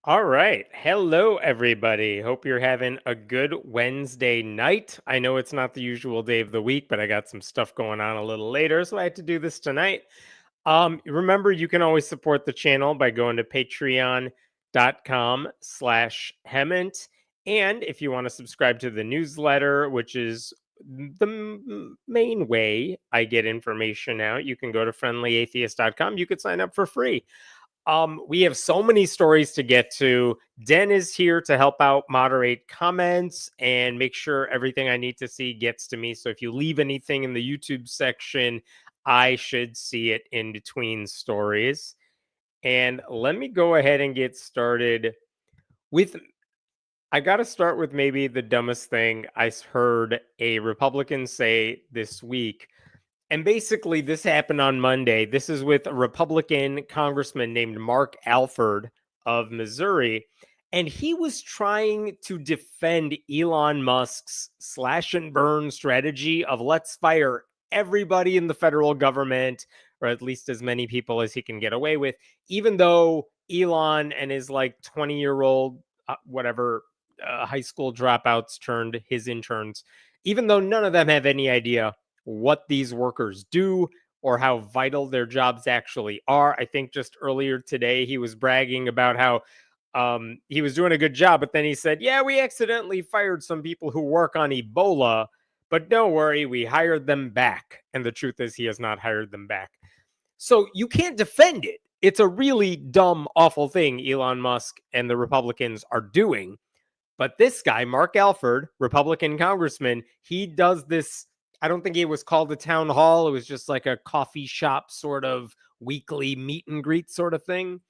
All right. Hello, everybody. Hope you're having a good Wednesday night. I know it's not the usual day of the week, but I got some stuff going on a little later, so I had to do this tonight. Remember, you can always support the channel by going to patreon.com/Hemant. And if you want to subscribe to the newsletter, which is the main way I get information out, you can go to friendlyatheist.com. You could sign up for free. We have so many stories to get to. Den is here to help out moderate comments and make sure everything I need to see gets to me. So if you leave anything in the YouTube section, I should see it in between stories. And let me go ahead and get started with. I got to start with maybe the dumbest thing I heard a Republican say this week. And basically, this happened on Monday. This is with a Republican congressman named Mark Alford of Missouri. And he was trying to defend Elon Musk's slash and burn strategy of let's fire everybody in the federal government, or at least as many people as he can get away with, even though Elon and his like 20-year-old, high school dropouts turned his interns, even though none of them have any idea what these workers do or how vital their jobs actually are. I think just earlier today he was bragging about how he was doing a good job, but then he said, yeah, we accidentally fired some people who work on Ebola, but don't worry, we hired them back. And the truth is he has not hired them back. So you can't defend it. It's a really dumb, awful thing Elon Musk and the Republicans are doing. But this guy, Mark Alford, Republican congressman, he does this. I don't think it was called a town hall. It was just like a coffee shop sort of weekly meet and greet sort of thing.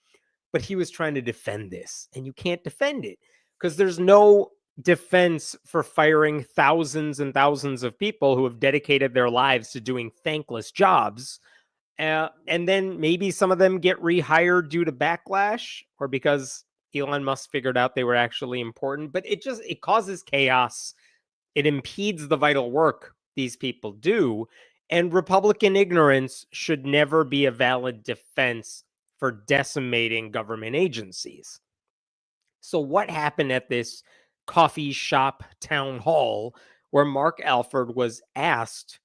But he was trying to defend this, and you can't defend it because there's no defense for firing thousands and thousands of people who have dedicated their lives to doing thankless jobs. And then maybe some of them get rehired due to backlash or because Elon Musk figured out they were actually important. But it causes chaos. It impedes the vital work these people do. And Republican ignorance should never be a valid defense for decimating government agencies. So, what happened at this coffee shop town hall where Mark Alford was asked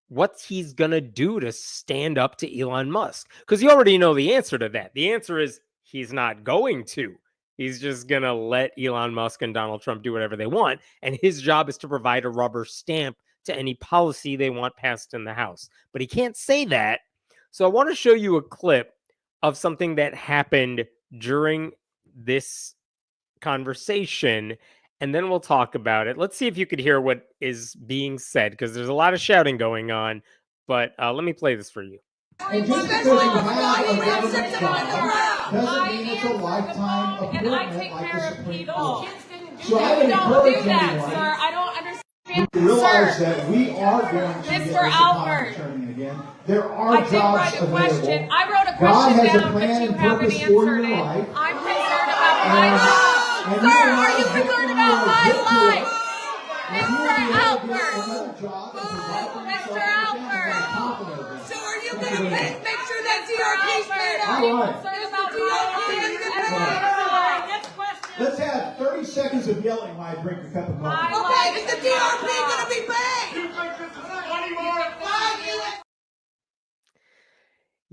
what he's going to do to stand up to Elon Musk? Because you already know the answer to that. The answer is he's not going to. He's just going to let Elon Musk and Donald Trump do whatever they want. And his job is to provide a rubber stamp to any policy they want passed in the House. But he can't say that. So I want to show you a clip of something that happened during this conversation, and then we'll talk about it. Let's see if you could hear what is being said, because there's a lot of shouting going on. But let me play this for you. And just because you have a government job doesn't mean it's a lifetime appointment like the Supreme Court. So I would encourage anyone sir. I don't understand. to realize that we are going to get this Mr. Alford. returning again. There are jobs available. I wrote a God question has a down, but plan you and haven't purpose for your answered it. life. I'm concerned about my life. And Sir, you are you concerned about my life? Mr. Alford. Mr. Alford. So are you going to make sure that DRP's paid All out? right. Concerned about my life. Next question. Let's have 30 seconds of yelling while I drink a cup of coffee. Okay, is the DRP going to be paid?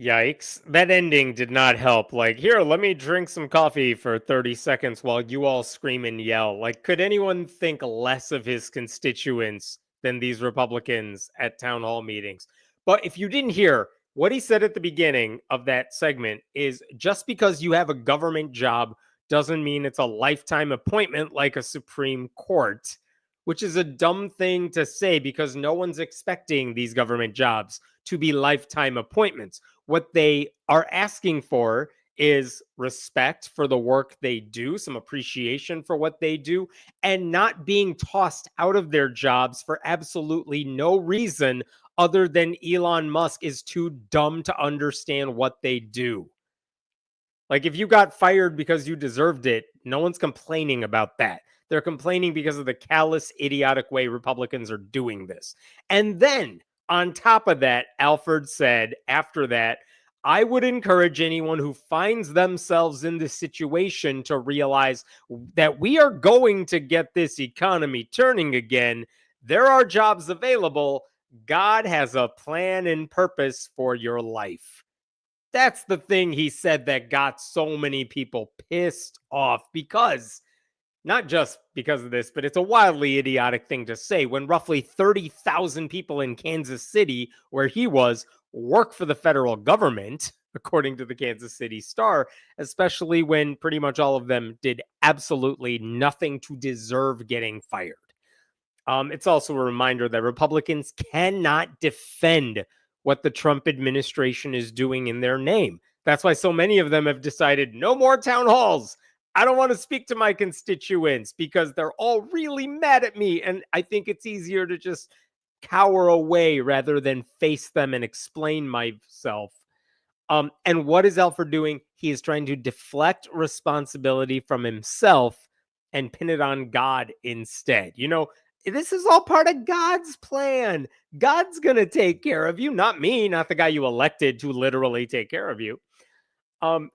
Yikes. That ending did not help. Like, here, let me drink some coffee for 30 seconds while you all scream and yell. Like, could anyone think less of his constituents than these Republicans at town hall meetings? But if you didn't hear, what he said at the beginning of that segment is just because you have a government job doesn't mean it's a lifetime appointment like a Supreme Court, which is a dumb thing to say because no one's expecting these government jobs to be lifetime appointments. What they are asking for is respect for the work they do, some appreciation for what they do, and not being tossed out of their jobs for absolutely no reason other than Elon Musk is too dumb to understand what they do. Like, if you got fired because you deserved it, no one's complaining about that. They're complaining because of the callous, idiotic way Republicans are doing this. And then, on top of that, Alford said after that, I would encourage anyone who finds themselves in this situation to realize that we are going to get this economy turning again. There are jobs available. God has a plan and purpose for your life. That's the thing he said that got so many people pissed off, because not just because of this, but it's a wildly idiotic thing to say when roughly 30,000 people in Kansas City, where he was, work for the federal government, according to the Kansas City Star, especially when pretty much all of them did absolutely nothing to deserve getting fired. It's also a reminder that Republicans cannot defend what the Trump administration is doing in their name. That's why so many of them have decided no more town halls. I don't want to speak to my constituents because they're all really mad at me. And I think it's easier to just cower away rather than face them and explain myself. And what is Alfred doing? He is trying to deflect responsibility from himself and pin it on God instead. This is all part of God's plan. God's going to take care of you, not me, not the guy you elected to literally take care of you.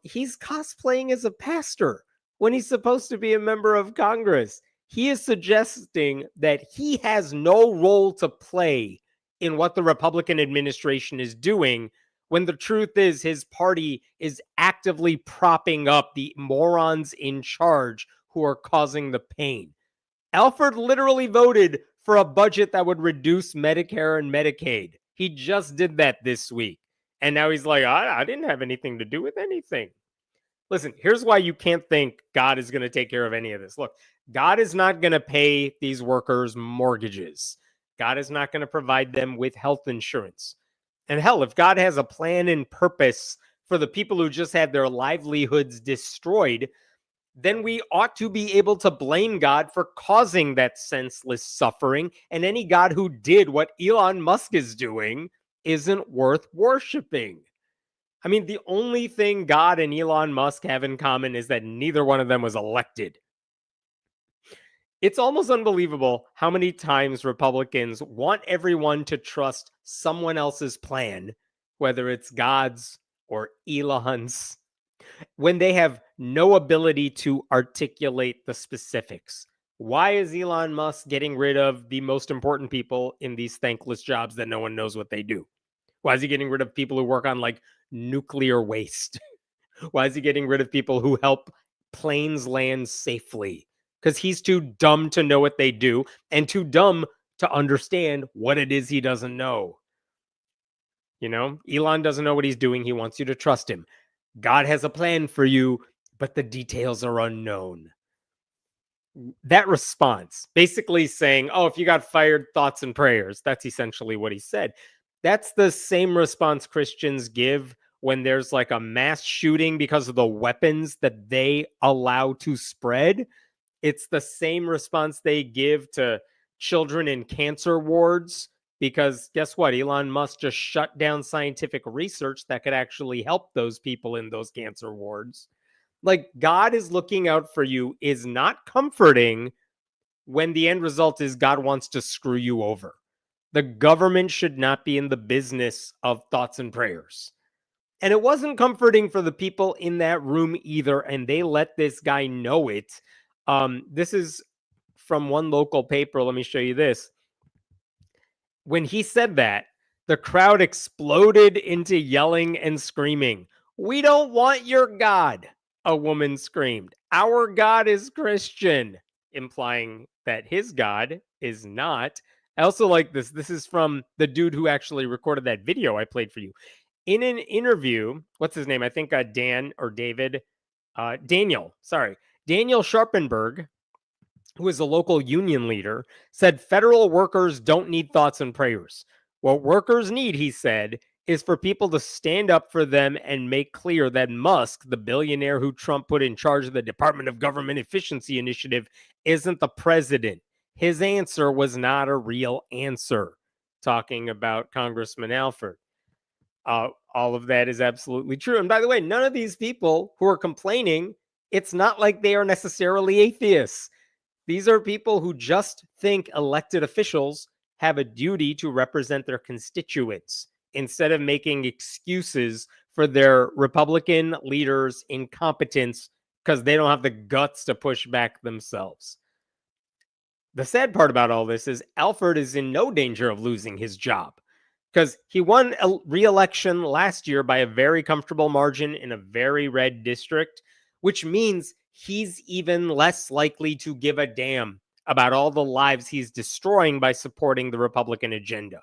He's cosplaying as a pastor when he's supposed to be a member of Congress. He is suggesting that he has no role to play in what the Republican administration is doing, when the truth is his party is actively propping up the morons in charge who are causing the pain. Alfred literally voted for a budget that would reduce Medicare and Medicaid. He just did that this week. And now he's like, I didn't have anything to do with anything. Listen, here's why you can't think God is going to take care of any of this. Look, God is not going to pay these workers mortgages. God is not going to provide them with health insurance. And hell, if God has a plan and purpose for the people who just had their livelihoods destroyed, then we ought to be able to blame God for causing that senseless suffering. And any God who did what Elon Musk is doing isn't worth worshiping. I mean, the only thing God and Elon Musk have in common is that neither one of them was elected. It's almost unbelievable how many times Republicans want everyone to trust someone else's plan, whether it's God's or Elon's, when they have no ability to articulate the specifics. Why is Elon Musk getting rid of the most important people in these thankless jobs that no one knows what they do? Why is he getting rid of people who work on like nuclear waste? Why is he getting rid of people who help planes land safely? Because he's too dumb to know what they do and too dumb to understand what it is he doesn't know. Elon doesn't know what he's doing. He wants you to trust him. God has a plan for you, but the details are unknown. That response, basically saying, oh, if you got fired, thoughts and prayers. That's essentially what he said. That's the same response Christians give when there's like a mass shooting because of the weapons that they allow to spread. It's the same response they give to children in cancer wards, because guess what? Elon Musk just shut down scientific research that could actually help those people in those cancer wards. Like, God is looking out for you is not comforting when the end result is God wants to screw you over. The government should not be in the business of thoughts and prayers. And it wasn't comforting for the people in that room either, and they let this guy know it. This is from one local paper. Let me show you this. When he said that, the crowd exploded into yelling and screaming. "We don't want your God," a woman screamed. "Our God is Christian," implying that his God is not. I also like this. This is from the dude who actually recorded that video I played for you. In an interview, what's his name? I think Dan or David. Daniel Sharpenberg, who is a local union leader, said federal workers don't need thoughts and prayers. What workers need, he said, is for people to stand up for them and make clear that Musk, the billionaire who Trump put in charge of the Department of Government Efficiency Initiative, isn't the president. His answer was not a real answer. Talking about Congressman Alford. All of that is absolutely true. And by the way, none of these people who are complaining, it's not like they are necessarily atheists. These are people who just think elected officials have a duty to represent their constituents instead of making excuses for their Republican leaders' incompetence because they don't have the guts to push back themselves. The sad part about all this is Alford is in no danger of losing his job because he won a re-election last year by a very comfortable margin in a very red district, which means he's even less likely to give a damn about all the lives he's destroying by supporting the Republican agenda.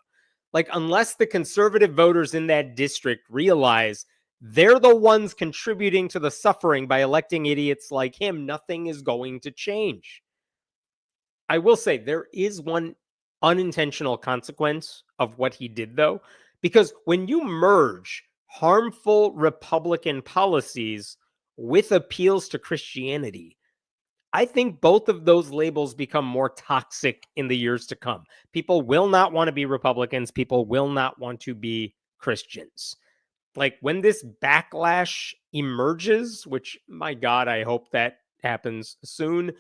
Like, unless the conservative voters in that district realize they're the ones contributing to the suffering by electing idiots like him, nothing is going to change. I will say there is one unintentional consequence of what he did, though, because when you merge harmful Republican policies with appeals to Christianity, I think both of those labels become more toxic in the years to come. People will not want to be Republicans. People will not want to be Christians. Like, when this backlash emerges, which, my God, I hope that happens soon.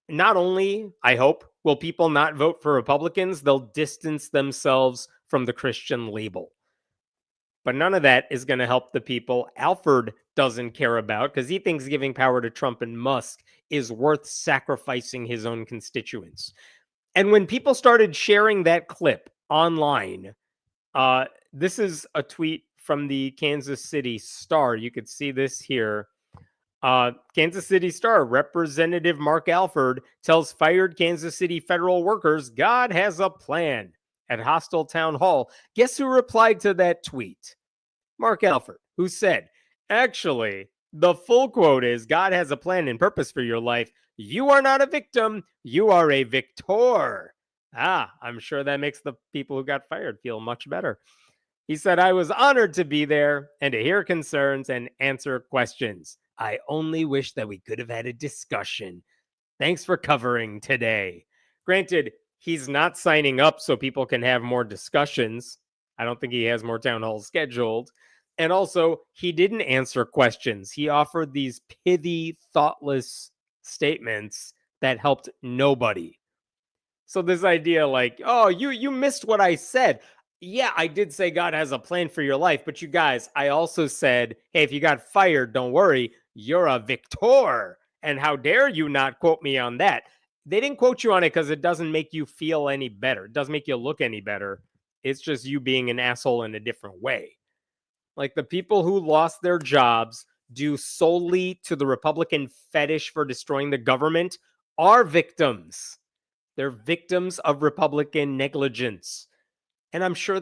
Not only, I hope, will people not vote for Republicans, they'll distance themselves from the Christian label. But none of that is going to help the people Alford doesn't care about, because he thinks giving power to Trump and Musk is worth sacrificing his own constituents. And when people started sharing that clip online, this is a tweet from the Kansas City Star. You could see this here. Kansas City Star Representative Mark Alford tells fired Kansas City federal workers God has a plan at hostile town hall. Guess who replied to that tweet? Mark Alford, who said, actually, the full quote is God has a plan and purpose for your life. You are not a victim. You are a victor. I'm sure that makes the people who got fired feel much better. He said, I was honored to be there and to hear concerns and answer questions. I only wish that we could have had a discussion. Thanks for covering today. Granted, he's not signing up so people can have more discussions. I don't think he has more town halls scheduled. And also, he didn't answer questions. He offered these pithy, thoughtless statements that helped nobody. So this idea like, oh, you missed what I said. Yeah, I did say God has a plan for your life, but you guys, I also said, hey, if you got fired, don't worry, you're a victor. And how dare you not quote me on that? They didn't quote you on it because it doesn't make you feel any better. It doesn't make you look any better. It's just you being an asshole in a different way. Like, the people who lost their jobs due solely to the Republican fetish for destroying the government are victims. They're victims of Republican negligence. And I'm sure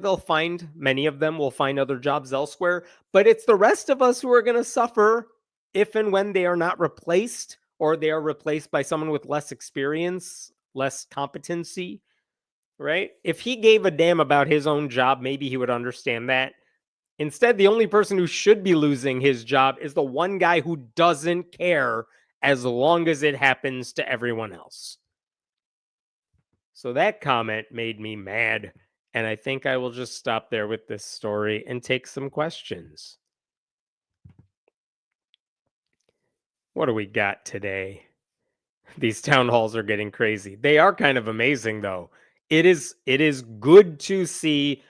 many of them will find other jobs elsewhere, but it's the rest of us who are going to suffer if and when they are not replaced, or they are replaced by someone with less experience, less competency, right? If he gave a damn about his own job, maybe he would understand that. Instead, the only person who should be losing his job is the one guy who doesn't care as long as it happens to everyone else. So that comment made me mad. And I think I will just stop there with this story and take some questions. What do we got today? These town halls are getting crazy. They are kind of amazing, though. It is good to see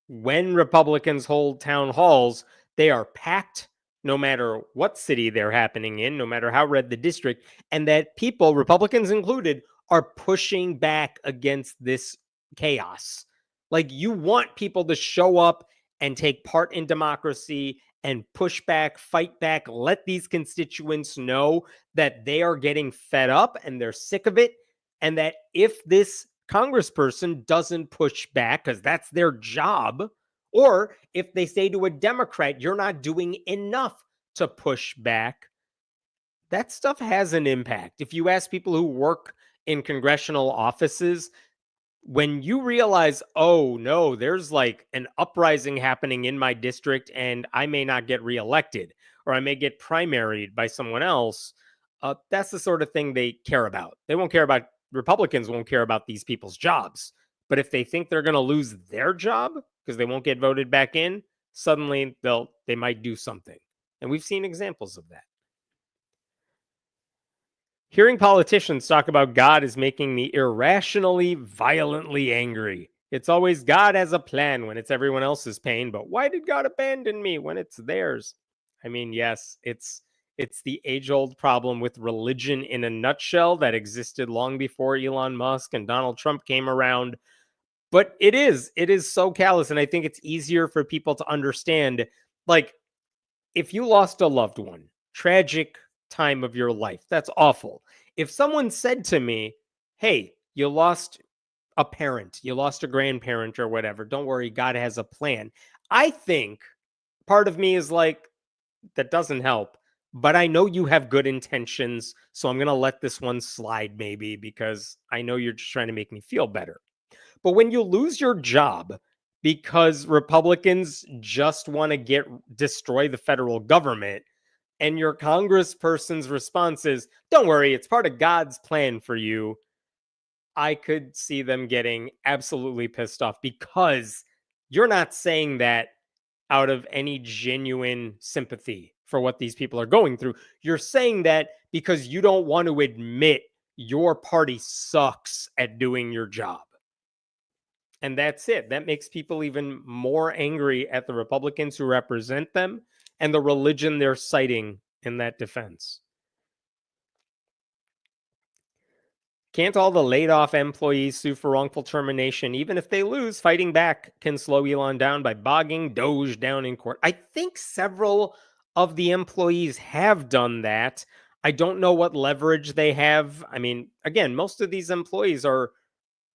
when Republicans hold town halls, they are packed no matter what city they're happening in, no matter how red the district, and that people, Republicans included, are pushing back against this chaos. Like, you want people to show up and take part in democracy and push back, fight back, let these constituents know that they are getting fed up and they're sick of it. And that if this congressperson doesn't push back, because that's their job, or if they say to a Democrat, you're not doing enough to push back, that stuff has an impact. If you ask people who work in congressional offices, when you realize, oh no, there's like an uprising happening in my district and I may not get reelected, or I may get primaried by someone else, that's the sort of thing they care about. They won't care about, Republicans won't care about these people's jobs. But if they think they're going to lose their job because they won't get voted back in, suddenly they might do something. And we've seen examples of that. Hearing politicians talk about God is making me irrationally, violently angry. It's always God has a plan when it's everyone else's pain, but why did God abandon me when it's theirs? I mean, yes, it's the age-old problem with religion in a nutshell that existed long before Elon Musk and Donald Trump came around. But it is so callous, and I think it's easier for people to understand. Like, if you lost a loved one, tragic time of your life, that's awful. If someone said to me, "Hey, you lost a parent, you lost a grandparent or whatever, don't worry, God has a plan." I think part of me is like, that doesn't help. But I know you have good intentions, so I'm going to let this one slide maybe because I know you're just trying to make me feel better. But when you lose your job because Republicans just want to destroy the federal government, and your congressperson's response is, "Don't worry, it's part of God's plan for you," I could see them getting absolutely pissed off because you're not saying that out of any genuine sympathy for what these people are going through. You're saying that because you don't want to admit your party sucks at doing your job. And that's it. That makes people even more angry at the Republicans who represent them and the religion they're citing in that defense. Can't all the laid off employees sue for wrongful termination? Even if they lose, fighting back can slow Elon down by bogging Doge down in court. I think several of the employees have done that. I don't know what leverage they have. I mean, again, most of these employees are,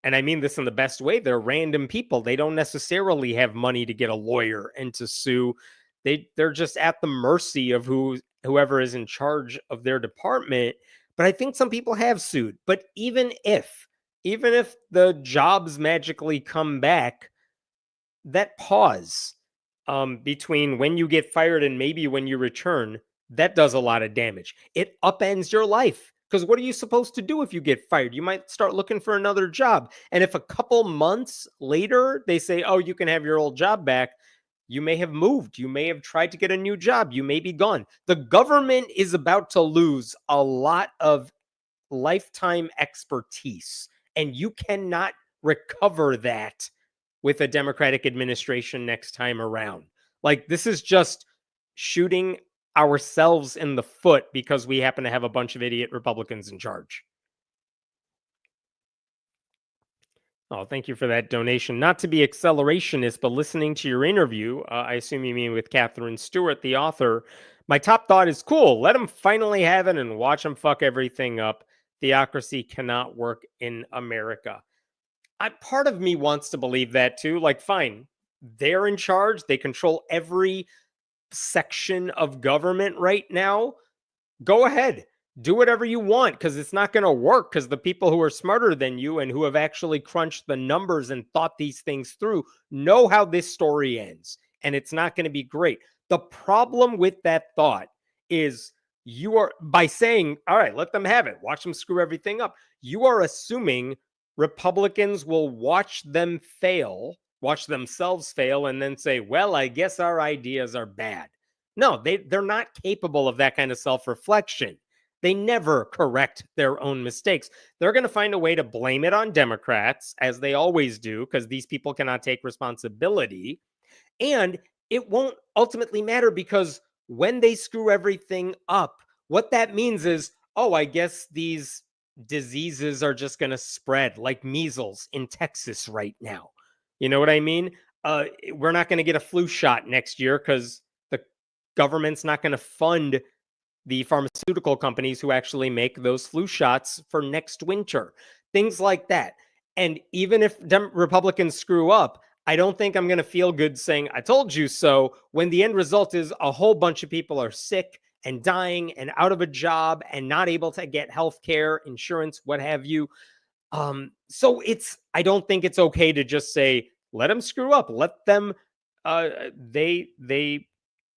and I mean this in the best way, they're random people. They don't necessarily have money to get a lawyer and to sue. They're just at the mercy of whoever is in charge of their department. But I think some people have sued. But even if the jobs magically come back, that pause between when you get fired and maybe when you return, that does a lot of damage. It upends your life. Because what are you supposed to do if you get fired? You might start looking for another job. And if a couple months later they say, "Oh, you can have your old job back," you may have moved. You may have tried to get a new job. You may be gone. The government is about to lose a lot of lifetime expertise, and you cannot recover that with a Democratic administration next time around. Like, this is just shooting ourselves in the foot because we happen to have a bunch of idiot Republicans in charge. Oh, thank you for that donation. Not to be accelerationist, but listening to your interview, I assume you mean with Catherine Stewart, the author. My top thought is cool. Let them finally have it and watch them fuck everything up. Theocracy cannot work in America. Part of me wants to believe that too. Like, fine, they're in charge. They control every section of government right now. Go ahead. Do whatever you want because it's not going to work because the people who are smarter than you and who have actually crunched the numbers and thought these things through know how this story ends. And it's not going to be great. The problem with that thought is you are, by saying, "All right, let them have it. Watch them screw everything up," you are assuming Republicans will watch them fail, watch themselves fail, and then say, "Well, I guess our ideas are bad." No, they're not capable of that kind of self-reflection. They never correct their own mistakes. They're going to find a way to blame it on Democrats, as they always do, because these people cannot take responsibility. And it won't ultimately matter because when they screw everything up, what that means is, oh, I guess these diseases are just going to spread like measles in Texas right now. You know what I mean? We're not going to get a flu shot next year because the government's not going to fund the pharmaceutical companies who actually make those flu shots for next winter. Things like that. And even if Republicans screw up, I don't think I'm going to feel good saying, "I told you so," when the end result is a whole bunch of people are sick and dying and out of a job and not able to get health care, insurance, what have you. So I don't think it's okay to just say, let them screw up. Let them, they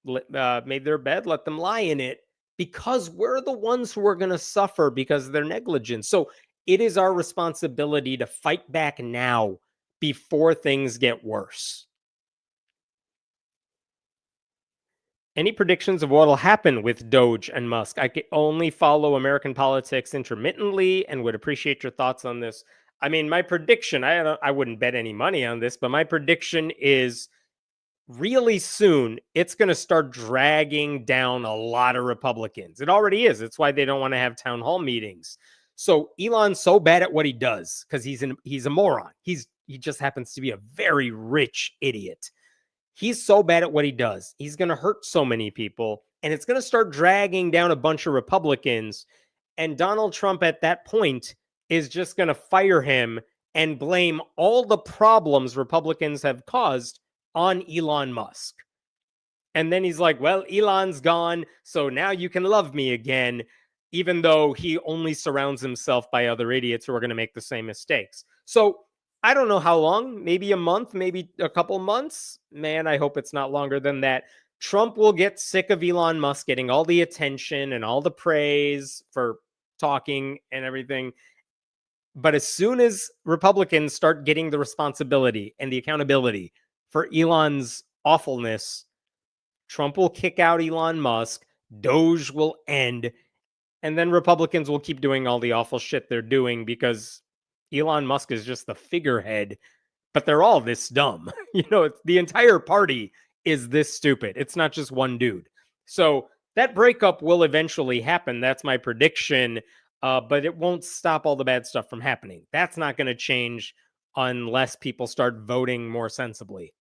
made their bed, let them lie in it, because we're the ones who are going to suffer because of their negligence. So it is our responsibility to fight back now before things get worse. Any predictions of what will happen with Doge and Musk? I can only follow American politics intermittently and would appreciate your thoughts on this. I mean, my prediction, I wouldn't bet any money on this, but my prediction is really soon it's going to start dragging down a lot of Republicans. It already is. It's why they don't want to have town hall meetings. So Elon's so bad at what he does because he's a moron. He just happens to be a very rich idiot. He's so bad at what he does. He's going to hurt so many people, and it's going to start dragging down a bunch of Republicans. And Donald Trump at that point is just going to fire him and blame all the problems Republicans have caused on Elon Musk. And then he's like, well, Elon's gone, so now you can love me again, even though he only surrounds himself by other idiots who are going to make the same mistakes. So I don't know how long, maybe a month, maybe a couple months. Man, I hope it's not longer than that. Trump will get sick of Elon Musk getting all the attention and all the praise for talking and everything. But as soon as Republicans start getting the responsibility and the accountability for Elon's awfulness, Trump will kick out Elon Musk, Doge will end, and then Republicans will keep doing all the awful shit they're doing because Elon Musk is just the figurehead, but they're all this dumb. The entire party is this stupid. It's not just one dude. So that breakup will eventually happen. That's my prediction. But it won't stop all the bad stuff from happening. That's not going to change unless people start voting more sensibly.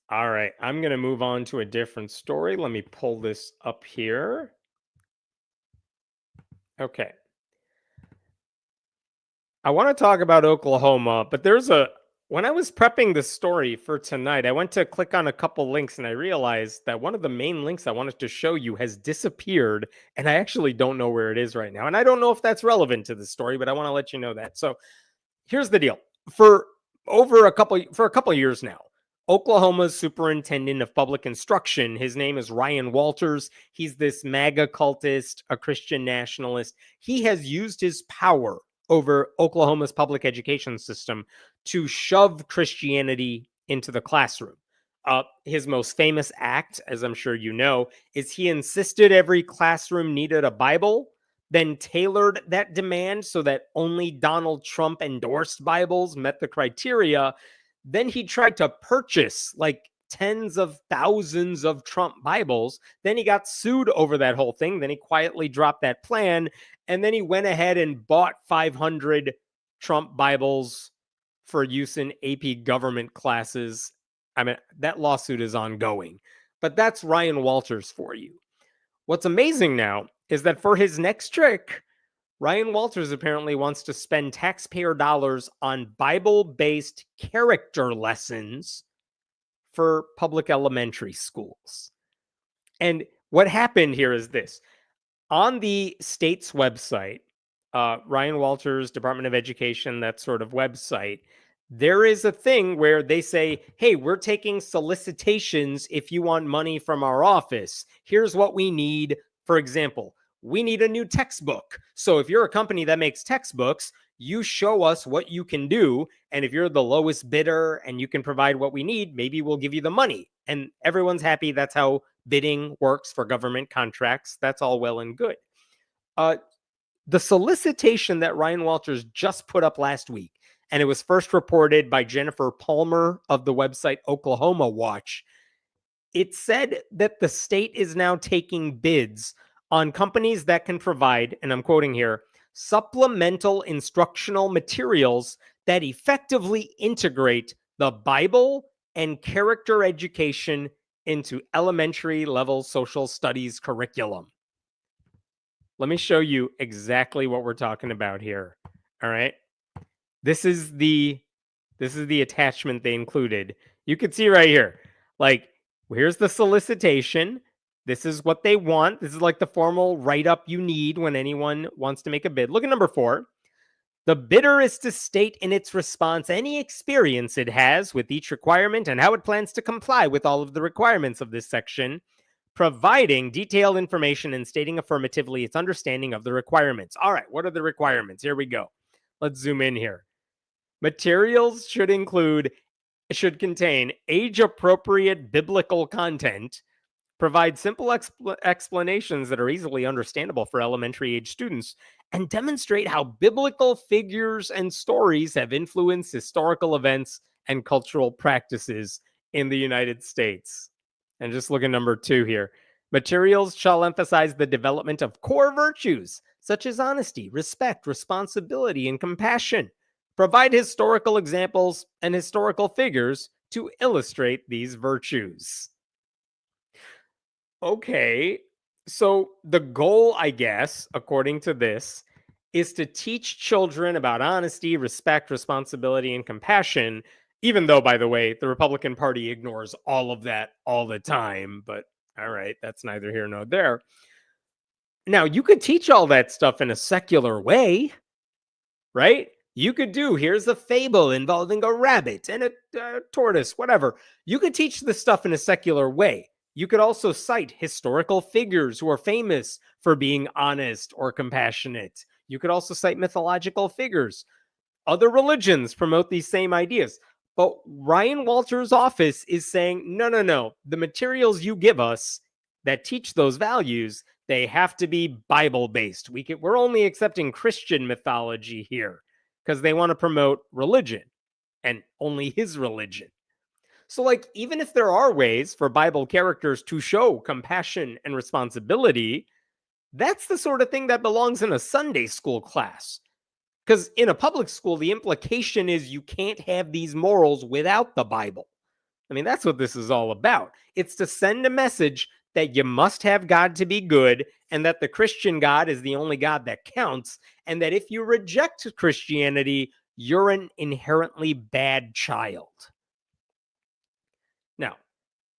All right, I'm going to move on to a different story. Let me pull this up here. Okay. I want to talk about Oklahoma, but when I was prepping the story for tonight, I went to click on a couple links and I realized that one of the main links I wanted to show you has disappeared, and I actually don't know where it is right now. And I don't know if that's relevant to the story, but I want to let you know that. So here's the deal. For a couple years now, Oklahoma's superintendent of public instruction, his name is Ryan Walters. He's this MAGA cultist, a Christian nationalist. He has used his power over Oklahoma's public education system to shove Christianity into the classroom. His most famous act, as I'm sure you know, is he insisted every classroom needed a Bible, then tailored that demand so that only Donald Trump endorsed Bibles met the criteria. Then he tried to purchase like tens of thousands of Trump Bibles. Then he got sued over that whole thing. Then he quietly dropped that plan. And then he went ahead and bought 500 Trump Bibles for use in AP government classes. I mean, that lawsuit is ongoing. But that's Ryan Walters for you. What's amazing now is that for his next trick, Ryan Walters apparently wants to spend taxpayer dollars on Bible-based character lessons for public elementary schools. And what happened here is this. On the state's website, Ryan Walters, Department of Education, that sort of website, there is a thing where they say, hey, we're taking solicitations if you want money from our office. Here's what we need. For example, we need a new textbook. So if you're a company that makes textbooks, you show us what you can do. And if you're the lowest bidder and you can provide what we need, maybe we'll give you the money. And everyone's happy. That's how bidding works for government contracts. That's all well and good. The solicitation that Ryan Walters just put up last week, and it was first reported by Jennifer Palmer of the website Oklahoma Watch, it said that the state is now taking bids on companies that can provide, and I'm quoting here, supplemental instructional materials that effectively integrate the Bible and character education into elementary level social studies curriculum. Let me show you exactly what we're talking about here. All right. This is the attachment they included. You can see right here. Like, here's the solicitation. This is what they want. This is like the formal write-up you need when anyone wants to make a bid. Look at number 4. The bidder is to state in its response any experience it has with each requirement and how it plans to comply with all of the requirements of this section, providing detailed information and stating affirmatively its understanding of the requirements. All right, what are the requirements? Here we go. Let's zoom in here. Materials should contain age-appropriate biblical content, provide simple explanations that are easily understandable for elementary age students, and demonstrate how biblical figures and stories have influenced historical events and cultural practices in the United States. And just look at number 2 here. Materials shall emphasize the development of core virtues such as honesty, respect, responsibility, and compassion. Provide historical examples and historical figures to illustrate these virtues. Okay, so the goal, I guess, according to this, is to teach children about honesty, respect, responsibility, and compassion, even though, by the way, the Republican Party ignores all of that all the time. But all right, that's neither here nor there. Now, you could teach all that stuff in a secular way, right? You could do, here's a fable involving a rabbit and a tortoise, whatever. You could teach this stuff in a secular way. You could also cite historical figures who are famous for being honest or compassionate. You could also cite mythological figures. Other religions promote these same ideas. But Ryan Walters' office is saying, no. The materials you give us that teach those values, they have to be Bible-based. We're only accepting Christian mythology here because they want to promote religion and only his religion. So, like, even if there are ways for Bible characters to show compassion and responsibility, that's the sort of thing that belongs in a Sunday school class. Because in a public school, the implication is you can't have these morals without the Bible. I mean, that's what this is all about. It's to send a message that you must have God to be good, and that the Christian God is the only God that counts, and that if you reject Christianity, you're an inherently bad child. Now,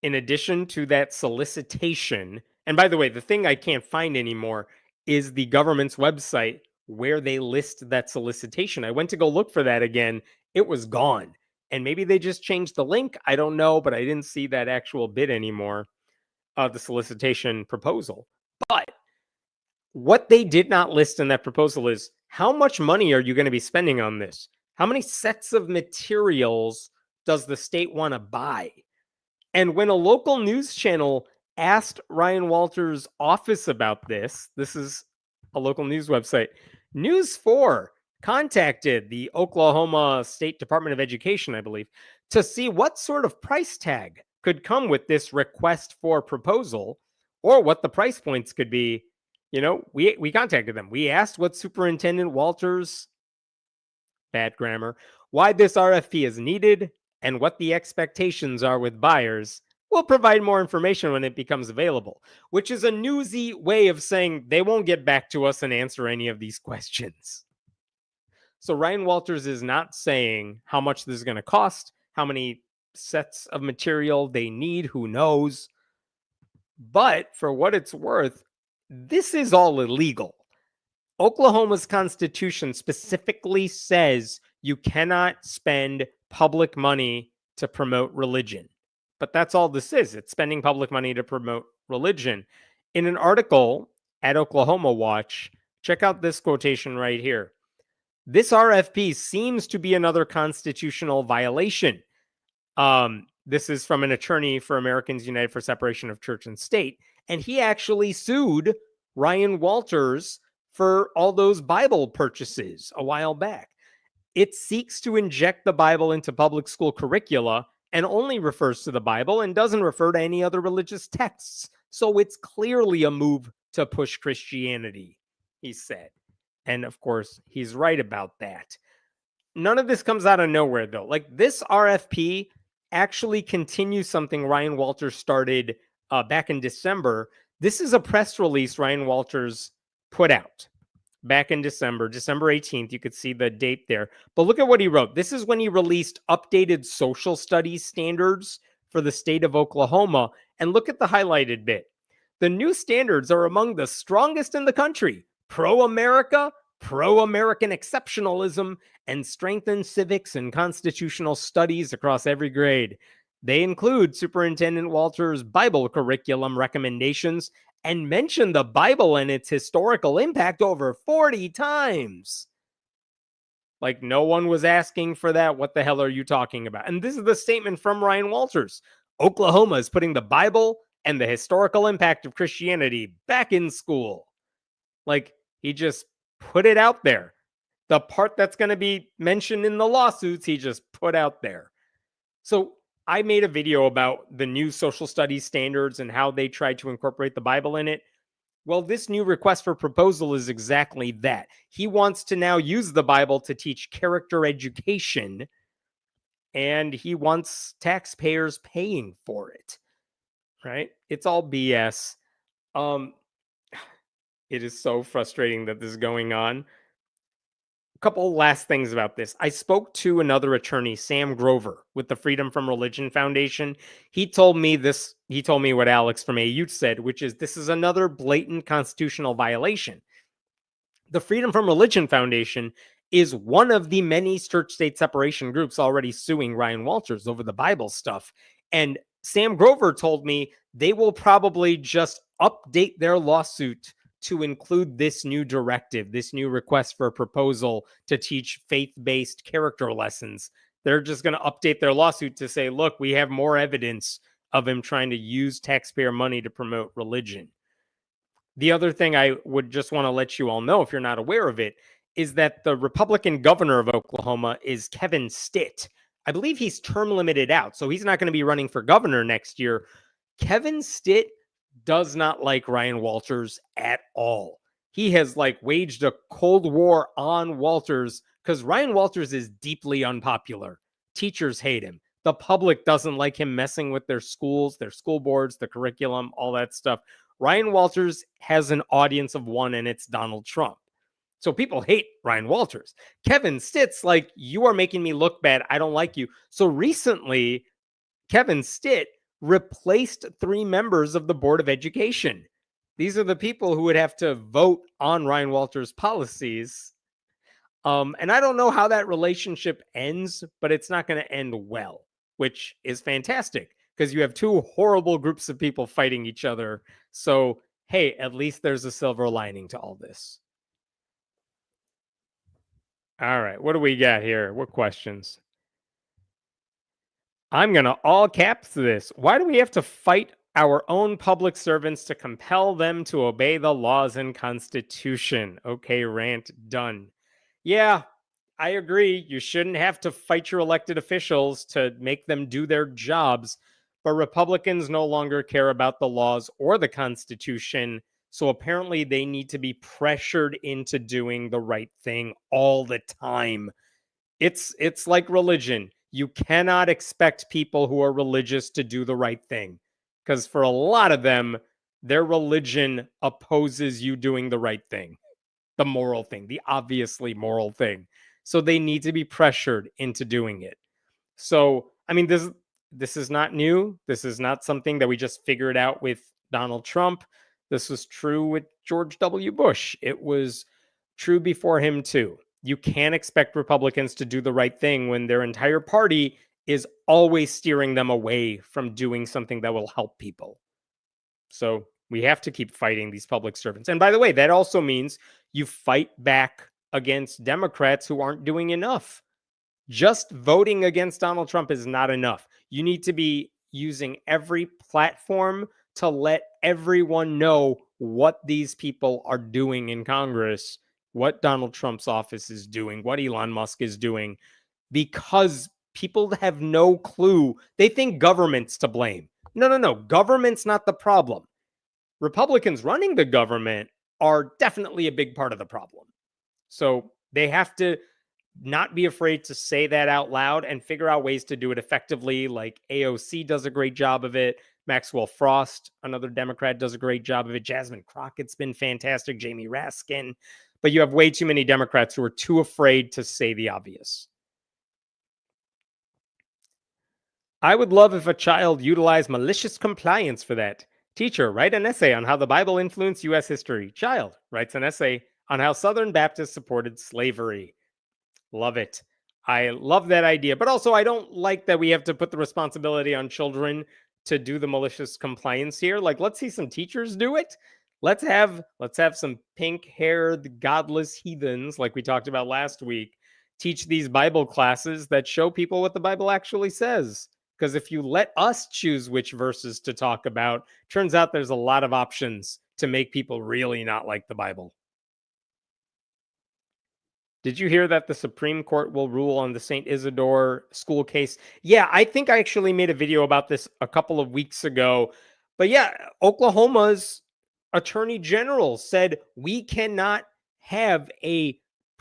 in addition to that solicitation, and by the way, the thing I can't find anymore is the government's website where they list that solicitation. I went to go look for that again. It was gone. And maybe they just changed the link. I don't know, but I didn't see that actual bit anymore of the solicitation proposal. But what they did not list in that proposal is, how much money are you going to be spending on this? How many sets of materials does the state want to buy? And when a local news channel asked Ryan Walters' office about this is a local news website, News 4 contacted the Oklahoma State Department of Education, I believe, to see what sort of price tag could come with this request for proposal, or what the price points could be. You know, we contacted them. We asked what Superintendent Walters, bad grammar, why this RFP is needed and what the expectations are with buyers. We'll provide more information when it becomes available, which is a newsy way of saying they won't get back to us and answer any of these questions. So Ryan Walters is not saying how much this is going to cost, how many sets of material they need, who knows. But for what it's worth, this is all illegal. Oklahoma's constitution specifically says you cannot spend public money to promote religion. But that's all this is. It's spending public money to promote religion. In an article at Oklahoma Watch, check out this quotation right here. This RFP seems to be another constitutional violation. This is from an attorney for Americans United for Separation of Church and State. And he actually sued Ryan Walters for all those Bible purchases a while back. It seeks to inject the Bible into public school curricula and only refers to the Bible and doesn't refer to any other religious texts. So it's clearly a move to push Christianity, he said. And of course, he's right about that. None of this comes out of nowhere, though. Like, this RFP actually continues something Ryan Walters started back in December. This is a press release Ryan Walters put out back in December 18th. You could see the date there. But look at what he wrote. This is when he released updated social studies standards for the state of Oklahoma. And look at the highlighted bit. The new standards are among the strongest in the country. Pro-America, pro-American exceptionalism, and strengthen civics and constitutional studies across every grade. They include Superintendent Walters' Bible curriculum recommendations and mention the Bible and its historical impact over 40 times. Like, no one was asking for that. What the hell are you talking about? And this is the statement from Ryan Walters. Oklahoma is putting the Bible and the historical impact of Christianity back in school. Like, he just put it out there. The part that's going to be mentioned in the lawsuits, he just put out there. So I made a video about the new social studies standards and how they tried to incorporate the Bible in it. Well, this new request for proposal is exactly that. He wants to now use the Bible to teach character education, and he wants taxpayers paying for it, right? It's all BS. It is so frustrating that this is going on. A couple last things about this. I spoke to another attorney, Sam Grover, with the Freedom from Religion Foundation. He told me this. He told me what Alex from AU said, which is this is another blatant constitutional violation. The Freedom from Religion Foundation is one of the many church-state separation groups already suing Ryan Walters over the Bible stuff. And Sam Grover told me they will probably just update their lawsuit to include this new directive, this new request for a proposal to teach faith-based character lessons. They're just going to update their lawsuit to say, look, we have more evidence of him trying to use taxpayer money to promote religion. The other thing I would just want to let you all know, if you're not aware of it, is that the Republican governor of Oklahoma is Kevin Stitt. I believe he's term limited out, so he's not going to be running for governor next year. Kevin Stitt does not like Ryan Walters at all. He has waged a cold war on Walters because Ryan Walters is deeply unpopular. Teachers hate him. The public doesn't like him messing with their schools, their school boards, the curriculum, all that stuff. Ryan Walters has an audience of one, and it's Donald Trump. So people hate Ryan Walters. Kevin Stitt's like, you are making me look bad. I don't like you. So recently, Kevin Stitt replaced 3 members of the Board of Education. These are the people who would have to vote on Ryan Walters' policies. And I don't know how that relationship ends, but it's not going to end well, which is fantastic because you have 2 horrible groups of people fighting each other. So, hey, at least there's a silver lining to all this. All right, what do we got here? What questions? I'm going to all caps this. Why do we have to fight our own public servants to compel them to obey the laws and Constitution? Okay, rant done. Yeah, I agree. You shouldn't have to fight your elected officials to make them do their jobs. But Republicans no longer care about the laws or the Constitution. So apparently they need to be pressured into doing the right thing all the time. It's like religion. You cannot expect people who are religious to do the right thing. Because for a lot of them, their religion opposes you doing the right thing. The moral thing, the obviously moral thing. So they need to be pressured into doing it. So, I mean, this is not new. This is not something that we just figured out with Donald Trump. This was true with George W. Bush. It was true before him, too. You can't expect Republicans to do the right thing when their entire party is always steering them away from doing something that will help people. So we have to keep fighting these public servants. And by the way, that also means you fight back against Democrats who aren't doing enough. Just voting against Donald Trump is not enough. You need to be using every platform to let everyone know what these people are doing in Congress, what Donald Trump's office is doing, what Elon Musk is doing, because people have no clue. They think government's to blame. No. Government's not the problem. Republicans running the government are definitely a big part of the problem. So they have to not be afraid to say that out loud and figure out ways to do it effectively. Like AOC does a great job of it. Maxwell Frost, another Democrat, does a great job of it. Jasmine Crockett's been fantastic. Jamie Raskin. But you have way too many Democrats who are too afraid to say the obvious. I would love if a child utilized malicious compliance for that. Teacher, write an essay on how the Bible influenced U.S. history. Child writes an essay on how Southern Baptists supported slavery. Love it. I love that idea. But also, I don't like that we have to put the responsibility on children to do the malicious compliance here. Let's see some teachers do it. Let's have some pink-haired, godless heathens, like we talked about last week, teach these Bible classes that show people what the Bible actually says. Because if you let us choose which verses to talk about, turns out there's a lot of options to make people really not like the Bible. Did you hear that the Supreme Court will rule on the St. Isidore school case? Yeah, I think I actually made a video about this a couple of weeks ago. But yeah, Oklahoma's attorney general said we cannot have a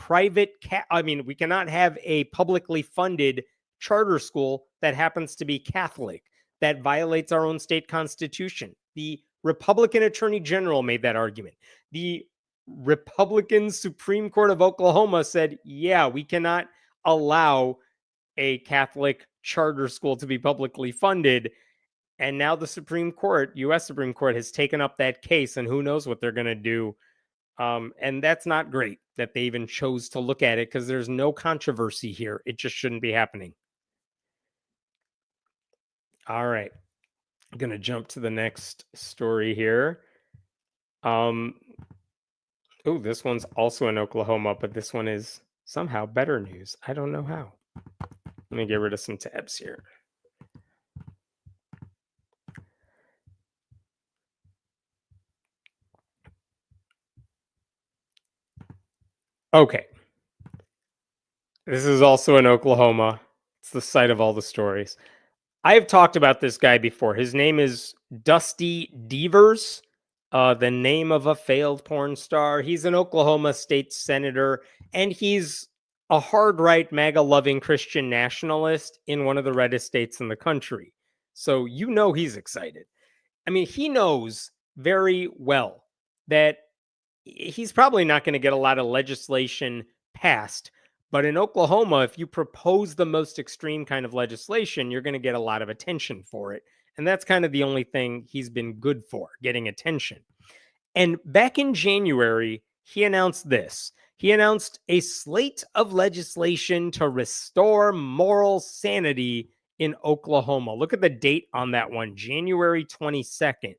we cannot have a publicly funded charter school that happens to be Catholic, that violates our own state constitution. The Republican attorney general made that argument. The Republican Supreme Court of Oklahoma said, yeah, we cannot allow a Catholic charter school to be publicly funded. And now the Supreme Court, US Supreme Court, has taken up that case, and who knows what they're going to do. And that's not great that they even chose to look at it, because there's no controversy here. It just shouldn't be happening. All right. I'm going to jump to the next story here. Oh, this one's also in Oklahoma, but this one is somehow better news. I don't know how. Let me get rid of some tabs here. Okay. This is also in Oklahoma. It's the site of all the stories. I've talked about this guy before. His name is Dusty Devers, the name of a failed porn star. He's an Oklahoma state senator, and he's a hard right, MAGA loving Christian nationalist in one of the reddest states in the country. So you know he's excited. I mean, he knows very well that he's probably not going to get a lot of legislation passed. But in Oklahoma, if you propose the most extreme kind of legislation, you're going to get a lot of attention for it. And that's kind of the only thing he's been good for, getting attention. And back in January, he announced this. He announced a slate of legislation to restore moral sanity in Oklahoma. Look at the date on that one, January 22nd.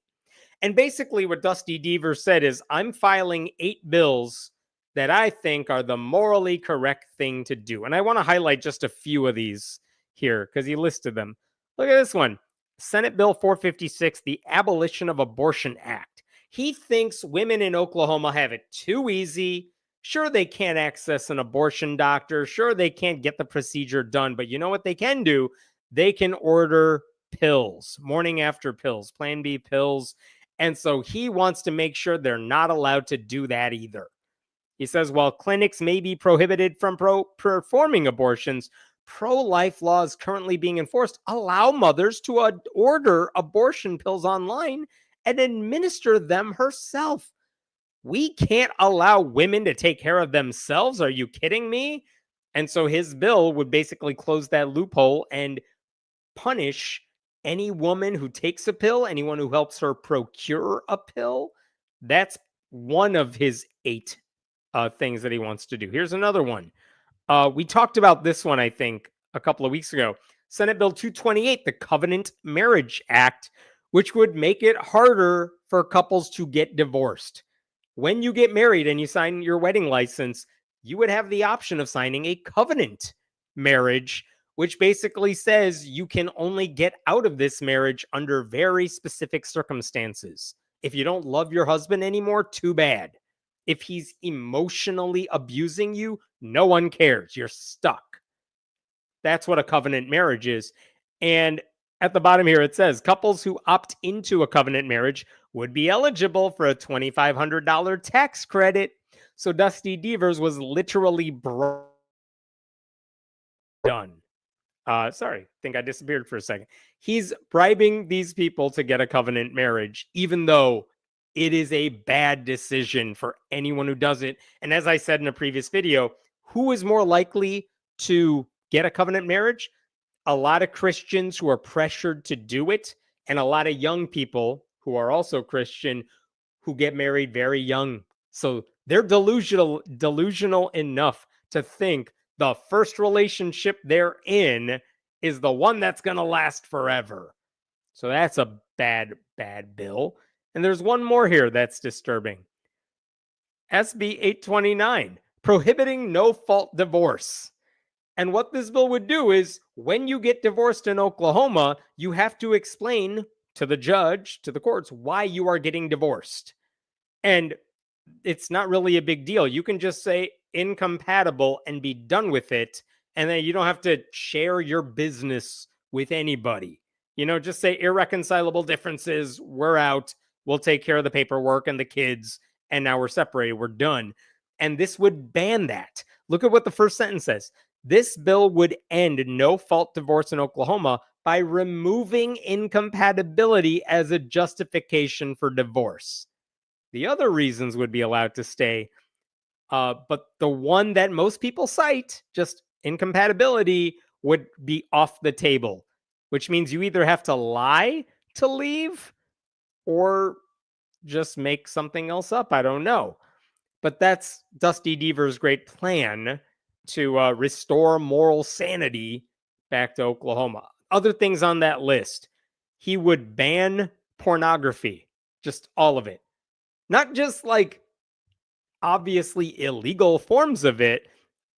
And basically what Dusty Devers said is, I'm filing 8 bills that I think are the morally correct thing to do. And I want to highlight just a few of these here because he listed them. Look at this one. Senate Bill 456, the Abolition of Abortion Act. He thinks women in Oklahoma have it too easy. Sure, they can't access an abortion doctor. Sure, they can't get the procedure done. But you know what they can do? They can order pills, morning after pills, Plan B pills. And so he wants to make sure they're not allowed to do that either. He says, while clinics may be prohibited from performing abortions, pro-life laws currently being enforced allow mothers to order abortion pills online and administer them herself. We can't allow women to take care of themselves. Are you kidding me? And so his bill would basically close that loophole and punish any woman who takes a pill, anyone who helps her procure a pill. That's one of his 8 things that he wants to do. Here's another one. We talked about this one, I think, a couple of weeks ago. Senate Bill 228, the Covenant Marriage Act, which would make it harder for couples to get divorced. When you get married and you sign your wedding license, you would have the option of signing a covenant marriage, which basically says you can only get out of this marriage under very specific circumstances. If you don't love your husband anymore, too bad. If he's emotionally abusing you, no one cares. You're stuck. That's what a covenant marriage is. And at the bottom here, it says couples who opt into a covenant marriage would be eligible for a $2,500 tax credit. So Dusty Devers was literally done. Sorry, I think I disappeared for a second. He's bribing these people to get a covenant marriage, even though it is a bad decision for anyone who does it. And as I said in a previous video, who is more likely to get a covenant marriage? A lot of Christians who are pressured to do it, and a lot of young people who are also Christian who get married very young. So they're delusional enough to think the first relationship they're in is the one that's going to last forever. So that's a bad, bad bill. And there's one more here that's disturbing. SB 829, prohibiting no-fault divorce. And what this bill would do is when you get divorced in Oklahoma, you have to explain to the judge, to the courts, why you are getting divorced. And it's not really a big deal. You can just say incompatible and be done with it. And then you don't have to share your business with anybody. Just say irreconcilable differences. We're out. We'll take care of the paperwork and the kids. And now we're separated. We're done. And this would ban that. Look at what the first sentence says. This bill would end no-fault divorce in Oklahoma by removing incompatibility as a justification for divorce. The other reasons would be allowed to stay. But the one that most people cite, just incompatibility, would be off the table, which means you either have to lie to leave or just make something else up. I don't know. But that's Dusty Deaver's great plan to restore moral sanity back to Oklahoma. Other things on that list. He would ban pornography, just all of it. Not just like obviously illegal forms of it.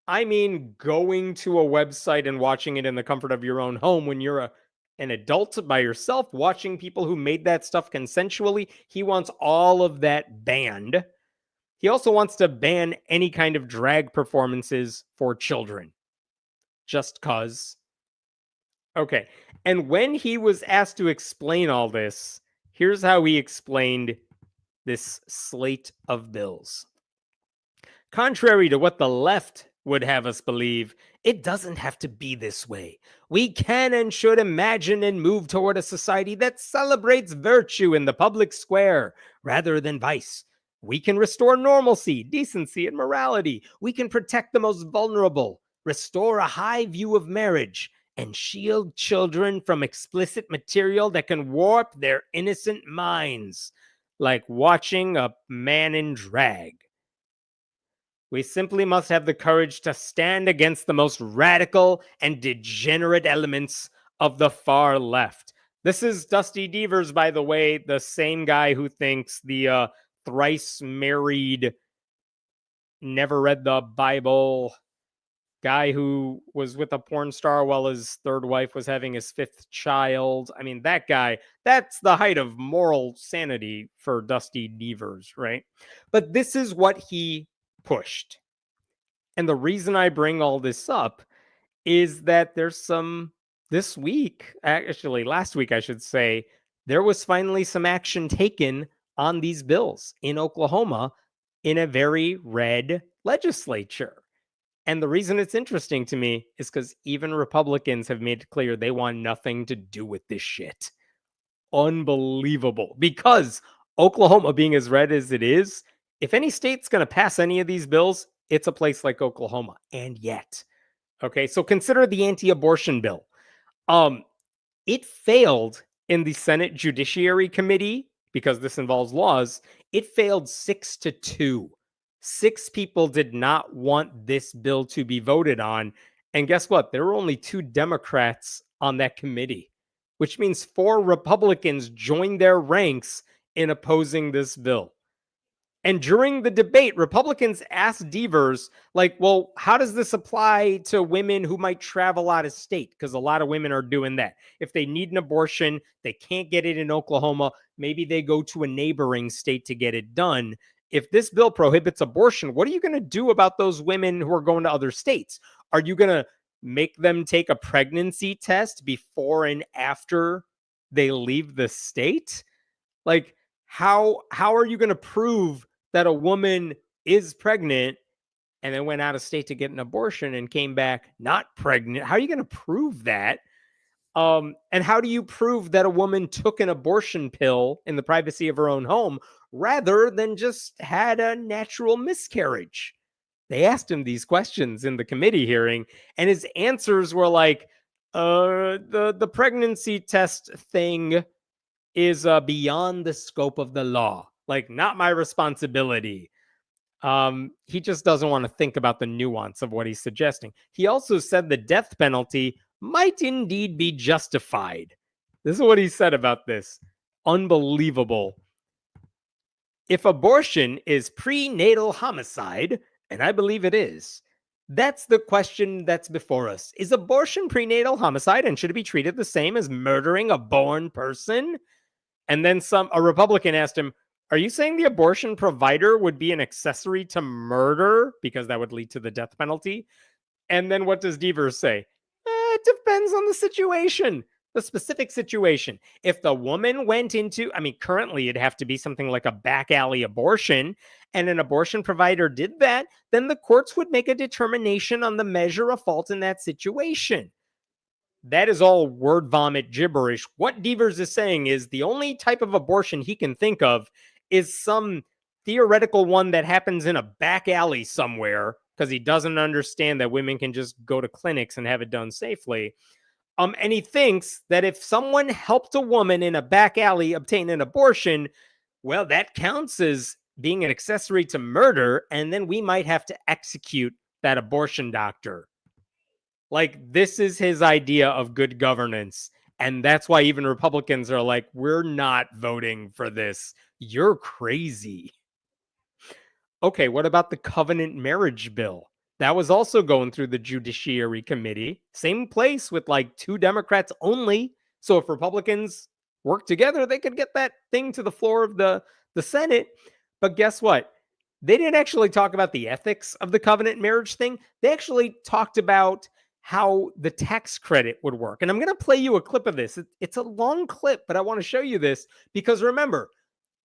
I mean, going to a website and watching it in the comfort of your own home when you're an adult by yourself, watching people who made that stuff consensually. He wants all of that banned. He also wants to ban any kind of drag performances for children. Just cause. Okay. And when he was asked to explain all this, here's how he explained this slate of bills. Contrary to what the left would have us believe, it doesn't have to be this way. We can and should imagine and move toward a society that celebrates virtue in the public square rather than vice. We can restore normalcy, decency, and morality. We can protect the most vulnerable, restore a high view of marriage, and shield children from explicit material that can warp their innocent minds, like watching a man in drag. We simply must have the courage to stand against the most radical and degenerate elements of the far left. This is Dusty Deavers, by the way, the same guy who thinks the thrice married, never read the Bible guy who was with a porn star while his third wife was having his fifth child. I mean, that guy, that's the height of moral sanity for Dusty Deavers, right? But this is what he pushed. And the reason I bring all this up is that there's some, this week, actually last week, I should say, there was finally some action taken on these bills in Oklahoma in a very red legislature. And the reason it's interesting to me is because even Republicans have made it clear they want nothing to do with this shit. Unbelievable. Because Oklahoma being as red as it is, if any state's going to pass any of these bills, it's a place like Oklahoma. And yet, okay, so consider the anti-abortion bill. It failed in the Senate Judiciary Committee because this involves laws. It failed 6-2. 6 people did not want this bill to be voted on. And guess what? There were only 2 Democrats on that committee, which means 4 Republicans joined their ranks in opposing this bill. And during the debate, Republicans asked Deavers, like, well, how does this apply to women who might travel out of state? Because a lot of women are doing that. If they need an abortion, they can't get it in Oklahoma. Maybe they go to a neighboring state to get it done. If this bill prohibits abortion, what are you going to do about those women who are going to other states? Are you going to make them take a pregnancy test before and after they leave the state? Like, how are you going to prove that a woman is pregnant and then went out of state to get an abortion and came back not pregnant? How are you going to prove that? And how do you prove that a woman took an abortion pill in the privacy of her own home rather than just had a natural miscarriage? They asked him these questions in the committee hearing, and his answers were like, the pregnancy test thing is beyond the scope of the law. Like, not my responsibility. He just doesn't want to think about the nuance of what he's suggesting. He also said the death penalty might indeed be justified. This is what he said about this. Unbelievable. If abortion is prenatal homicide, and I believe it is, That's the question that's before us. Is abortion prenatal homicide, and should it be treated the same as murdering a born person? And then a Republican asked him, are you saying the abortion provider would be an accessory to murder because that would lead to the death penalty? And then what does Devers say? It depends on the situation, the specific situation. If the woman went into, currently it'd have to be something like a back alley abortion, and an abortion provider did that, then the courts would make a determination on the measure of fault in that situation. That is all word vomit gibberish. What Devers is saying is the only type of abortion he can think of is some theoretical one that happens in a back alley somewhere, because he doesn't understand that women can just go to clinics and have it done safely. And he thinks that if someone helped a woman in a back alley obtain an abortion, well, that counts as being an accessory to murder, and then we might have to execute that abortion doctor. Like, this is his idea of good governance. And that's why even Republicans are like, we're not voting for this. You're crazy. Okay, what about the covenant marriage bill? That was also going through the Judiciary Committee. Same place with like 2 Democrats only. So if Republicans work together, they could get that thing to the floor of the Senate. But guess what? They didn't actually talk about the ethics of the covenant marriage thing. They actually talked about how the tax credit would work. And I'm going to play you a clip of this. It's a long clip, but I want to show you this because remember,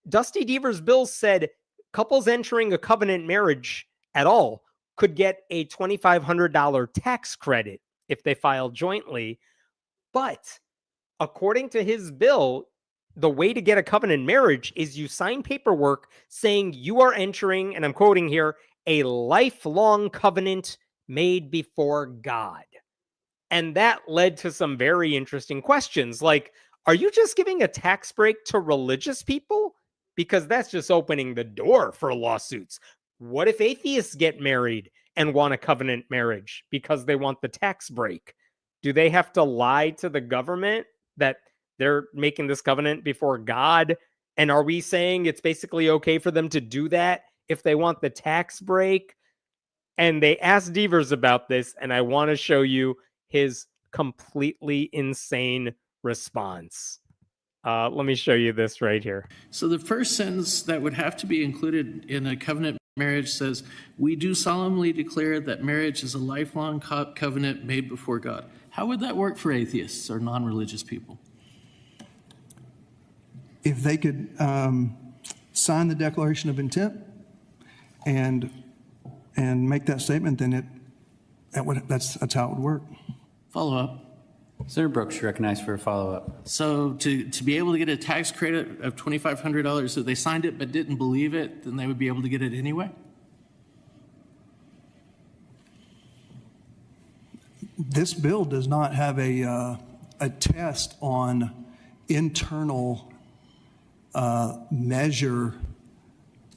Dusty Devers' bill said couples entering a covenant marriage at all could get a $2,500 tax credit if they file jointly. But according to his bill, the way to get a covenant marriage is you sign paperwork saying you are entering, and I'm quoting here, a lifelong covenant made before God. And that led to some very interesting questions like, are you just giving a tax break to religious people? Because that's just opening the door for lawsuits. What if atheists get married and want a covenant marriage because they want the tax break? Do they have to lie to the government that they're making this covenant before God? And are we saying it's basically okay for them to do that if they want the tax break? And they asked Devers about this, and I want to show you his completely insane response. Let me show you this right here. So the first sentence that would have to be included in a covenant marriage says, we do solemnly declare that marriage is a lifelong covenant made before God. How would that work for atheists or non-religious people? If they could sign the Declaration of Intent and make that statement, then that's how it would work. Follow up. Senator Brooks, you're recognized for a follow-up. So to be able to get a tax credit of $2,500, if they signed it but didn't believe it, then they would be able to get it anyway? This bill does not have a test on internal measure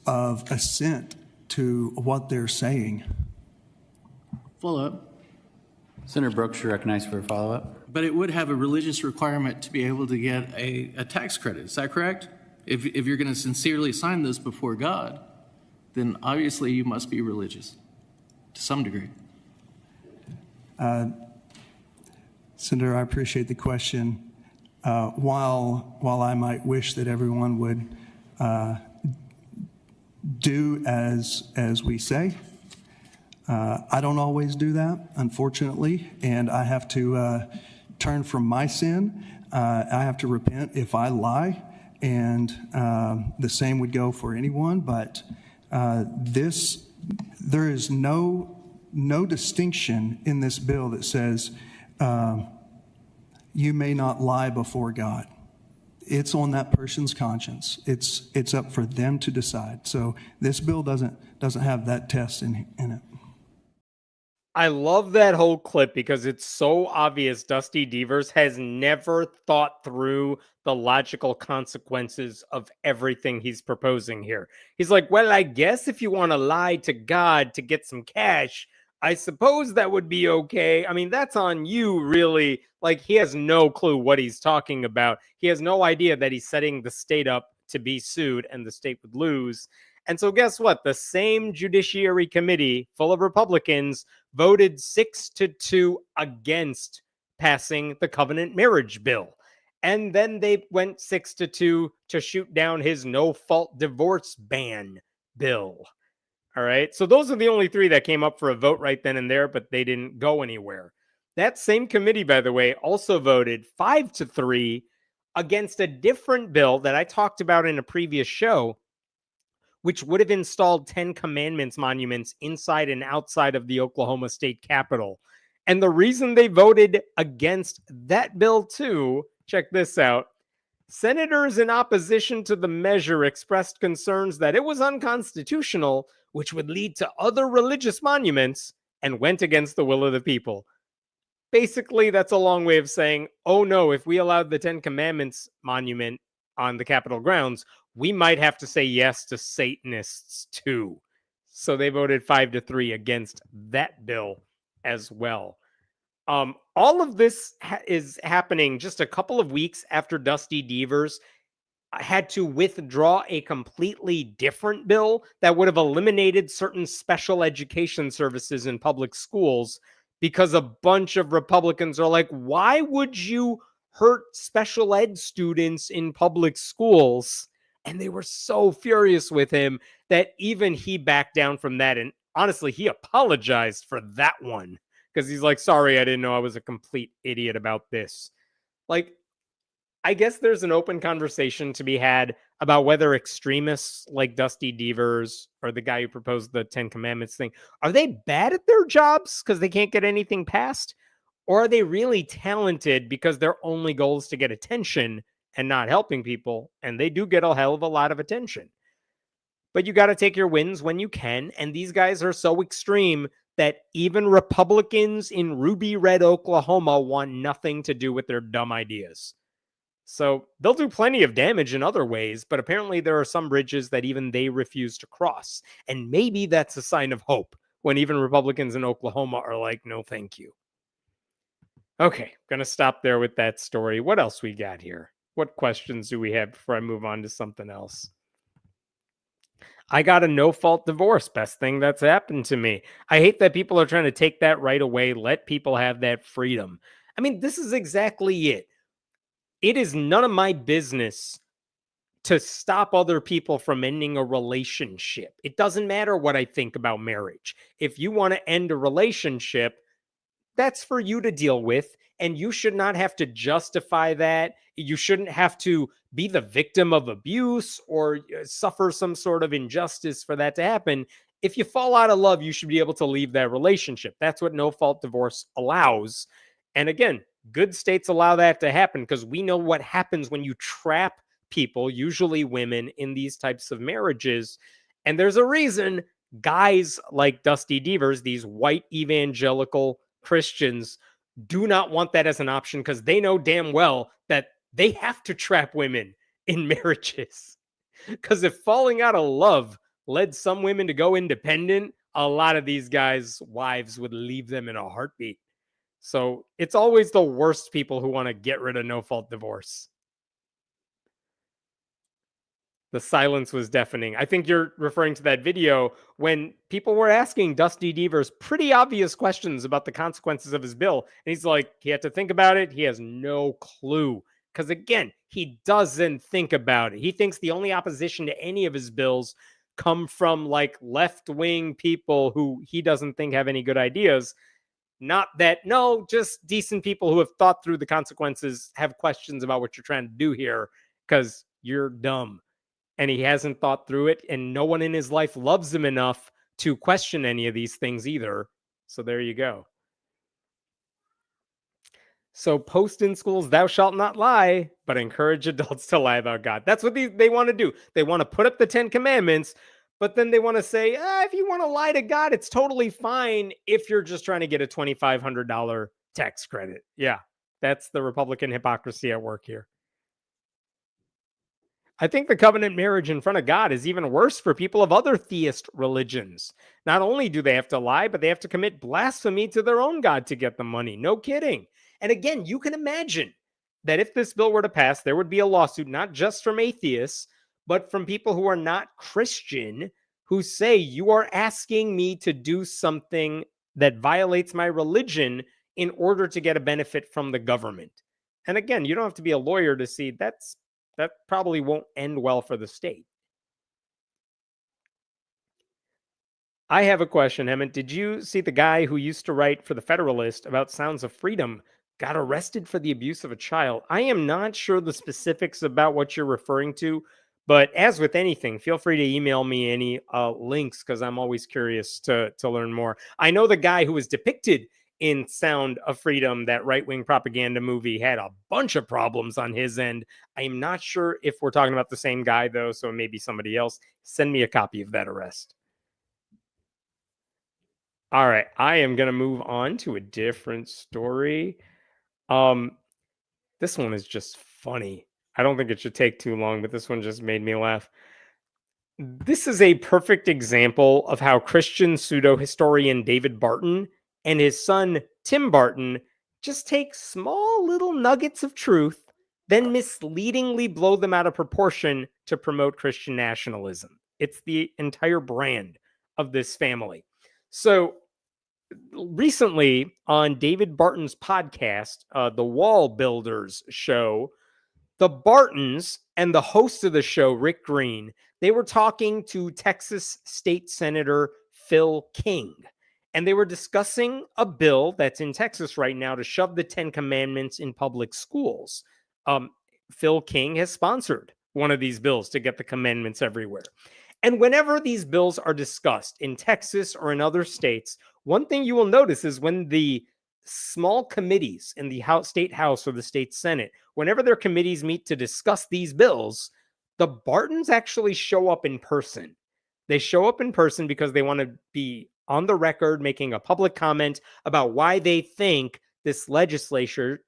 of assent to what they're saying. Follow up. Senator Brooks, you're recognized for a follow-up. But it would have a religious requirement to be able to get a tax credit. Is that correct? If you're going to sincerely sign this before God, then obviously you must be religious to some degree. Senator, I appreciate the question. While I might wish that everyone would do as we say, I don't always do that, unfortunately, and I have to turn from my sin. I have to repent if I lie, and the same would go for anyone. But there is no distinction in this bill that says you may not lie before God. It's on that person's conscience. It's up for them to decide. So this bill doesn't have that test in it. I love that whole clip because it's so obvious Dusty Devers has never thought through the logical consequences of everything he's proposing here. He's like, well, I guess if you want to lie to God to get some cash, I suppose that would be okay. I mean, that's on you, really. Like, he has no clue what he's talking about. He has no idea that he's setting the state up to be sued and the state would lose. And so guess what? The same Judiciary Committee full of Republicans voted 6-2 against passing the covenant marriage bill. And then they went 6-2 to shoot down his no-fault divorce ban bill. All right. So those are the only three that came up for a vote right then and there, but they didn't go anywhere. That same committee, by the way, also voted 5-3 against a different bill that I talked about in a previous show, which would have installed 10 Commandments monuments inside and outside of the Oklahoma State Capitol. And the reason they voted against that bill too, check this out. Senators in opposition to the measure expressed concerns that it was unconstitutional, which would lead to other religious monuments, and went against the will of the people. Basically, that's a long way of saying, oh no, if we allowed the 10 Commandments monument on the Capitol grounds, we might have to say yes to Satanists too. So they voted 5-3 against that bill as well. All of this is happening just a couple of weeks after Dusty Deevers had to withdraw a completely different bill that would have eliminated certain special education services in public schools, because a bunch of Republicans are like, why would you hurt special ed students in public schools? And they were so furious with him that even he backed down from that. And honestly, he apologized for that one, because he's like, sorry, I didn't know I was a complete idiot about this. Like, I guess there's an open conversation to be had about whether extremists like Dusty Deevers or the guy who proposed the 10 Commandments thing, are they bad at their jobs because they can't get anything passed? Or are they really talented because their only goal is to get attention and not helping people? And they do get a hell of a lot of attention. But you got to take your wins when you can. And these guys are so extreme that even Republicans in ruby red Oklahoma want nothing to do with their dumb ideas. So they'll do plenty of damage in other ways, but apparently there are some bridges that even they refuse to cross. And maybe that's a sign of hope when even Republicans in Oklahoma are like, no, thank you. Okay, gonna stop there with that story. What else we got here? What questions do we have before I move on to something else? I got a no-fault divorce. Best thing that's happened to me. I hate that people are trying to take that right away. Let people have that freedom. I mean, this is exactly it. It is none of my business to stop other people from ending a relationship. It doesn't matter what I think about marriage. If you want to end a relationship, that's for you to deal with, and you should not have to justify that. You shouldn't have to be the victim of abuse or suffer some sort of injustice for that to happen. If you fall out of love, you should be able to leave that relationship. That's what no-fault divorce allows. And again, good states allow that to happen because we know what happens when you trap people, usually women, in these types of marriages. And there's a reason guys like Dusty Deevers, these white evangelical Christians, do not want that as an option because they know damn well that they have to trap women in marriages. Because if falling out of love led some women to go independent, a lot of these guys' wives would leave them in a heartbeat. So it's always the worst people who want to get rid of no-fault divorce. The silence was deafening. I think you're referring to that video when people were asking Dusty Deevers pretty obvious questions about the consequences of his bill. And he's like, he had to think about it. He has no clue. Because again, he doesn't think about it. He thinks the only opposition to any of his bills come from like left-wing people who he doesn't think have any good ideas. Not that, no, just decent people who have thought through the consequences have questions about what you're trying to do here because you're dumb. And he hasn't thought through it, and no one in his life loves him enough to question any of these things either. So there you go. So post in schools, thou shalt not lie, but encourage adults to lie about God. That's what they want to do. They want to put up the 10 Commandments, but then they want to say, if you want to lie to God, it's totally fine if you're just trying to get a $2,500 tax credit. Yeah, that's the Republican hypocrisy at work here. I think the covenant marriage in front of God is even worse for people of other theist religions. Not only do they have to lie, but they have to commit blasphemy to their own God to get the money. No kidding. And again, you can imagine that if this bill were to pass, there would be a lawsuit, not just from atheists, but from people who are not Christian, who say, you are asking me to do something that violates my religion in order to get a benefit from the government. And again, you don't have to be a lawyer to see that probably won't end well for the state. I have a question, Hemant. Did you see the guy who used to write for the Federalist about Sounds of Freedom got arrested for the abuse of a child? I am not sure the specifics about what you're referring to, but as with anything, feel free to email me any links because I'm always curious to learn more. I know the guy who was depicted in Sound of Freedom, that right-wing propaganda movie, had a bunch of problems on his end. I am not sure if we're talking about the same guy, though, so it may be somebody else. Send me a copy of that arrest. All right, I am going to move on to a different story. This one is just funny. I don't think it should take too long, but this one just made me laugh. This is a perfect example of how Christian pseudo-historian David Barton and his son Tim Barton just take small little nuggets of truth, then misleadingly blow them out of proportion to promote Christian nationalism. It's the entire brand of this family. So recently on David Barton's podcast, the Wall Builders show, the Bartons and the host of the show, Rick Green, they were talking to Texas State Senator Phil King, and they were discussing a bill that's in Texas right now to shove the 10 Commandments in public schools. Phil King has sponsored one of these bills to get the commandments everywhere. And whenever these bills are discussed in Texas or in other states, one thing you will notice is when the small committees in the state house or the state senate, whenever their committees meet to discuss these bills, the Bartons actually show up in person. They show up in person because they want to be on the record making a public comment about why they think this legislature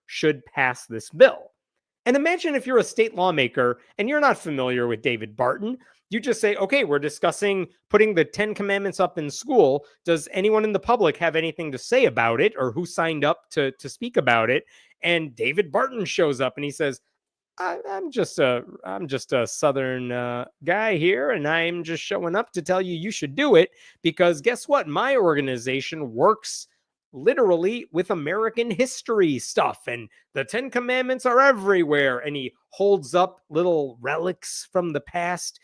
should pass this bill. And imagine if you're a state lawmaker and you're not familiar with David Barton. You just say, okay, we're discussing putting the 10 Commandments up in school. Does anyone in the public have anything to say about it, or who signed up to speak about it? And David Barton shows up and he says, I'm just a Southern guy here, and I'm just showing up to tell you should do it because guess what? My organization works literally with American history stuff, and the 10 Commandments are everywhere. And he holds up little relics from the past.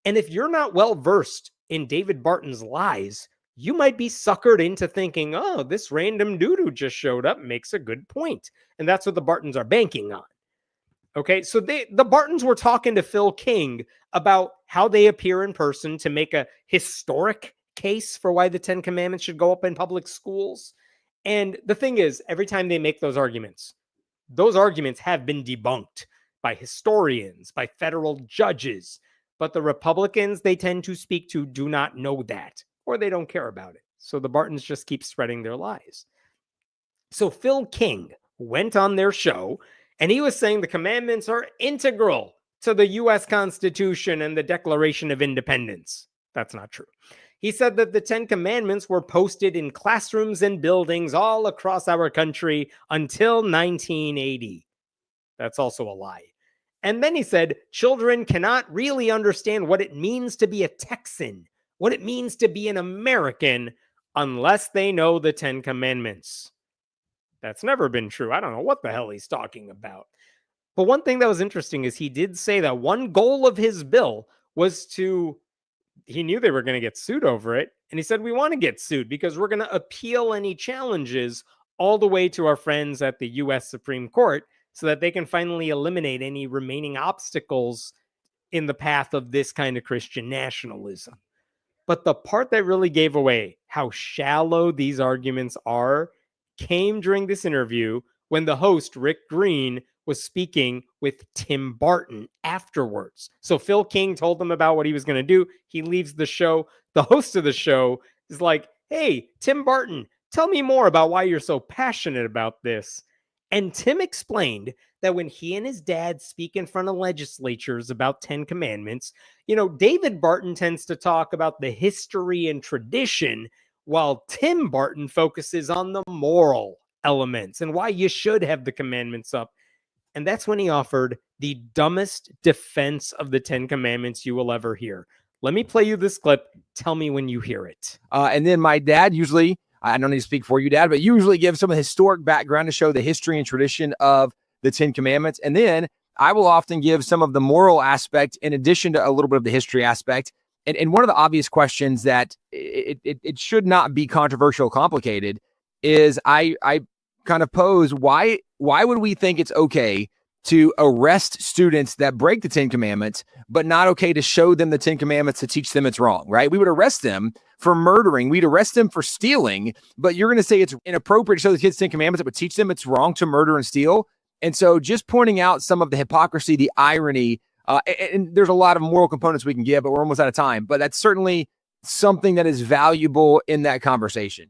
And if you're not well versed in David Barton's lies, you might be suckered into thinking, oh, this random dude who just showed up makes a good point. And that's what the Bartons are banking on. Okay, so the Bartons were talking to Phil King about how they appear in person to make a historic case for why the 10 Commandments should go up in public schools. And the thing is, every time they make those arguments have been debunked by historians, by federal judges. But the Republicans they tend to speak to do not know that, or they don't care about it. So the Bartons just keep spreading their lies. So Phil King went on their show, and he was saying the commandments are integral to the U.S. Constitution and the Declaration of Independence. That's not true. He said that the 10 Commandments were posted in classrooms and buildings all across our country until 1980. That's also a lie. And then he said, children cannot really understand what it means to be a Texan, what it means to be an American, unless they know the 10 Commandments. That's never been true. I don't know what the hell he's talking about. But one thing that was interesting is he did say that one goal of his bill was he knew they were going to get sued over it. And he said, we want to get sued because we're going to appeal any challenges all the way to our friends at the U.S. Supreme Court so that they can finally eliminate any remaining obstacles in the path of this kind of Christian nationalism. But the part that really gave away how shallow these arguments are came during this interview when the host, Rick Green, was speaking with Tim Barton afterwards. So Phil King told them about what he was going to do. He leaves the show. The host of the show is like, hey, Tim Barton, tell me more about why you're so passionate about this. And Tim explained that when he and his dad speak in front of legislatures about 10 Commandments, David Barton tends to talk about the history and tradition, while Tim Barton focuses on the moral elements and why you should have the commandments up. And that's when he offered the dumbest defense of the 10 Commandments you will ever hear. Let me play you this clip. Tell me when you hear it. And then my dad usually, I don't need to speak for you, Dad, but usually gives some of the historic background to show the history and tradition of the 10 Commandments. And then I will often give some of the moral aspect in addition to a little bit of the history aspect. And one of the obvious questions that it should not be controversial or complicated is I kind of pose, why would we think it's okay to arrest students that break the 10 Commandments, but not okay to show them the 10 Commandments to teach them it's wrong, right? We would arrest them for murdering. We'd arrest them for stealing, but you're going to say it's inappropriate to show the kids 10 Commandments that would teach them it's wrong to murder and steal. And so just pointing out some of the hypocrisy, the irony, and there's a lot of moral components we can give, but we're almost out of time. But that's certainly something that is valuable in that conversation.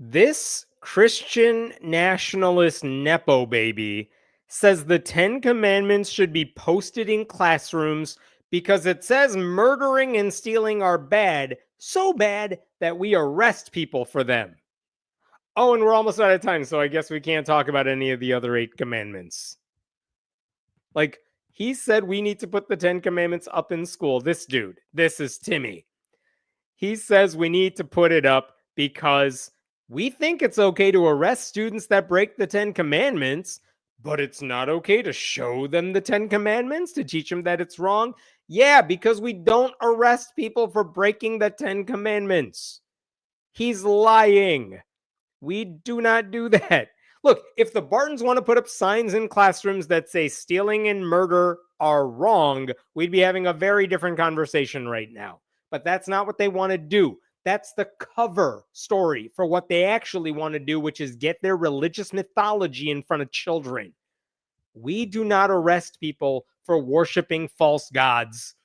This Christian nationalist Nepo baby says the 10 Commandments should be posted in classrooms because it says murdering and stealing are bad, so bad that we arrest people for them. Oh, and we're almost out of time, so I guess we can't talk about any of the other 8 commandments. Like, he said we need to put the 10 Commandments up in school. This dude, this is Timmy. He says we need to put it up because we think it's okay to arrest students that break the 10 Commandments, but it's not okay to show them the 10 Commandments to teach them that it's wrong. Yeah, because we don't arrest people for breaking the 10 Commandments. He's lying. We do not do that. Look, if the Bartons want to put up signs in classrooms that say stealing and murder are wrong, we'd be having a very different conversation right now. But that's not what they want to do. That's the cover story for what they actually want to do, which is get their religious mythology in front of children. We do not arrest people for worshiping false gods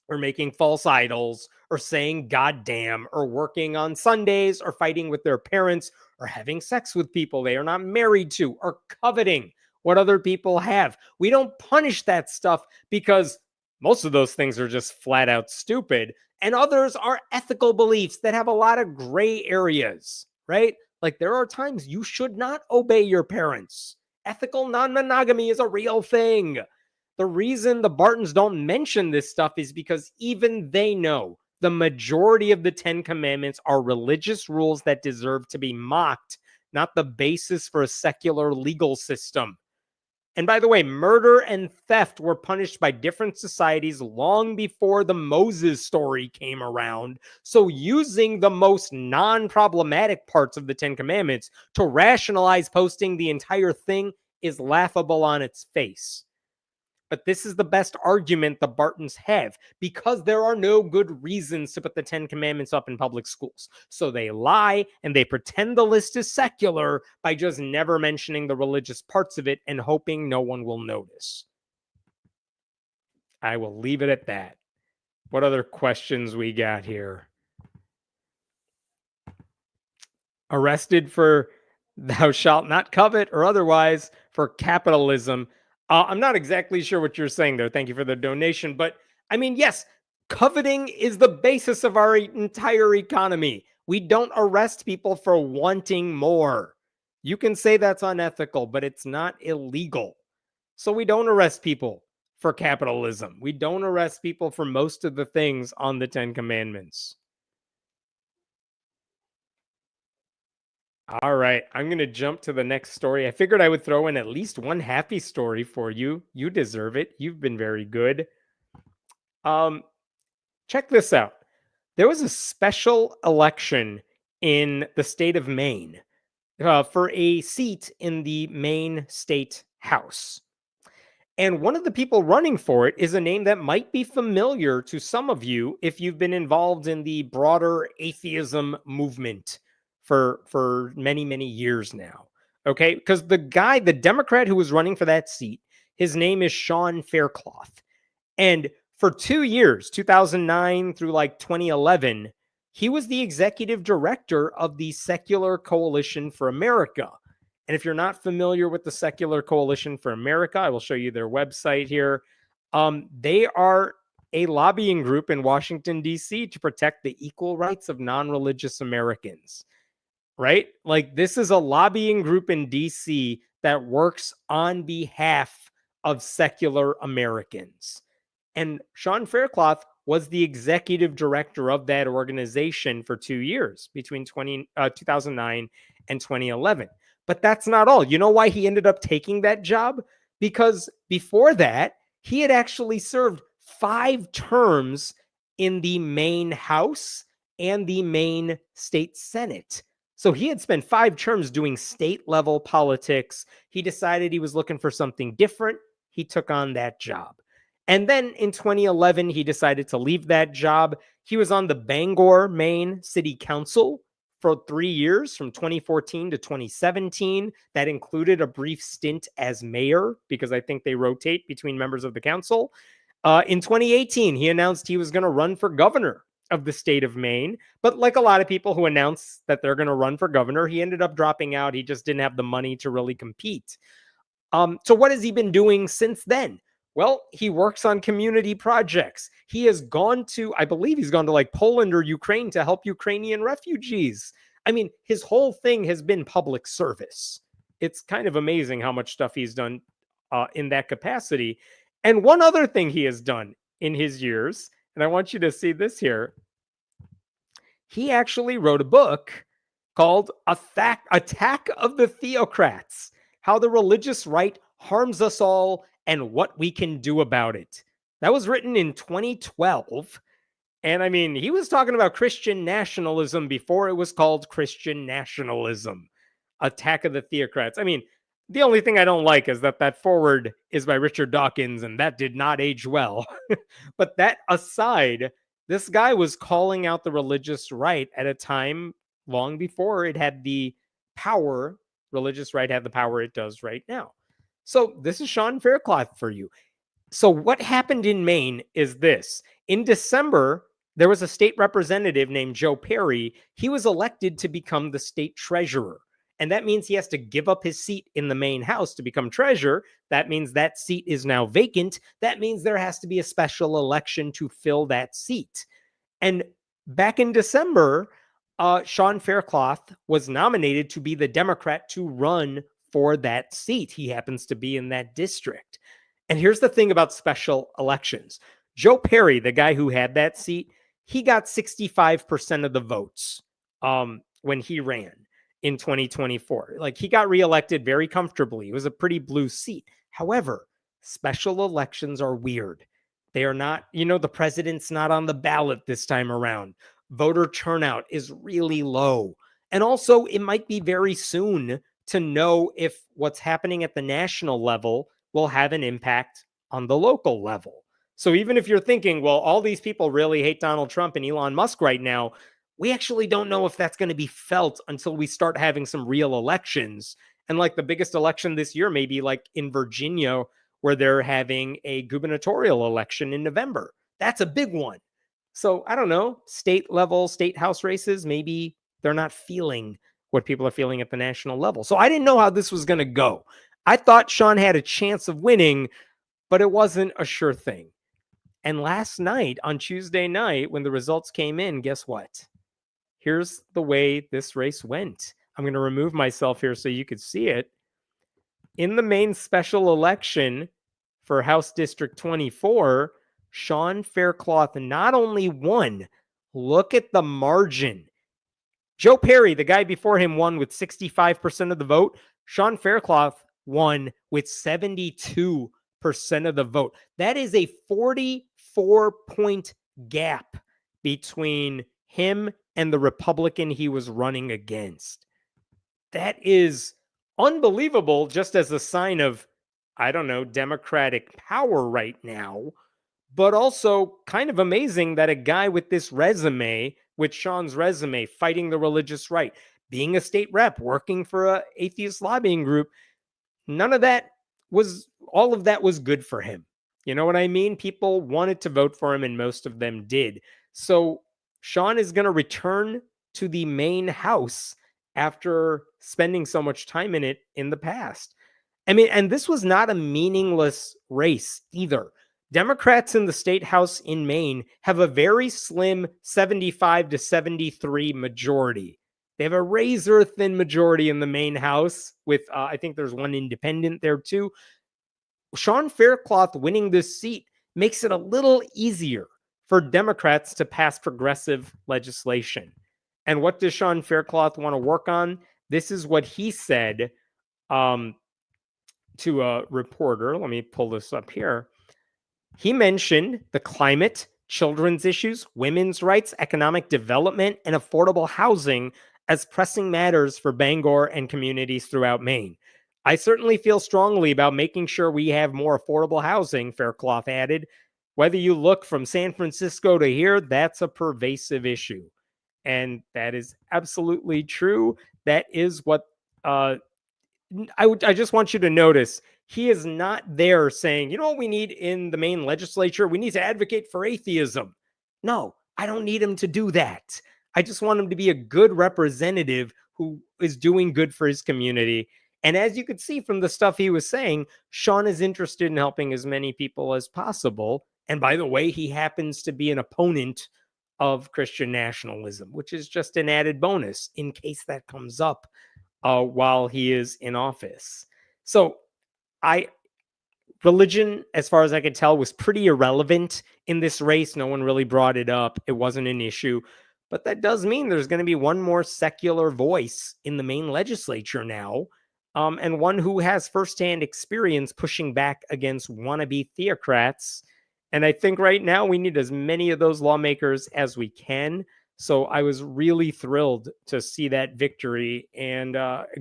or making false idols or saying goddamn or working on Sundays or fighting with their parents or having sex with people they are not married to or coveting what other people have. We don't punish that stuff because most of those things are just flat out stupid. And others are ethical beliefs that have a lot of gray areas, right? Like there are times you should not obey your parents. Ethical non-monogamy is a real thing. The reason the Bartons don't mention this stuff is because even they know the majority of the 10 Commandments are religious rules that deserve to be mocked, not the basis for a secular legal system. And by the way, murder and theft were punished by different societies long before the Moses story came around. So using the most non-problematic parts of the 10 Commandments to rationalize posting the entire thing is laughable on its face. But this is the best argument the Bartons have because there are no good reasons to put the 10 Commandments up in public schools. So they lie and they pretend the list is secular by just never mentioning the religious parts of it and hoping no one will notice. I will leave it at that. What other questions we got here? Arrested for thou shalt not covet or otherwise for capitalism. I'm not exactly sure what you're saying, though. Thank you for the donation. But I mean, yes, coveting is the basis of our entire economy. We don't arrest people for wanting more. You can say that's unethical, but it's not illegal. So we don't arrest people for capitalism. We don't arrest people for most of the things on the 10 Commandments. All right, I'm going to jump to the next story. I figured I would throw in at least one happy story for you. You deserve it. You've been very good. Check this out. There was a special election in the state of Maine for a seat in the Maine State House. And one of the people running for it is a name that might be familiar to some of you if you've been involved in the broader atheism movement for many, many years now. Okay, because the Democrat who was running for that seat, his name is Sean Faircloth. And for 2 years, 2009 through like 2011, he was the executive director of the Secular Coalition for America. And if you're not familiar with the Secular Coalition for America, I will show you their website here. They are a lobbying group in Washington, D.C. to protect the equal rights of non-religious Americans. Right? Like this is a lobbying group in DC that works on behalf of secular Americans. And Sean Faircloth was the executive director of that organization for 2 years between 2009 and 2011. But that's not all. You know why he ended up taking that job? Because before that, he had actually served 5 terms in the Maine House and the Maine State Senate. So he had spent 5 terms doing state level politics. He decided he was looking for something different. He took on that job. And then in 2011, he decided to leave that job. He was on the Bangor, Maine City Council for 3 years, from 2014 to 2017. That included a brief stint as mayor, because I think they rotate between members of the council. In 2018, he announced he was going to run for governor of the state of Maine. But like a lot of people who announce that they're going to run for governor, he ended up dropping out. He just didn't have the money to really compete. So what has he been doing since then? Well, he works on community projects. He has gone to, I believe he's gone to like Poland or Ukraine to help Ukrainian refugees. I mean, his whole thing has been public service. It's kind of amazing how much stuff he's done in that capacity. And one other thing he has done in his years, and I want you to see this here. He actually wrote a book called Attack of the Theocrats: How the Religious Right Harms Us All and What We Can Do About It. That was written in 2012. And I mean, he was talking about Christian nationalism before it was called Christian nationalism. Attack of the Theocrats. I mean, the only thing I don't like is that forward is by Richard Dawkins, and that did not age well. But that aside, this guy was calling out the religious right at a time long before it had the power. Religious right had the power it does right now. So this is Sean Faircloth for you. So what happened in Maine is this. In December, there was a state representative named Joe Perry. He was elected to become the state treasurer. And that means he has to give up his seat in the Maine House to become treasurer. That means that seat is now vacant. That means there has to be a special election to fill that seat. And back in December, Sean Faircloth was nominated to be the Democrat to run for that seat. He happens to be in that district. And here's the thing about special elections. Joe Perry, the guy who had that seat, he got 65% of the votes when he ran in 2024. Like, he got reelected very comfortably. It was a pretty blue seat. However, special elections are weird. They are not, the president's not on the ballot this time around. Voter turnout is really low. And also, it might be very soon to know if what's happening at the national level will have an impact on the local level. So even if you're thinking, well, all these people really hate Donald Trump and Elon Musk right now, we actually don't know if that's going to be felt until we start having some real elections. And like the biggest election this year, maybe like in Virginia, where they're having a gubernatorial election in November. That's a big one. So I don't know, state level, state house races, maybe they're not feeling what people are feeling at the national level. So I didn't know how this was going to go. I thought Sean had a chance of winning, but it wasn't a sure thing. And last night, on Tuesday night, when the results came in, guess what? Here's the way this race went. I'm going to remove myself here so you could see it. In the Maine special election for House District 24, Sean Faircloth not only won, look at the margin. Joe Perry, the guy before him, won with 65% of the vote. Sean Faircloth won with 72% of the vote. That is a 44-point gap between him and the Republican he was running against. That is unbelievable, just as a sign of, I don't know, Democratic power right now, but also kind of amazing that a guy with this resume, with Sean's resume, fighting the religious right, being a state rep, working for an atheist lobbying group, all of that was good for him. You know what I mean? People wanted to vote for him, and most of them did. So Sean is going to return to the Maine House after spending so much time in it in the past. I mean, and this was not a meaningless race either. Democrats in the state house in Maine have a very slim 75 to 73 majority. They have a razor thin majority in the Maine House with, I think there's one independent there too. Sean Faircloth winning this seat makes it a little easier for Democrats to pass progressive legislation. And what does Sean Faircloth want to work on? This is what he said to a reporter. Let me pull this up here. He mentioned the climate, children's issues, women's rights, economic development, and affordable housing as pressing matters for Bangor and communities throughout Maine. I certainly feel strongly about making sure we have more affordable housing, Faircloth added. Whether you look from San Francisco to here, that's a pervasive issue. And that is absolutely true. That is what I just want you to notice. He is not there saying, you know what we need in the Maine legislature? We need to advocate for atheism. No, I don't need him to do that. I just want him to be a good representative who is doing good for his community. And as you could see from the stuff he was saying, Sean is interested in helping as many people as possible. And by the way, he happens to be an opponent of Christian nationalism, which is just an added bonus in case that comes up while he is in office. So religion, as far as I could tell, was pretty irrelevant in this race. No one really brought it up. It wasn't an issue. But that does mean there's going to be one more secular voice in the Maine legislature now, and one who has firsthand experience pushing back against wannabe theocrats. And I think right now we need as many of those lawmakers as we can. So I was really thrilled to see that victory, and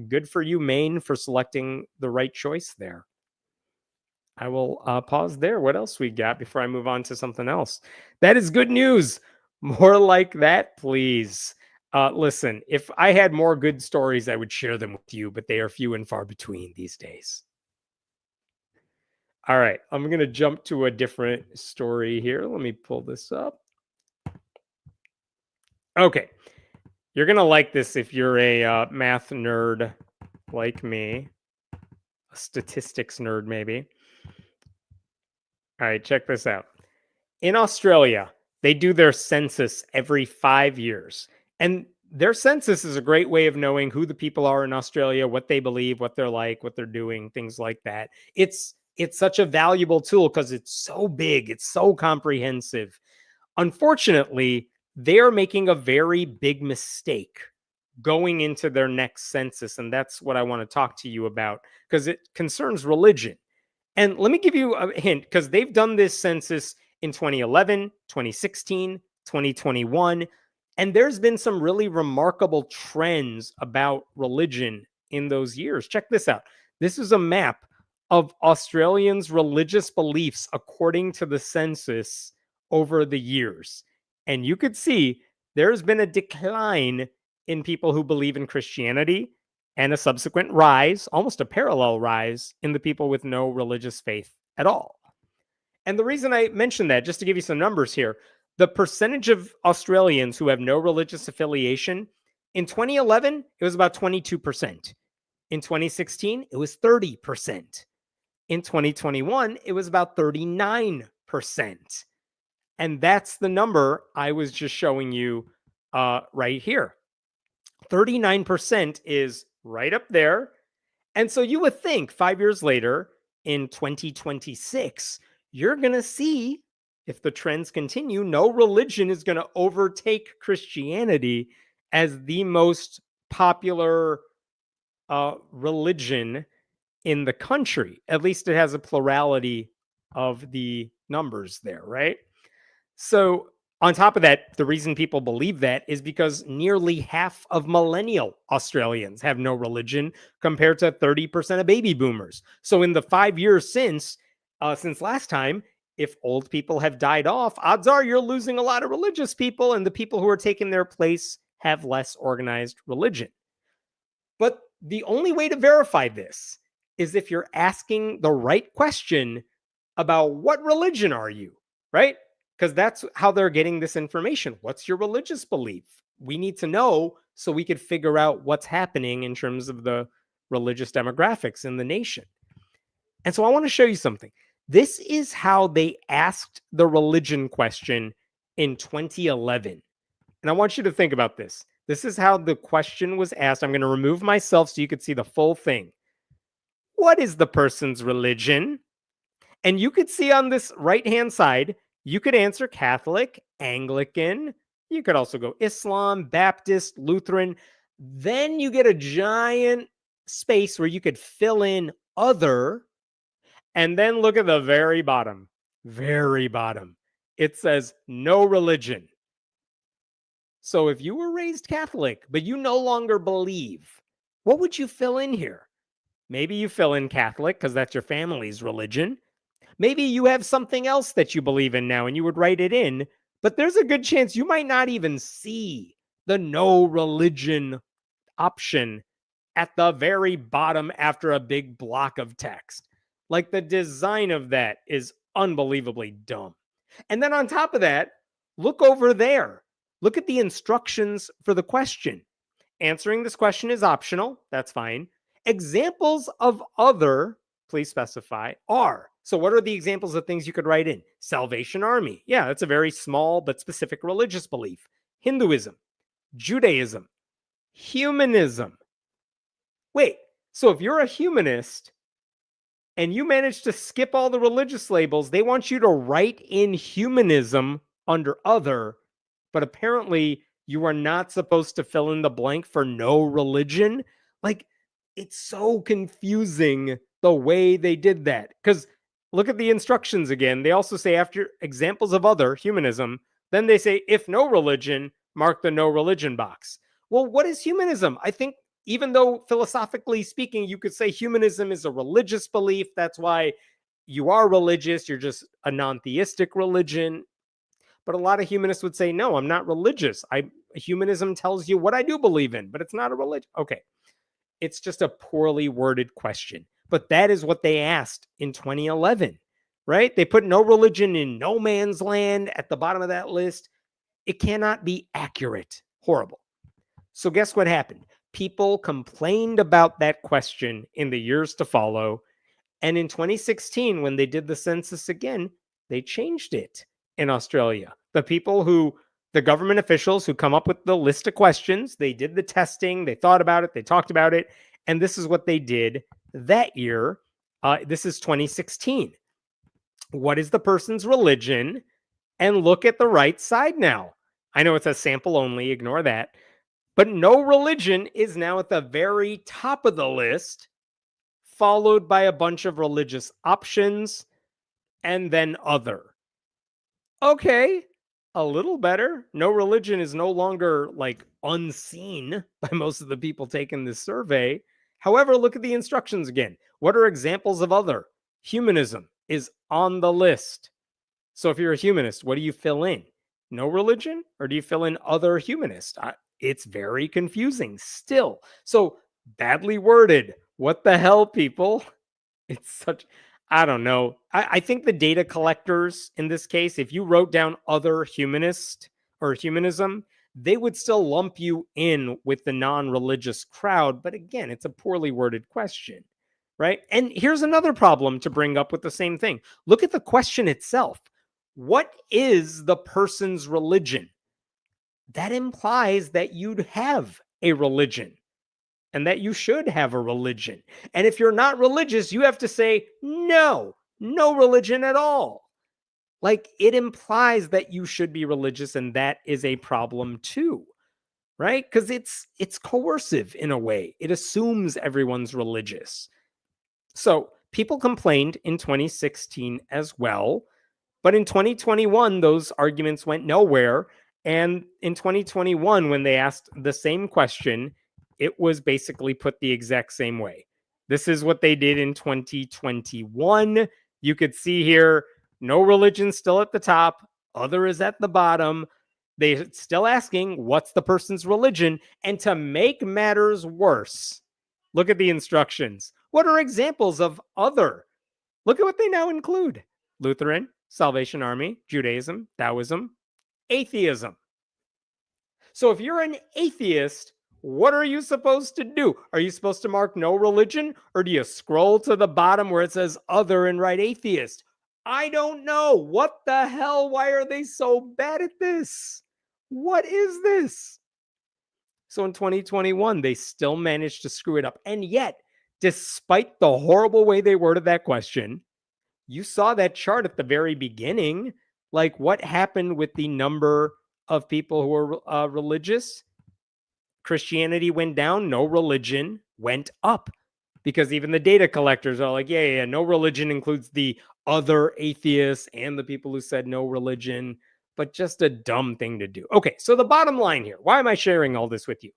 good for you, Maine, for selecting the right choice there. I will pause there. What else we got before I move on to something else? That is good news. More like that, please. Listen, if I had more good stories, I would share them with you, but they are few and far between these days. All right, I'm going to jump to a different story here. Let me pull this up. Okay, you're going to like this if you're a math nerd like me, a statistics nerd maybe. All right, check this out. In Australia, they do their census every 5 years. And their census is a great way of knowing who the people are in Australia, what they believe, what they're like, what they're doing, things like that. It's such a valuable tool because it's so big, it's so comprehensive. Unfortunately, they are making a very big mistake going into their next census. And that's what I want to talk to you about because it concerns religion. And let me give you a hint because they've done this census in 2011, 2016, 2021. And there's been some really remarkable trends about religion in those years. Check this out. This is a map of Australians' religious beliefs according to the census over the years. And you could see there's been a decline in people who believe in Christianity and a subsequent rise, almost a parallel rise, in the people with no religious faith at all. And the reason I mentioned that, just to give you some numbers here, the percentage of Australians who have no religious affiliation, in 2011, it was about 22%. In 2016, it was 30%. In 2021, it was about 39%. And that's the number I was just showing you right here. 39% is right up there. And so you would think 5 years later, in 2026, you're going to see, if the trends continue, no religion is going to overtake Christianity as the most popular religion in the country. At least it has a plurality of the numbers there, right? So on top of that, the reason people believe that is because nearly half of millennial Australians have no religion compared to 30% of baby boomers. So in the 5 years since last time, if old people have died off, odds are you're losing a lot of religious people, and the people who are taking their place have less organized religion. But the only way to verify this is if you're asking the right question about what religion are you, right? Because that's how they're getting this information. What's your religious belief? We need to know so we could figure out what's happening in terms of the religious demographics in the nation. And so I want to show you something. This is how they asked the religion question in 2011. And I want you to think about this. This is how the question was asked. I'm going to remove myself so you could see the full thing. What is the person's religion? And you could see on this right-hand side, you could answer Catholic, Anglican. You could also go Islam, Baptist, Lutheran. Then you get a giant space where you could fill in other. And then look at the very bottom. Very bottom. It says no religion. So if you were raised Catholic, but you no longer believe, what would you fill in here? Maybe you fill in Catholic because that's your family's religion. Maybe you have something else that you believe in now and you would write it in, but there's a good chance you might not even see the no religion option at the very bottom after a big block of text. Like, the design of that is unbelievably dumb. And then on top of that, look over there. Look at the instructions for the question. Answering this question is optional. That's fine. Examples of other, please specify, are. So what are the examples of things you could write in? Salvation Army. Yeah, that's a very small but specific religious belief. Hinduism, Judaism, humanism. Wait, so if you're a humanist and you manage to skip all the religious labels, they want you to write in humanism under other, but apparently you are not supposed to fill in the blank for no religion. Like, it's so confusing the way they did that. Because look at the instructions again. They also say after examples of other, humanism, then they say, if no religion, mark the no religion box. Well, what is humanism? I think even though philosophically speaking, you could say humanism is a religious belief. That's why you are religious. You're just a non-theistic religion. But a lot of humanists would say, no, I'm not religious. Humanism tells you what I do believe in, but it's not a religion. Okay. It's just a poorly worded question. But that is what they asked in 2011, right? They put no religion in no man's land at the bottom of that list. It cannot be accurate. Horrible. So guess what happened? People complained about that question in the years to follow. And in 2016, when they did the census again, they changed it in Australia. The government officials who come up with the list of questions, they did the testing, they thought about it, they talked about it, and this is what they did that year. This is 2016. What is the person's religion? And look at the right side now. I know it says sample only, ignore that. But no religion is now at the very top of the list, followed by a bunch of religious options, and then other. Okay, a little better. No religion is no longer like unseen by most of the people taking this survey. However, look at the instructions again. What are examples of other? Humanism is on the list. So if you're a humanist, what do you fill in? No religion? Or do you fill in other humanist? It's very confusing still. So badly worded. What the hell, people? It's such, I don't know. I think the data collectors in this case, if you wrote down other humanist or humanism, they would still lump you in with the non-religious crowd. But again, it's a poorly worded question, right? And here's another problem to bring up with the same thing. Look at the question itself. What is the person's religion? That implies that you'd have a religion and that you should have a religion. And if you're not religious, you have to say, no religion at all. Like, it implies that you should be religious, and that is a problem too, right? Because it's coercive in a way. It assumes everyone's religious. So people complained in 2016 as well. But in 2021, those arguments went nowhere. And in 2021, when they asked the same question, it was basically put the exact same way. This is what they did in 2021. You could see here, no religion still at the top. Other is at the bottom. They're still asking, what's the person's religion? And to make matters worse, look at the instructions. What are examples of other? Look at what they now include. Lutheran, Salvation Army, Judaism, Taoism, atheism. So if you're an atheist, what are you supposed to do? Are you supposed to mark no religion? Or do you scroll to the bottom where it says other and write atheist? I don't know. What the hell? Why are they so bad at this? What is this? So in 2021, they still managed to screw it up. And yet, despite the horrible way they worded that question, You saw that chart at the very beginning. Like, what happened with the number of people who are religious? Christianity went down, no religion went up. Because even the data collectors are like, yeah, no religion includes the other atheists and the people who said no religion, but just a dumb thing to do. Okay, so the bottom line here, why am I sharing all this with you?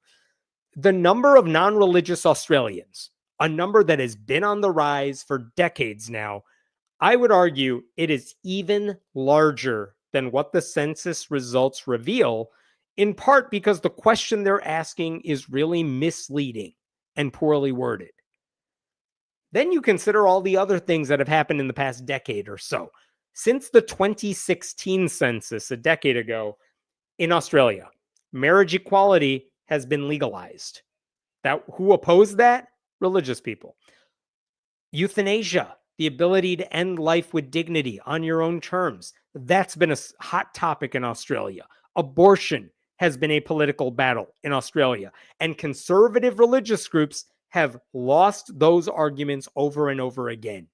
The number of non-religious Australians, a number that has been on the rise for decades now, I would argue it is even larger than what the census results reveal, in part because the question they're asking is really misleading and poorly worded. Then you consider all the other things that have happened in the past decade or so. Since the 2016 census, a decade ago, in Australia, marriage equality has been legalized. Who opposed that? Religious people. Euthanasia, the ability to end life with dignity on your own terms, that's been a hot topic in Australia. Abortion has been a political battle in Australia, and conservative religious groups have lost those arguments over and over again.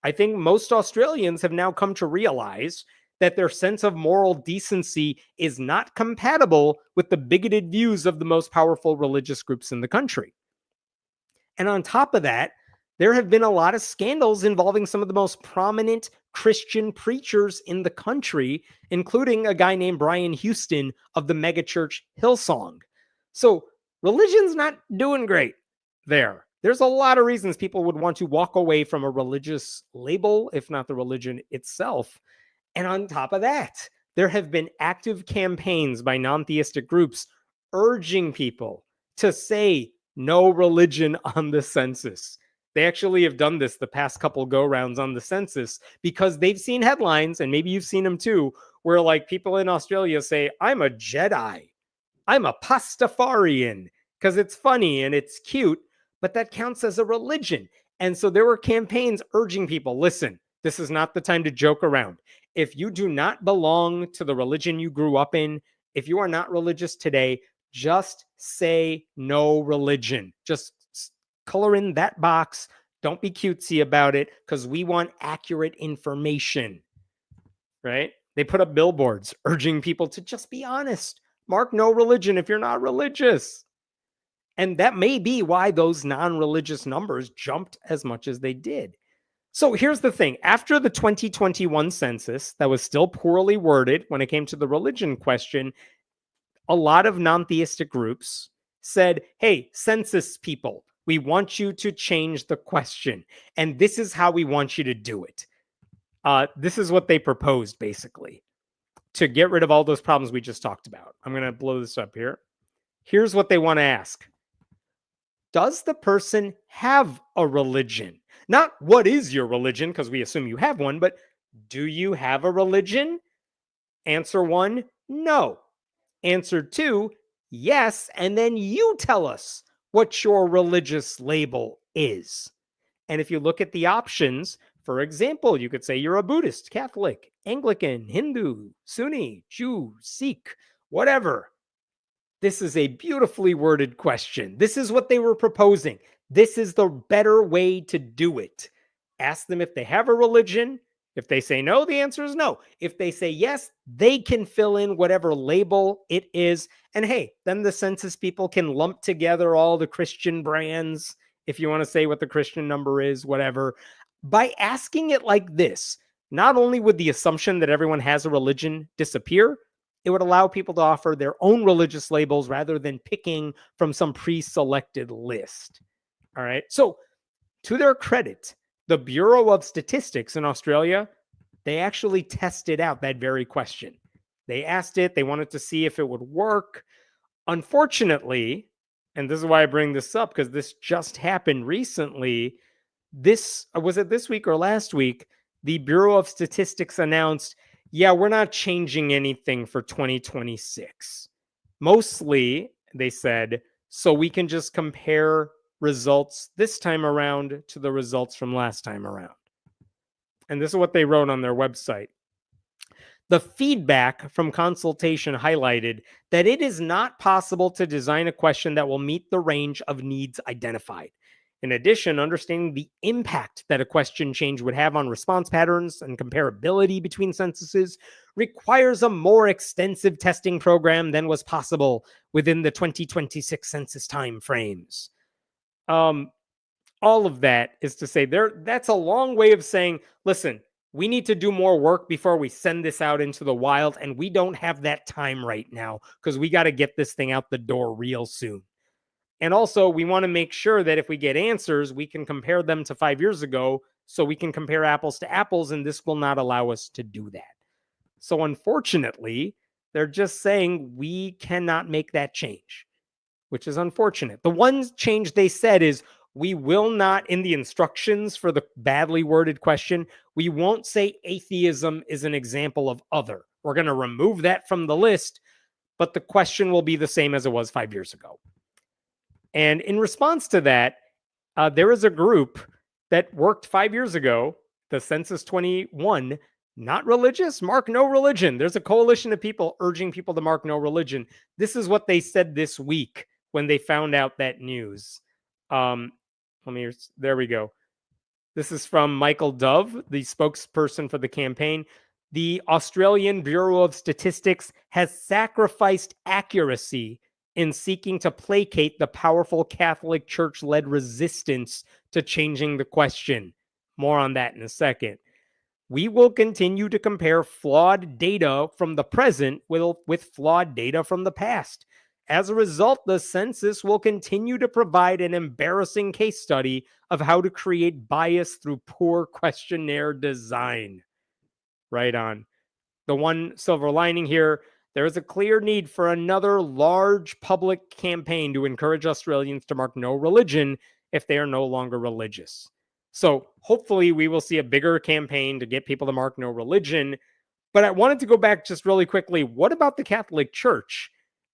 I think most Australians have now come to realize that their sense of moral decency is not compatible with the bigoted views of the most powerful religious groups in the country. And on top of that, there have been a lot of scandals involving some of the most prominent Christian preachers in the country, including a guy named Brian Houston of the megachurch Hillsong. So religion's not doing great there. There's a lot of reasons people would want to walk away from a religious label, if not the religion itself. And on top of that, there have been active campaigns by non-theistic groups urging people to say no religion on the census. They actually have done this the past couple go-rounds on the census because they've seen headlines, and maybe you've seen them too, where like people in Australia say, I'm a Jedi, I'm a Pastafarian, because it's funny and it's cute, but that counts as a religion. And so there were campaigns urging people, listen, this is not the time to joke around. If you do not belong to the religion you grew up in, if you are not religious today, just say no religion. Just color in that box. Don't be cutesy about it because we want accurate information, right? They put up billboards urging people to just be honest. Mark no religion if you're not religious. And that may be why those non-religious numbers jumped as much as they did. So here's the thing. After the 2021 census that was still poorly worded when it came to the religion question, a lot of non-theistic groups said, hey, census people, we want you to change the question. And this is how we want you to do it. This is what they proposed, basically, to get rid of all those problems we just talked about. I'm going to blow this up here. Here's what they want to ask. Does the person have a religion? Not what is your religion, because we assume you have one, but do you have a religion? Answer 1, no. Answer 2, yes. And then you tell us what your religious label is. And if you look at the options, for example, you could say you're a Buddhist, Catholic, Anglican, Hindu, Sunni, Jew, Sikh, whatever. This is a beautifully worded question. This is what they were proposing. This is the better way to do it. Ask them if they have a religion. If they say no, the answer is no. If they say yes, they can fill in whatever label it is. And hey, then the census people can lump together all the Christian brands, if you want to say what the Christian number is, whatever. By asking it like this, not only would the assumption that everyone has a religion disappear, it would allow people to offer their own religious labels rather than picking from some pre-selected list. All right. So to their credit, the Bureau of Statistics in Australia, they actually tested out that very question. They asked it. They wanted to see if it would work. Unfortunately, and this is why I bring this up, because this just happened recently. Was it this week or last week? The Bureau of Statistics announced, yeah, we're not changing anything for 2026. Mostly, they said, so we can just compare results this time around to the results from last time around. And this is what they wrote on their website. The feedback from consultation highlighted that it is not possible to design a question that will meet the range of needs identified. In addition, understanding the impact that a question change would have on response patterns and comparability between censuses requires a more extensive testing program than was possible within the 2026 census timeframes. All of that is to say that's a long way of saying, listen, we need to do more work before we send this out into the wild, and we don't have that time right now because we got to get this thing out the door real soon. And also, we want to make sure that if we get answers, we can compare them to 5 years ago so we can compare apples to apples, and this will not allow us to do that. So unfortunately, they're just saying we cannot make that change, which is unfortunate. The one change they said is we will not, in the instructions for the badly worded question, we won't say atheism is an example of other. We're going to remove that from the list, but the question will be the same as it was 5 years ago. And in response to that, there is a group that worked 5 years ago, the Census 21, not religious, mark no religion. There's a coalition of people urging people to mark no religion. This is what they said this week when they found out that news. There we go. This is from Michael Dove, the spokesperson for the campaign. The Australian Bureau of Statistics has sacrificed accuracy in seeking to placate the powerful Catholic Church-led resistance to changing the question. More on that in a second. We will continue to compare flawed data from the present with flawed data from the past. As a result, the census will continue to provide an embarrassing case study of how to create bias through poor questionnaire design. Right on. The one silver lining here, there is a clear need for another large public campaign to encourage Australians to mark no religion if they are no longer religious. So hopefully we will see a bigger campaign to get people to mark no religion. But I wanted to go back just really quickly. What about the Catholic Church?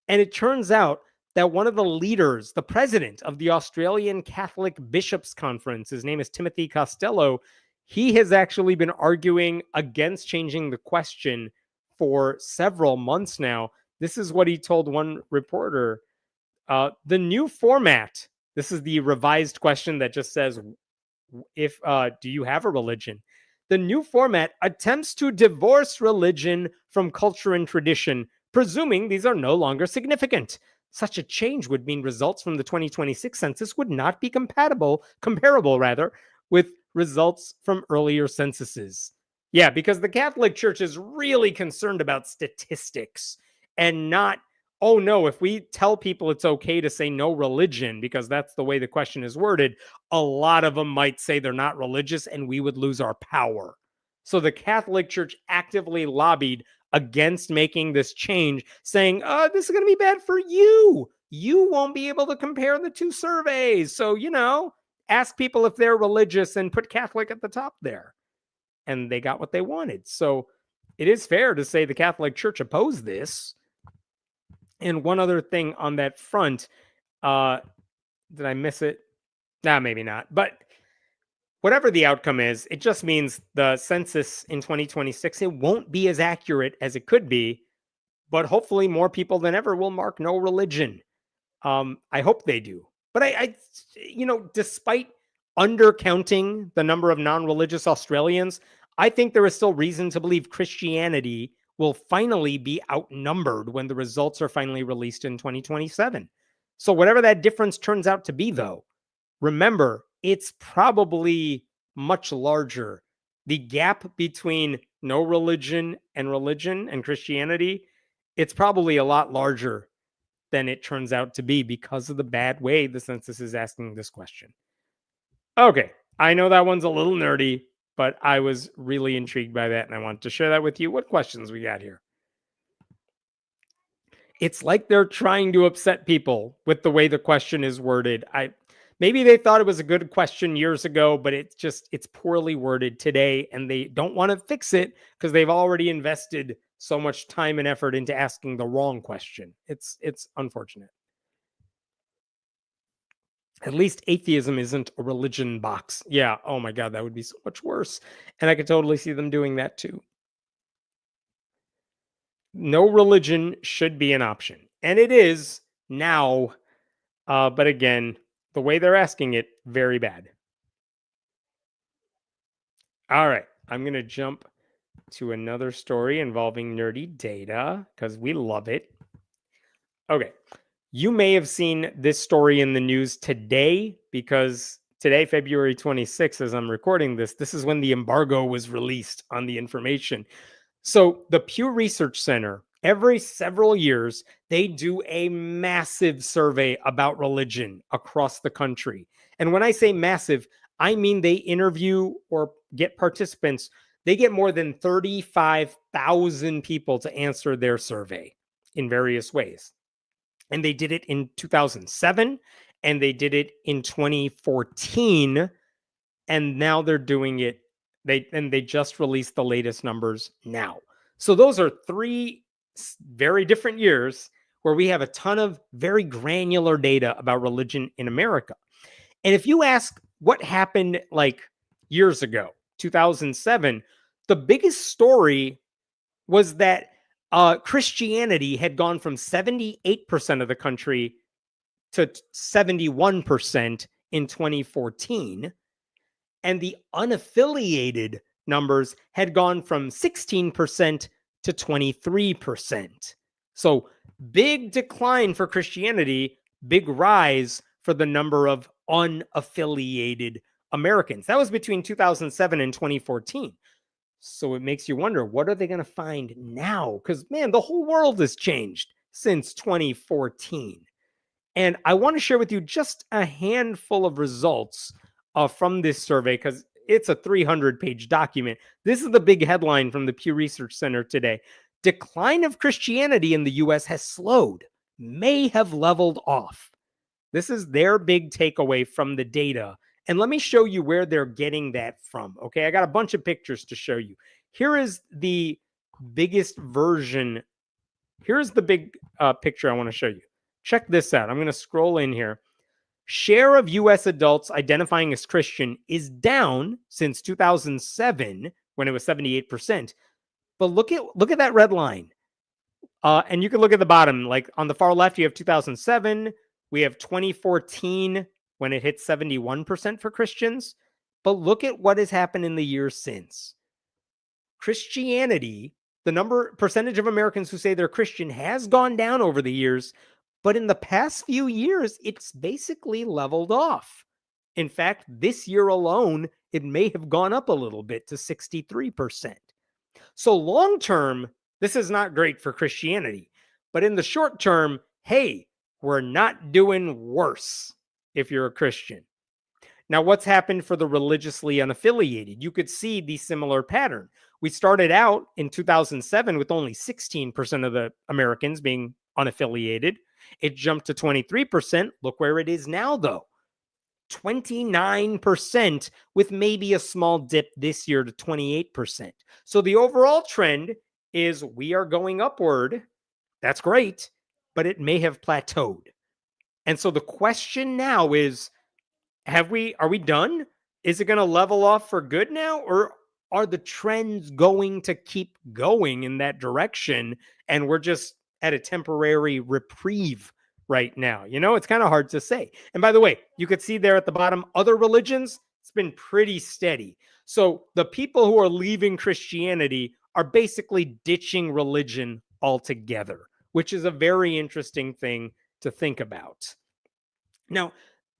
And it turns out that one of the leaders, the president of the Australian Catholic Bishops' Conference, his name is Timothy Costello, he has actually been arguing against changing the question for several months now. This is what he told one reporter. The new format, this is the revised question that just says, do you have a religion? The new format attempts to divorce religion from culture and tradition, presuming these are no longer significant. Such a change would mean results from the 2026 census would not be comparable with results from earlier censuses. Yeah, because the Catholic Church is really concerned about statistics and not, oh no, if we tell people it's okay to say no religion because that's the way the question is worded, a lot of them might say they're not religious and we would lose our power. So the Catholic Church actively lobbied against making this change, saying, this is going to be bad for you. You won't be able to compare the two surveys. So, ask people if they're religious and put Catholic at the top there. And they got what they wanted. So it is fair to say the Catholic Church opposed this. And one other thing on that front, did I miss it? Nah, maybe not. But whatever the outcome is, it just means the census in 2026, it won't be as accurate as it could be, but hopefully more people than ever will mark no religion. I hope they do. But I despite undercounting the number of non-religious Australians, I think there is still reason to believe Christianity will finally be outnumbered when the results are finally released in 2027. So whatever that difference turns out to be, though, remember, it's probably much larger. The gap between no religion and Christianity, it's probably a lot larger than it turns out to be because of the bad way the census is asking this question. Okay, I know that one's a little nerdy, but I was really intrigued by that and I wanted to share that with you. What questions we got here? It's like they're trying to upset people with the way the question is worded. Maybe they thought it was a good question years ago, but it's poorly worded today and they don't want to fix it because they've already invested so much time and effort into asking the wrong question. It's unfortunate. At least atheism isn't a religion box. Yeah, oh my God, that would be so much worse. And I could totally see them doing that too. No religion should be an option. And it is now. But again, the way they're asking it, very bad. All right, I'm going to jump to another story involving nerdy data because we love it. Okay, you may have seen this story in the news today because today, February 26th, as I'm recording this, this is when the embargo was released on the information. So the Pew Research Center, every several years, they do a massive survey about religion across the country. And when I say massive, I mean they interview or get participants. They get more than 35,000 people to answer their survey in various ways. And they did it in 2007, and they did it in 2014, and now they're doing it. They just released the latest numbers now. So those are 3 very different years where we have a ton of very granular data about religion in America. And if you ask what happened like years ago, 2007, the biggest story was that Christianity had gone from 78% of the country to 71% in 2014. And the unaffiliated numbers had gone from 16% to 23%. So big decline for Christianity, big rise for the number of unaffiliated Americans. That was between 2007 and 2014. So it makes you wonder, what are they going to find now? Because, man, the whole world has changed since 2014. And I want to share with you just a handful of results from this survey because it's a 300-page document. This is the big headline from the Pew Research Center today. Decline of Christianity in the U.S. has slowed, may have leveled off. This is their big takeaway from the data. And let me show you where they're getting that from. Okay, I got a bunch of pictures to show you. Here is the biggest version. Here's the big picture I want to show you. Check this out. I'm going to scroll in here. Share of U.S. adults identifying as Christian is down since 2007 when it was 78%. But look at that red line. And you can look at the bottom. Like on the far left, you have 2007. We have 2014 when it hit 71% for Christians. But look at what has happened in the years since. Christianity, the percentage of Americans who say they're Christian has gone down over the years. But in the past few years, it's basically leveled off. In fact, this year alone, it may have gone up a little bit to 63%. So long term, this is not great for Christianity. But in the short term, hey, we're not doing worse if you're a Christian. Now, what's happened for the religiously unaffiliated? You could see the similar pattern. We started out in 2007 with only 16% of the Americans being unaffiliated. It jumped to 23%. Look where it is now, though. 29%, with maybe a small dip this year to 28%. So the overall trend is we are going upward. That's great, but it may have plateaued. And so the question now is, are we done? Is it going to level off for good now? Or are the trends going to keep going in that direction? And we're just at a temporary reprieve right now. You know, it's kind of hard to say. And by the way, you could see there at the bottom, other religions, it's been pretty steady. So the people who are leaving Christianity are basically ditching religion altogether, which is a very interesting thing to think about. Now,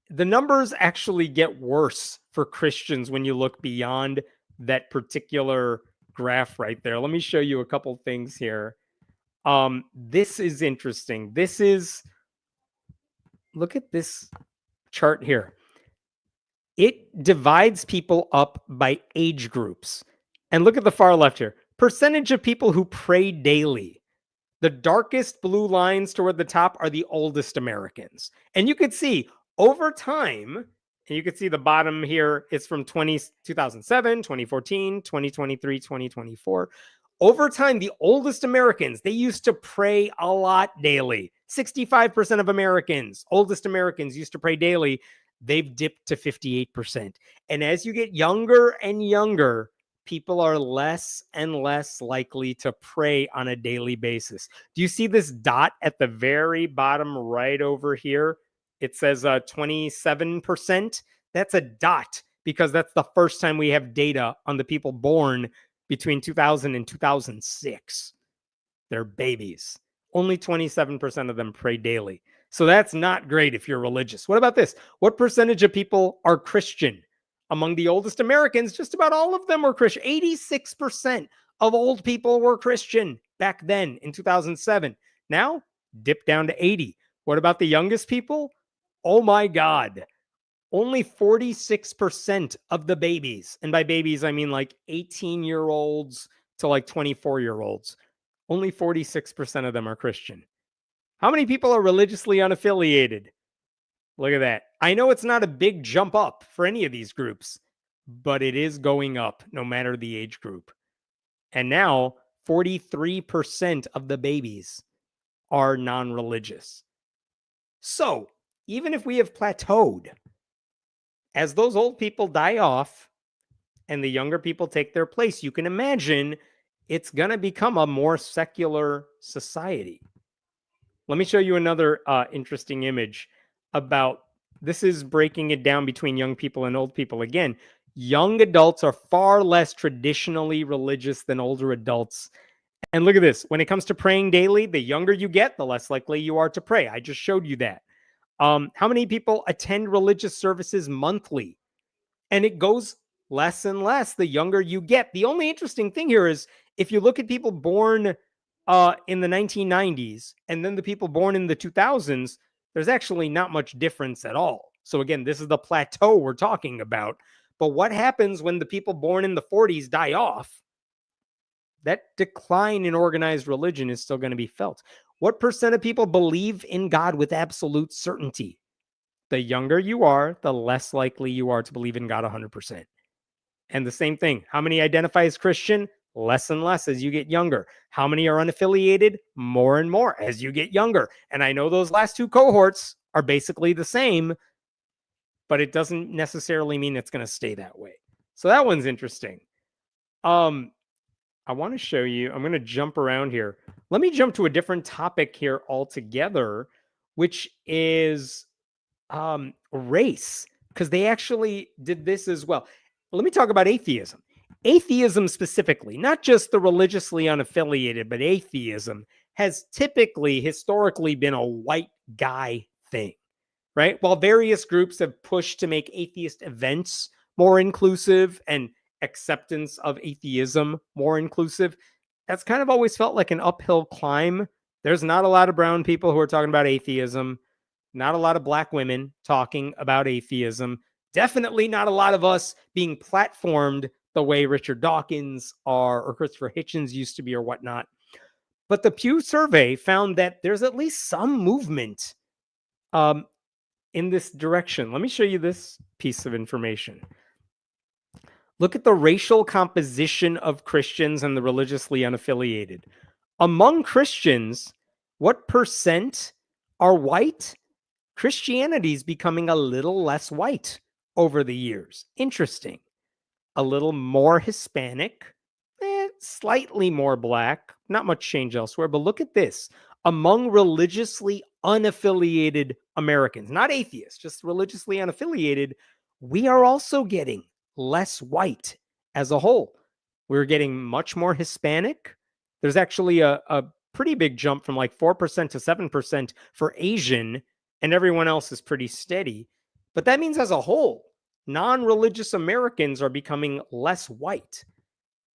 the numbers actually get worse for Christians when you look beyond that particular graph right there. Let me show you a couple things here. This is interesting. Look at this chart here. It divides people up by age groups. And look at the far left here. Percentage of people who pray daily. The darkest blue lines toward the top are the oldest Americans. And you could see over time, and you can see the bottom here, it's from 2007, 2014, 2023, 2024. Over time, the oldest Americans, they used to pray a lot daily. 65% of Americans, oldest Americans, used to pray daily. They've dipped to 58%. And as you get younger and younger, people are less and less likely to pray on a daily basis. Do you see this dot at the very bottom right over here? It says 27%. That's a dot because that's the first time we have data on the people born between 2000 and 2006. They're babies. Only 27% of them pray daily. So that's not great if you're religious. What about this? What percentage of people are Christian? Among the oldest Americans, just about all of them were Christian. 86% of old people were Christian back then in 2007. Now, dip down to 80. What about the youngest people? Oh my God. Only 46% of the babies, and by babies, I mean like 18-year-olds to like 24-year-olds, only 46% of them are Christian. How many people are religiously unaffiliated? Look at that. I know it's not a big jump up for any of these groups, but it is going up no matter the age group. And now 43% of the babies are non-religious. So even if we have plateaued, as those old people die off and the younger people take their place, you can imagine it's going to become a more secular society. Let me show you another interesting image about this. Is breaking it down between young people and old people. Again, young adults are far less traditionally religious than older adults. And look at this. When it comes to praying daily, the younger you get, the less likely you are to pray. I just showed you that. How many people attend religious services monthly? And it goes less and less the younger you get. The only interesting thing here is if you look at people born in the 1990s and then the people born in the 2000s, there's actually not much difference at all. So again, this is the plateau we're talking about. But what happens when the people born in the 40s die off? That decline in organized religion is still going to be felt. What percent of people believe in God with absolute certainty? The younger you are, the less likely you are to believe in God 100%. And the same thing, how many identify as Christian? Less and less as you get younger. How many are unaffiliated? More and more as you get younger. And I know those last two cohorts are basically the same, but it doesn't necessarily mean it's going to stay that way. So that one's interesting. I want to show you, I'm going to jump around here. Let me jump to a different topic here altogether, which is race, because they actually did this as well. Let me talk about atheism. Atheism specifically, not just the religiously unaffiliated, but atheism has typically, historically been a white guy thing, right? While various groups have pushed to make atheist events more inclusive and acceptance of atheism more inclusive, that's kind of always felt like an uphill climb. There's not a lot of brown people who are talking about atheism, not a lot of black women talking about atheism, definitely not a lot of us being platformed the way Richard Dawkins are or Christopher Hitchens used to be or whatnot. But the Pew survey found that there's at least some movement in this direction. Let me show you this piece of information. Look at the racial composition of Christians and the religiously unaffiliated. Among Christians, what percent are white? Christianity is becoming a little less white over the years. Interesting. A little more Hispanic, slightly more black, not much change elsewhere. But look at this. Among religiously unaffiliated Americans, not atheists, just religiously unaffiliated, we are also getting less white as a whole. We're getting much more Hispanic. There's actually a pretty big jump from like 4% to 7% for Asian, and everyone else is pretty steady. But that means as a whole, non-religious Americans are becoming less white.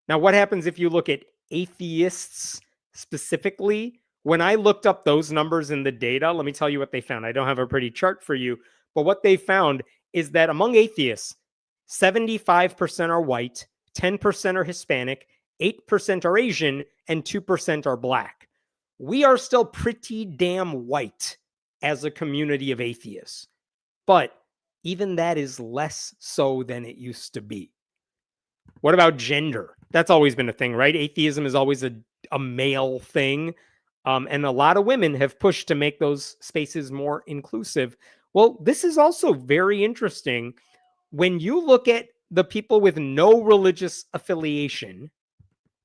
Now, what happens if you look at atheists specifically? When I looked up those numbers in the data, let me tell you what they found. I don't have a pretty chart for you, but what they found is that among atheists, 75% are white, 10% are Hispanic, 8% are Asian, and 2% are black. We are still pretty damn white as a community of atheists, but even that is less so than it used to be. What about gender? That's always been a thing, right? Atheism is always a male thing, and a lot of women have pushed to make those spaces more inclusive. Well, this is also very interesting. When you look at the people with no religious affiliation,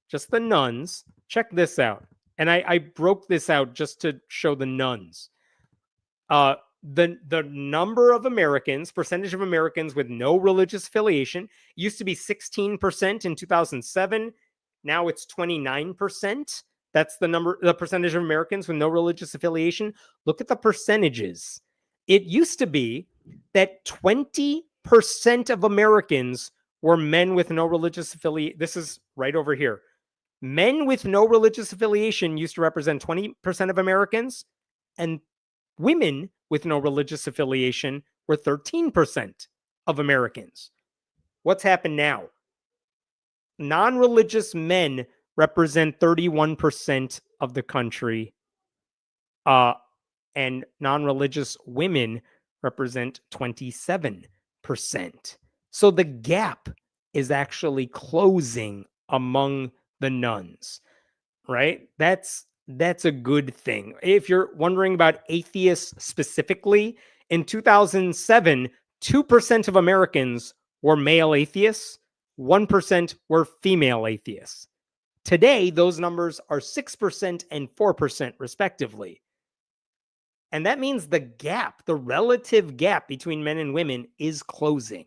just the nuns, check this out. And I broke this out just to show the nuns. the number of Americans, percentage of Americans with no religious affiliation used to be 16% in 2007. Now it's 29%. That's the percentage of Americans with no religious affiliation. Look at the percentages. It used to be that 20% of Americans were men with no religious affiliation. This is right over here. Men with no religious affiliation used to represent 20% of Americans, and women with no religious affiliation were 13% of Americans. What's happened now? Non-religious men represent 31% of the country, and non-religious women represent 27%. So the gap is actually closing among the nuns, right? That's a good thing. If you're wondering about atheists specifically, in 2007, 2% of Americans were male atheists, 1% were female atheists. Today, those numbers are 6% and 4%, respectively. And that means the gap, the relative gap between men and women is closing,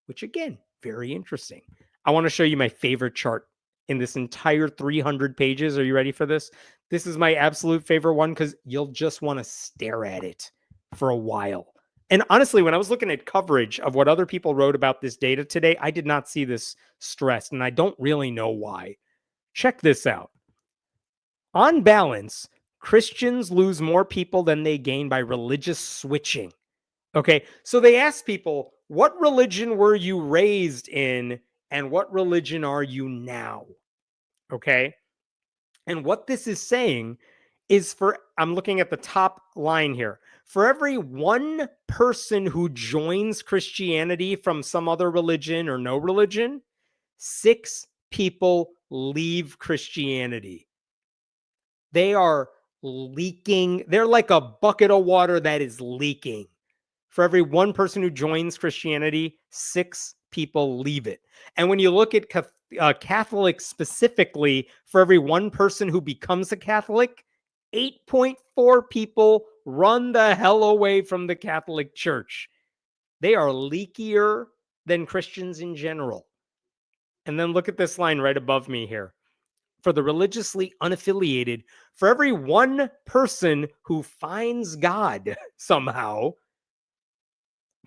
which again, very interesting. I want to show you my favorite chart in this entire 300 pages. Are you ready for this? This is my absolute favorite one because you'll just want to stare at it for a while. And honestly, when I was looking at coverage of what other people wrote about this data today, I did not see this stressed, and I don't really know why. Check this out. On balance, Christians lose more people than they gain by religious switching. Okay, so they asked people, what religion were you raised in, and what religion are you now? Okay, and what this is saying is I'm looking at the top line here. For every one person who joins Christianity from some other religion or no religion, 6 people leave Christianity. They are leaking. They're like a bucket of water that is leaking. For every one person who joins Christianity, 6 people leave it. And when you look at Catholics specifically, for every one person who becomes a Catholic, 8.4 people run the hell away from the Catholic Church. They are leakier than Christians in general. And then look at this line right above me here. For the religiously unaffiliated, for every one person who finds God somehow,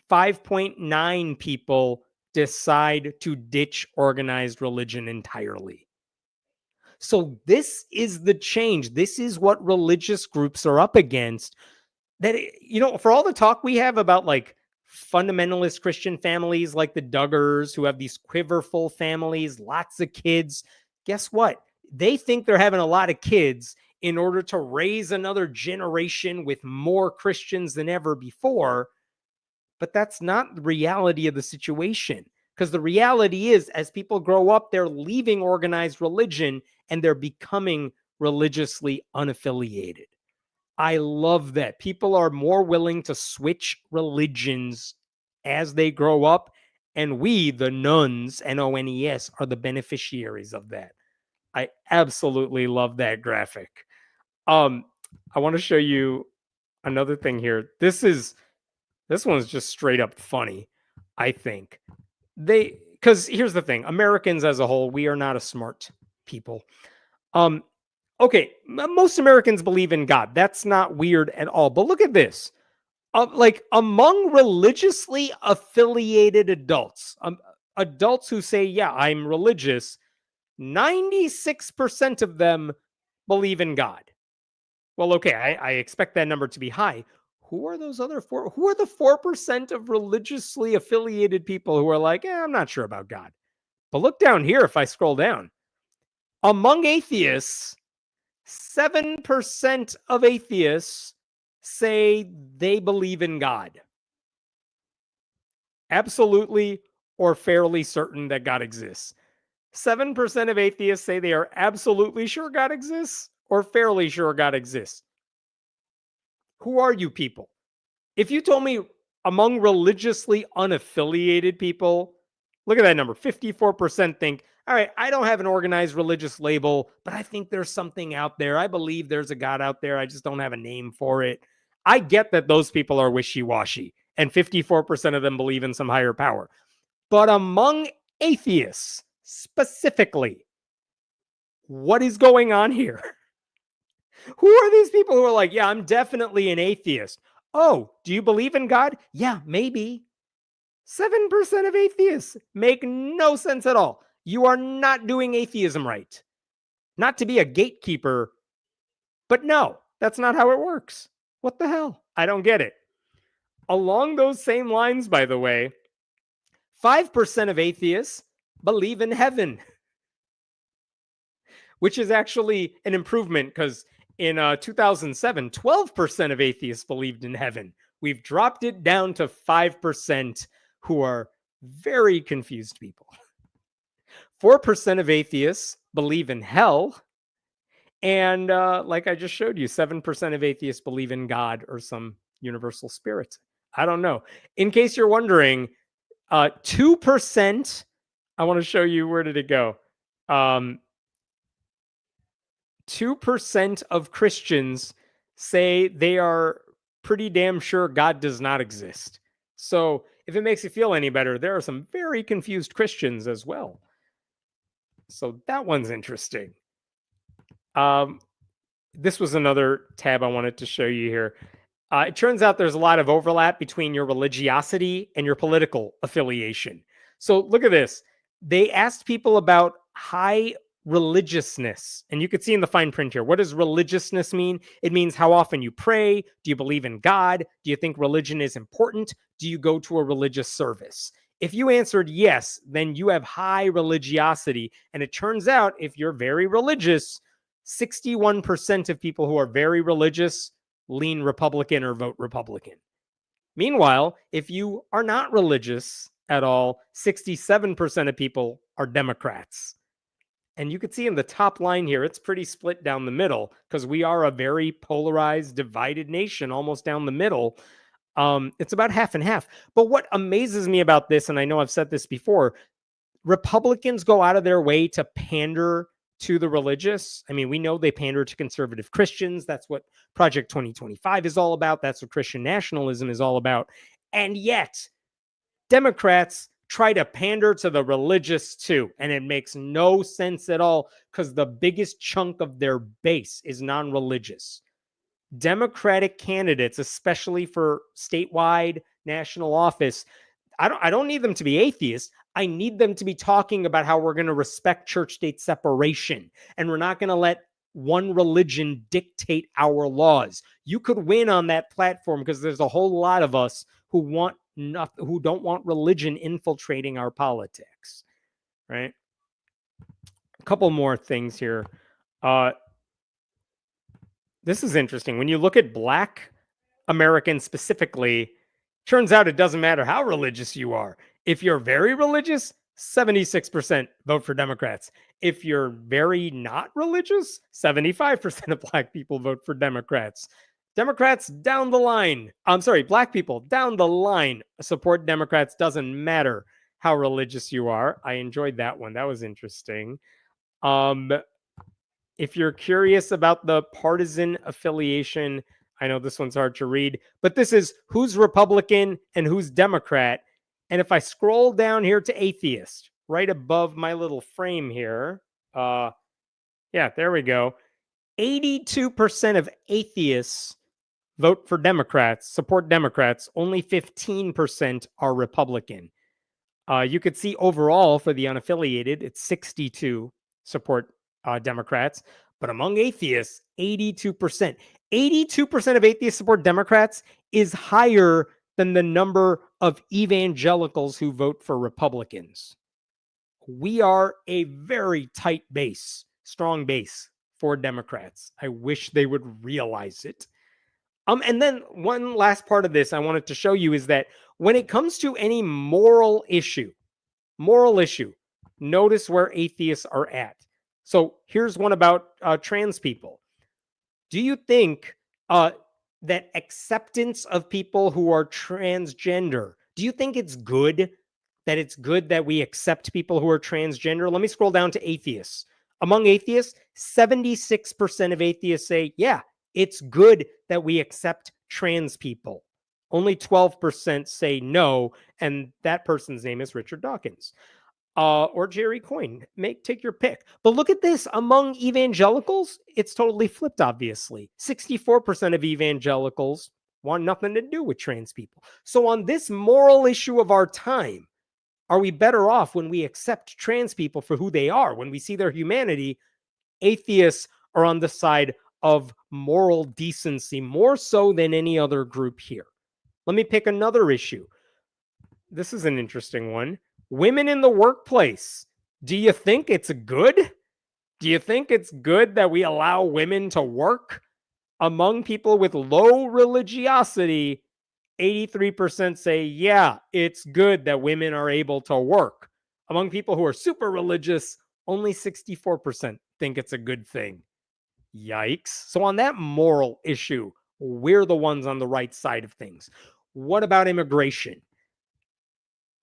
5.9 people decide to ditch organized religion entirely. So this is the change. This is what religious groups are up against. That, for all the talk we have about like fundamentalist Christian families like the Duggars who have these quiverful families, lots of kids, guess what? They think they're having a lot of kids in order to raise another generation with more Christians than ever before. But that's not the reality of the situation. Because the reality is, as people grow up, they're leaving organized religion and they're becoming religiously unaffiliated. I love that. People are more willing to switch religions as they grow up. And we, the nuns, N-O-N-E-S, are the beneficiaries of that. I absolutely love that graphic. I want to show you another thing here. This one's just straight up funny, I think. Because here's the thing, Americans as a whole, we are not a smart people. Okay, most Americans believe in God. That's not weird at all. But look at this. Like among religiously affiliated adults, adults who say, yeah, I'm religious, 96% of them believe in God. Well, okay, I expect that number to be high. Who are those other 4? Who are the 4% of religiously affiliated people who are like, I'm not sure about God? But look down here if I scroll down. Among atheists, 7% of atheists say they believe in God. Absolutely or fairly certain that God exists. 7% of atheists say they are absolutely sure God exists or fairly sure God exists. Who are you people? If you told me among religiously unaffiliated people, look at that number, 54% think, all right, I don't have an organized religious label, but I think there's something out there. I believe there's a God out there. I just don't have a name for it. I get that those people are wishy-washy and 54% of them believe in some higher power. But among atheists specifically, what is going on here? Who are these people who are like, yeah, I'm definitely an atheist? Oh, do you believe in God? Yeah, maybe. 7% of atheists make no sense at all. You are not doing atheism right. Not to be a gatekeeper, but no, that's not how it works. What the hell? I don't get it. Along those same lines, by the way, 5% of atheists believe in heaven, which is actually an improvement because in 2007, 12% of atheists believed in heaven. We've dropped it down to 5% who are very confused people. 4% of atheists believe in hell. And like I just showed you, 7% of atheists believe in God or some universal spirit. I don't know. In case you're wondering, 2%, I want to show you, where did it go? 2% of Christians say they are pretty damn sure God does not exist. So if it makes you feel any better, there are some very confused Christians as well. So that one's interesting. This was another tab I wanted to show you here. It turns out there's a lot of overlap between your religiosity and your political affiliation. So look at this. They asked people about high religiousness. And you could see in the fine print here, what does religiousness mean? It means how often you pray. Do you believe in God? Do you think religion is important? Do you go to a religious service? If you answered yes, then you have high religiosity. And it turns out if you're very religious, 61% of people who are very religious lean Republican or vote Republican. Meanwhile, if you are not religious at all, 67% of people are Democrats. And you can see in the top line here, it's pretty split down the middle because we are a very polarized, divided nation, almost down the middle. It's about half and half. But what amazes me about this, and I know I've said this before, Republicans go out of their way to pander to the religious. I mean, we know they pander to conservative Christians. That's what Project 2025 is all about. That's what Christian nationalism is all about. And yet, Democrats try to pander to the religious too. And it makes no sense at all because the biggest chunk of their base is non-religious. Democratic candidates, especially for statewide national office, I don't need them to be atheists. I need them to be talking about how we're going to respect church-state separation and we're not going to let one religion dictate our laws. You could win on that platform because there's a whole lot of us who don't want religion infiltrating our politics, right? A couple more things here. This is interesting. When you look at Black Americans specifically, turns out it doesn't matter how religious you are. If you're very religious, 76% vote for Democrats. If you're very not religious, 75% of Black people vote for Democrats. Democrats down the line. Black people down the line support Democrats. Doesn't matter how religious you are. I enjoyed that one. That was interesting. If you're curious about the partisan affiliation, I know this one's hard to read, but this is who's Republican and who's Democrat. And if I scroll down here to atheist, right above my little frame here, there we go. 82% of atheists vote for Democrats, support Democrats. Only 15% are Republican. You could see overall for the unaffiliated, it's 62 support Democrats. But among atheists, 82%. 82% of atheists support Democrats is higher than the number of evangelicals who vote for Republicans. We are a very tight base, strong base for Democrats. I wish they would realize it. And then one last part of this I wanted to show you is that when it comes to any moral issue, notice where atheists are at. So here's one about trans people. Do you think that acceptance of people who are transgender, do you think it's good that we accept people who are transgender? Let me scroll down to atheists. Among atheists, 76% of atheists say, yeah, it's good that we accept trans people. Only 12% say no, and that person's name is Richard Dawkins. Or Jerry Coyne. Take your pick. But look at this. Among evangelicals, it's totally flipped, obviously. 64% of evangelicals want nothing to do with trans people. So on this moral issue of our time, are we better off when we accept trans people for who they are, when we see their humanity? Atheists are on the side of moral decency, more so than any other group here. Let me pick another issue. This is an interesting one. Women in the workplace. Do you think it's good? Do you think it's good that we allow women to work? Among people with low religiosity, 83% say, yeah, it's good that women are able to work. Among people who are super religious, only 64% think it's a good thing. Yikes. So on that moral issue, we're the ones on the right side of things. What about immigration?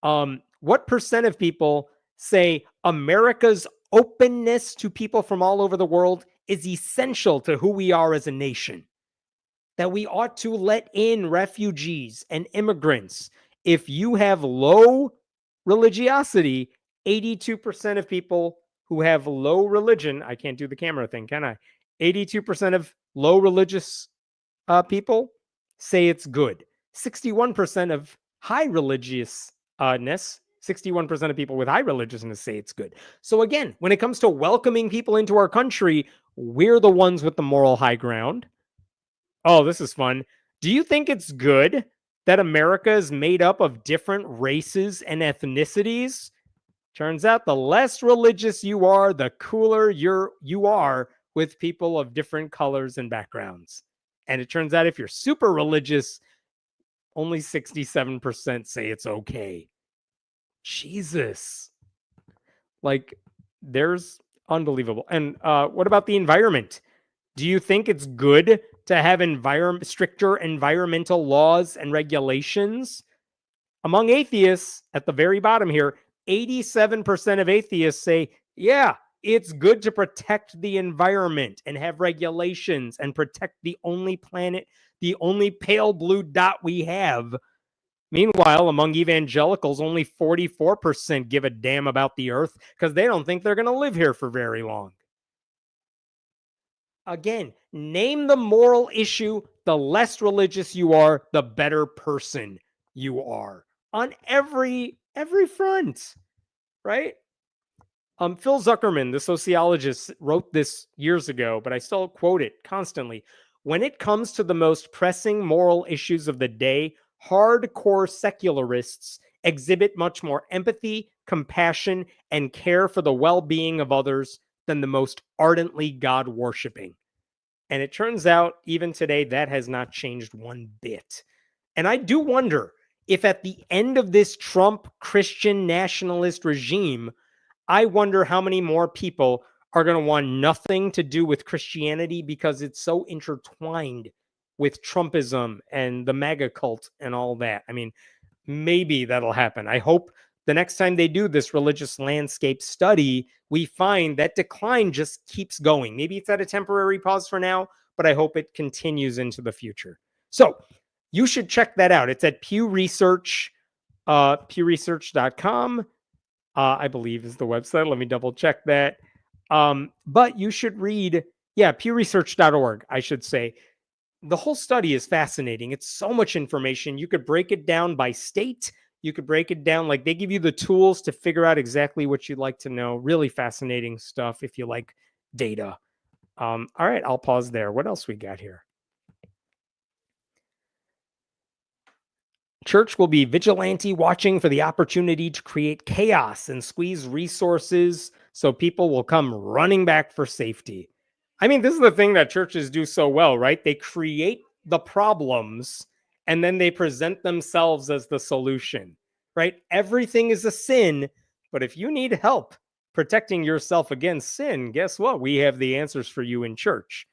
What percent of people say America's openness to people from all over the world is essential to who we are as a nation? That we ought to let in refugees and immigrants. If you have low religiosity, 82% of people who have low religion, I can't do the camera thing, can I? 82% of low religious people say it's good. 61% of high religiousness, 61% of people with high religiousness say it's good. So again, when it comes to welcoming people into our country, we're the ones with the moral high ground. Oh, this is fun. Do you think it's good that America is made up of different races and ethnicities? Turns out the less religious you are, the cooler you are with people of different colors and backgrounds. And it turns out if you're super religious, only 67% say it's okay. Jesus. Like, there's unbelievable. And what about the environment? Do you think it's good to have stricter environmental laws and regulations? Among atheists, at the very bottom here, 87% of atheists say, yeah, it's good to protect the environment and have regulations and protect the only planet, the only pale blue dot we have. Meanwhile, among evangelicals, only 44% give a damn about the earth because they don't think they're going to live here for very long. Again, name the moral issue. The less religious you are, the better person you are on every front, right? Phil Zuckerman, the sociologist, wrote this years ago, but I still quote it constantly. When it comes to the most pressing moral issues of the day, hardcore secularists exhibit much more empathy, compassion, and care for the well-being of others than the most ardently God-worshipping. And it turns out, even today, that has not changed one bit. And I do wonder if at the end of this Trump Christian nationalist regime, I wonder how many more people are going to want nothing to do with Christianity because it's so intertwined with Trumpism and the MAGA cult and all that. I mean, maybe that'll happen. I hope the next time they do this religious landscape study, we find that decline just keeps going. Maybe it's at a temporary pause for now, but I hope it continues into the future. So you should check that out. It's at Pew Research, pewresearch.com. I believe is the website. Let me double check that. But you should read, pewresearch.org, I should say. The whole study is fascinating. It's so much information. You could break it down by state. You could break it down, like they give you the tools to figure out exactly what you'd like to know. Really fascinating stuff if you like data. All right, I'll pause there. What else we got here? Church will be vigilante watching for the opportunity to create chaos and squeeze resources so people will come running back for safety. I mean, this is the thing that churches do so well, right? They create the problems and then they present themselves as the solution, right? Everything is a sin, but if you need help protecting yourself against sin, guess what? We have the answers for you in church.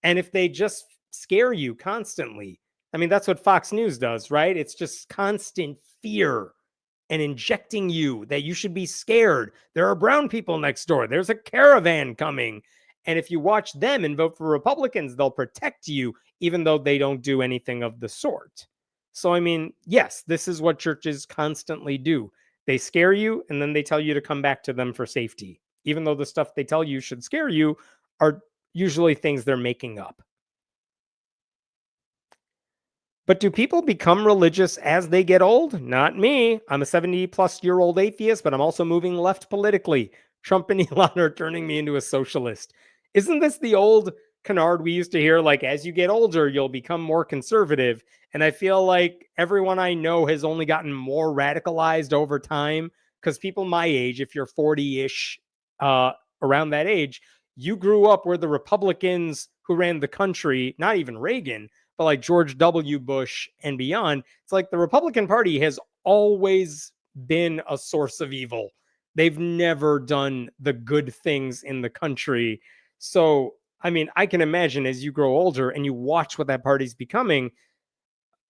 And if they just scare you constantly, I mean, that's what Fox News does, right? It's just constant fear and injecting you that you should be scared. There are brown people next door. There's a caravan coming. And if you watch them and vote for Republicans, they'll protect you, even though they don't do anything of the sort. So, I mean, yes, this is what churches constantly do. They scare you, and then they tell you to come back to them for safety, even though the stuff they tell you should scare you are usually things they're making up. But do people become religious as they get old? Not me. I'm a 70-plus-year-old atheist, but I'm also moving left politically. Trump and Elon are turning me into a socialist. Isn't this the old canard we used to hear, like, as you get older, you'll become more conservative? And I feel like everyone I know has only gotten more radicalized over time, because people my age, if you're 40-ish, around that age, you grew up where the Republicans who ran the country, not even Reagan, but like George W. Bush and beyond, it's like the Republican Party has always been a source of evil. They've never done the good things in the country. So, I mean, I can imagine as you grow older and you watch what that party's becoming,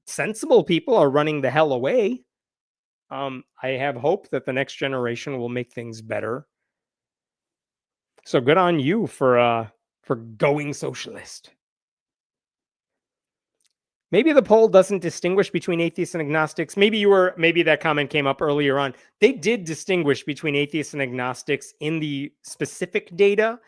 sensible people are running the hell away. I have hope that the next generation will make things better. So good on you for going socialist. Maybe the poll doesn't distinguish between atheists and agnostics. Maybe that comment came up earlier on. They did distinguish between atheists and agnostics in the specific data,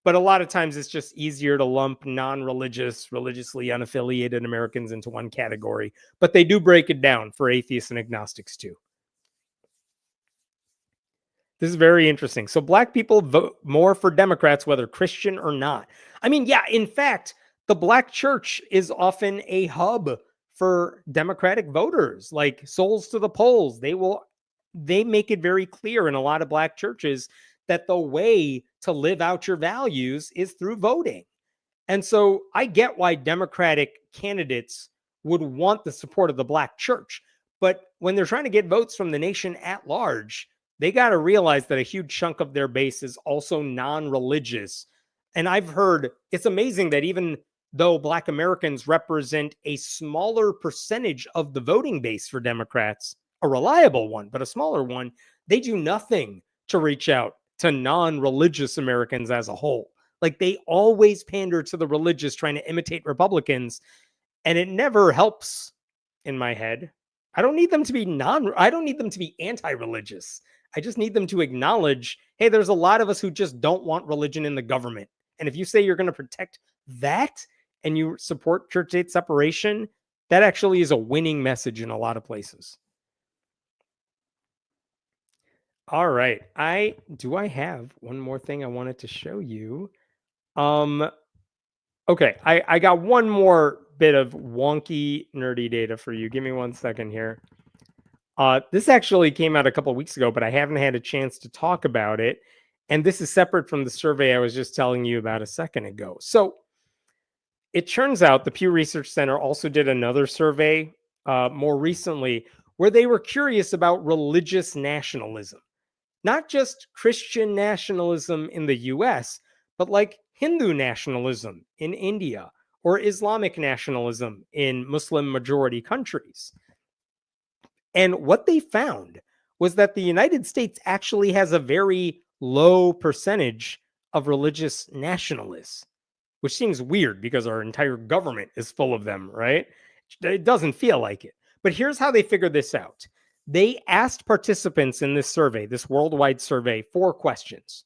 but a lot of times it's just easier to lump non-religious, religiously unaffiliated Americans into one category. But they do break it down for atheists and agnostics too. This is very interesting. So black people vote more for Democrats, whether Christian or not. I mean, yeah, in fact, the black church is often a hub for Democratic voters, like souls to the polls. They make it very clear in a lot of black churches that the way to live out your values is through voting. And so I get why Democratic candidates would want the support of the black church. But when they're trying to get votes from the nation at large, they got to realize that a huge chunk of their base is also non-religious. And I've heard, it's amazing that even though black Americans represent a smaller percentage of the voting base for Democrats, a reliable one, but a smaller one, they do nothing to reach out to non-religious Americans as a whole. Like, they always pander to the religious, trying to imitate Republicans, and it never helps in my head. I don't need them to be anti-religious. I just need them to acknowledge, hey, there's a lot of us who just don't want religion in the government. And if you say you're going to protect that and you support church-state separation, that actually is a winning message in a lot of places. All right. I have one more thing I wanted to show you. Okay, I got one more bit of wonky, nerdy data for you. Give me 1 second here. This actually came out a couple of weeks ago, but I haven't had a chance to talk about it. And this is separate from the survey I was just telling you about a second ago. So it turns out the Pew Research Center also did another survey more recently where they were curious about religious nationalism. Not just Christian nationalism in the US, but like Hindu nationalism in India or Islamic nationalism in Muslim majority countries. And what they found was that the United States actually has a very low percentage of religious nationalists, which seems weird because our entire government is full of them, right? It doesn't feel like it. But here's how they figured this out. They asked participants in this survey, this worldwide survey, 4 questions.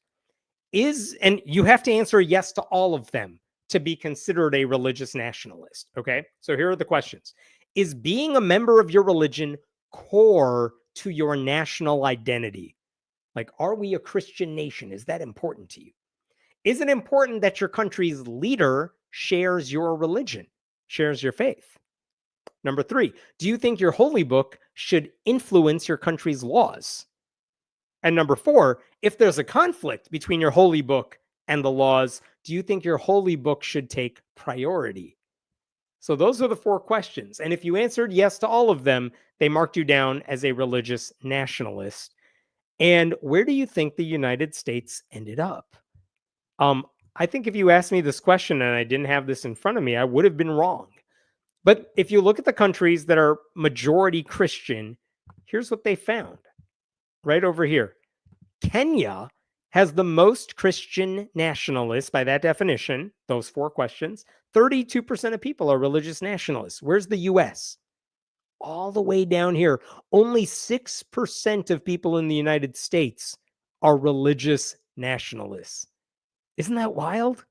And you have to answer yes to all of them to be considered a religious nationalist, okay? So here are the questions. Is being a member of your religion core to your national identity? Like, are we a Christian nation? Is that important to you? Is it important that your country's leader shares your religion, shares your faith? Number 3, do you think your holy book should influence your country's laws? And number 4, if there's a conflict between your holy book and the laws, do you think your holy book should take priority? So those are the 4 questions. And if you answered yes to all of them, they marked you down as a religious nationalist. And where do you think the United States ended up? I think if you asked me this question and I didn't have this in front of me, I would have been wrong. But if you look at the countries that are majority Christian, here's what they found right over here. Kenya has the most Christian nationalists by that definition, those 4 questions. 32% of people are religious nationalists. Where's the US? All the way down here. Only 6% of people in the United States are religious nationalists. Isn't that wild?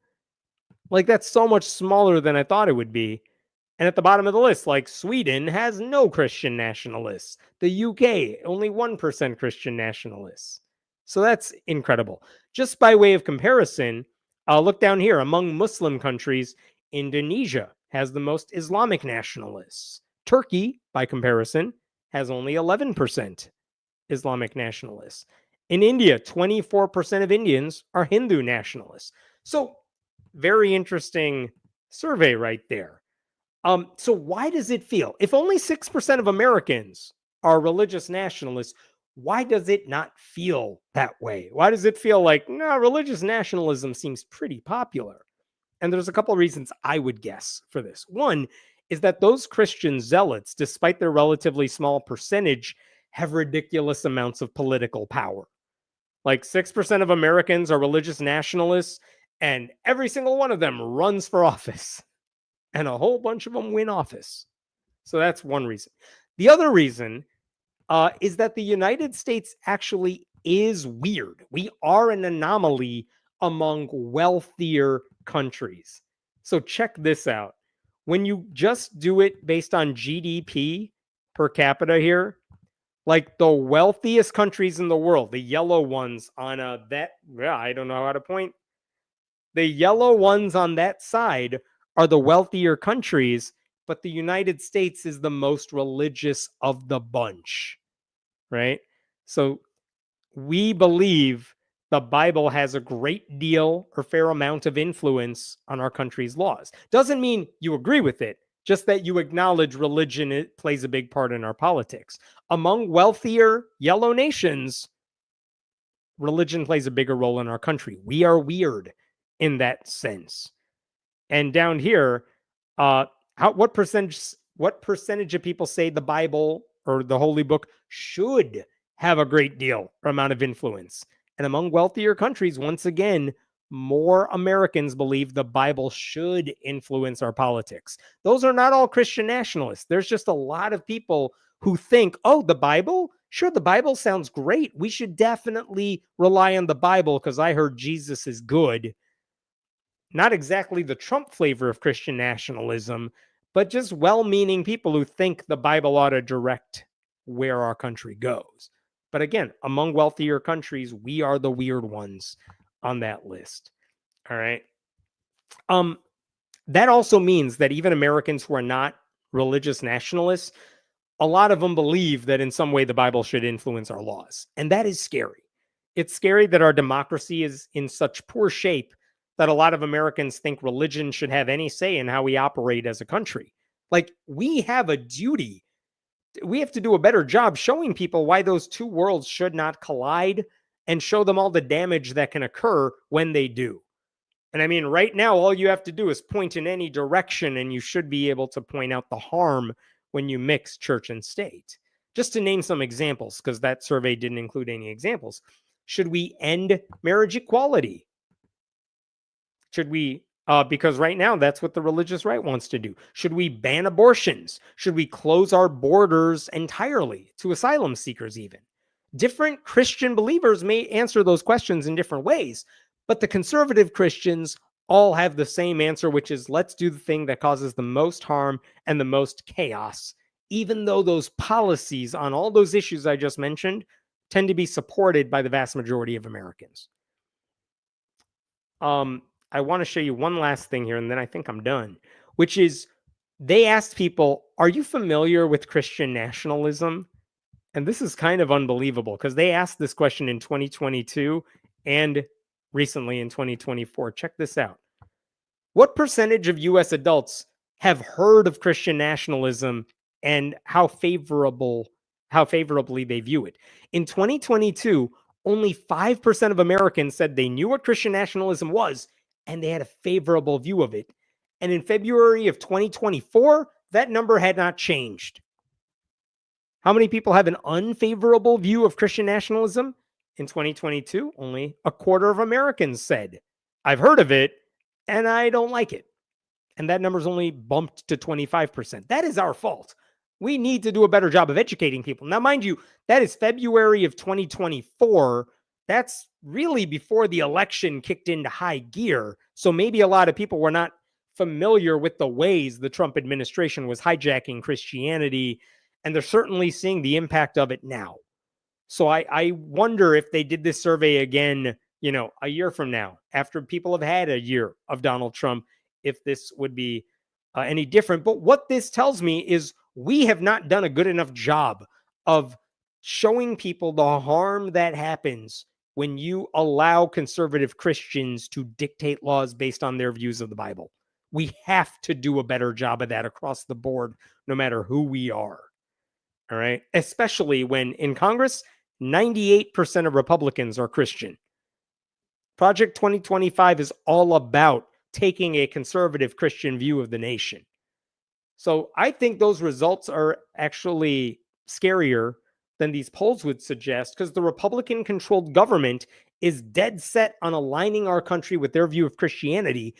Like, that's so much smaller than I thought it would be. And at the bottom of the list, like Sweden has no Christian nationalists. The UK, only 1% Christian nationalists. So that's incredible. Just by way of comparison, look down here. Among Muslim countries, Indonesia has the most Islamic nationalists. Turkey, by comparison, has only 11% Islamic nationalists. In India, 24% of Indians are Hindu nationalists. So, very interesting survey right there. So why does it feel, if only 6% of Americans are religious nationalists, why does it not feel that way? Why does it feel like, no, religious nationalism seems pretty popular? And there's a couple of reasons I would guess for this. One is that those Christian zealots, despite their relatively small percentage, have ridiculous amounts of political power. Like 6% of Americans are religious nationalists, and every single one of them runs for office. And a whole bunch of them win office. So that's one reason. The other reason is that the United States actually is weird. We are an anomaly among wealthier countries. So check this out. When you just do it based on GDP per capita here, like the wealthiest countries in the world, the yellow ones on I don't know how to point. The yellow ones on that side are the wealthier countries, but the United States is the most religious of the bunch, right? So we believe the Bible has a great deal or fair amount of influence on our country's laws. Doesn't mean you agree with it, just that you acknowledge religion plays a big part in our politics. Among wealthier yellow nations, religion plays a bigger role in our country. We are weird in that sense. And down here, what percentage of people say the Bible or the Holy Book should have a great deal or amount of influence? And among wealthier countries, once again, more Americans believe the Bible should influence our politics. Those are not all Christian nationalists. There's just a lot of people who think, oh, the Bible? Sure, the Bible sounds great. We should definitely rely on the Bible because I heard Jesus is good. Not exactly the Trump flavor of Christian nationalism, but just well-meaning people who think the Bible ought to direct where our country goes. But again, among wealthier countries, we are the weird ones on that list. All right. That also means that even Americans who are not religious nationalists, a lot of them believe that in some way the Bible should influence our laws. And that is scary. It's scary that our democracy is in such poor shape that a lot of Americans think religion should have any say in how we operate as a country. Like, we have a duty. We have to do a better job showing people why those two worlds should not collide and show them all the damage that can occur when they do. And I mean, right now, all you have to do is point in any direction, and you should be able to point out the harm when you mix church and state. Just to name some examples, because that survey didn't include any examples. Should we end marriage equality? Should we, because right now that's what the religious right wants to do. Should we ban abortions? Should we close our borders entirely to asylum seekers even? Different Christian believers may answer those questions in different ways, but the conservative Christians all have the same answer, which is let's do the thing that causes the most harm and the most chaos, even though those policies on all those issues I just mentioned tend to be supported by the vast majority of Americans. I want to show you one last thing here, and then I think I'm done, which is they asked people, are you familiar with Christian nationalism? And this is kind of unbelievable because they asked this question in 2022 and recently in 2024. Check this out. What percentage of U.S. adults have heard of Christian nationalism and how favorably they view it? In 2022, only 5% of Americans said they knew what Christian nationalism was and they had a favorable view of it. And in February of 2024, that number had not changed. How many people have an unfavorable view of Christian nationalism? In 2022, only a quarter of Americans said, I've heard of it and I don't like it. And that number's only bumped to 25%. That is our fault. We need to do a better job of educating people. Now, mind you, that is February of 2024. That's really before the election kicked into high gear. So maybe a lot of people were not familiar with the ways the Trump administration was hijacking Christianity, and they're certainly seeing the impact of it now. So I wonder if they did this survey again, a year from now, after people have had a year of Donald Trump, if this would be any different. But what this tells me is we have not done a good enough job of showing people the harm that happens when you allow conservative Christians to dictate laws based on their views of the Bible. We have to do a better job of that across the board, no matter who we are. All right. Especially when in Congress, 98% of Republicans are Christian. Project 2025 is all about taking a conservative Christian view of the nation. So I think those results are actually scarier than these polls would suggest, because the Republican-controlled government is dead set on aligning our country with their view of Christianity.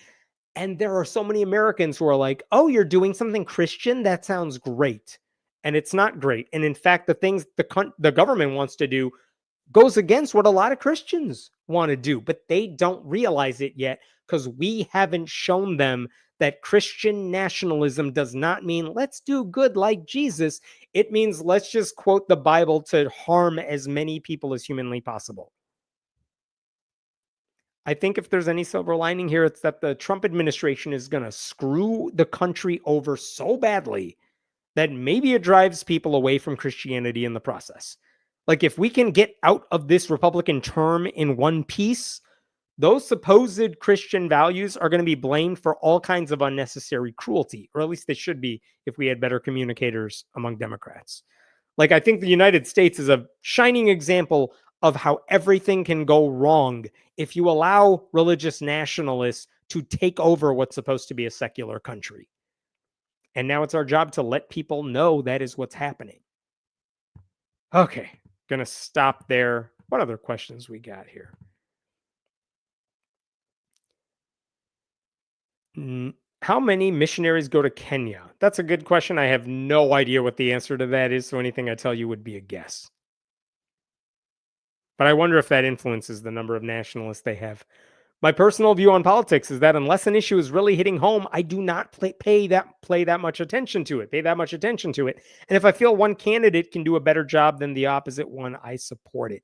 And there are so many Americans who are like, oh, you're doing something Christian? That sounds great. And it's not great. And in fact, the things the government wants to do goes against what a lot of Christians want to do, but they don't realize it yet because we haven't shown them that Christian nationalism does not mean let's do good like Jesus. It means let's just quote the Bible to harm as many people as humanly possible. I think if there's any silver lining here, it's that the Trump administration is going to screw the country over so badly that maybe it drives people away from Christianity in the process. Like if we can get out of this Republican term in one piece, those supposed Christian values are going to be blamed for all kinds of unnecessary cruelty, or at least they should be if we had better communicators among Democrats. Like I think the United States is a shining example of how everything can go wrong if you allow religious nationalists to take over what's supposed to be a secular country. And now it's our job to let people know that is what's happening. Okay, gonna stop there. What other questions we got here? How many missionaries go to Kenya? That's a good question. I have no idea what the answer to that is, so anything I tell you would be a guess. But I wonder if that influences the number of nationalists they have. My personal view on politics is that unless an issue is really hitting home, I do not pay that much attention to it. And if I feel one candidate can do a better job than the opposite one, I support it.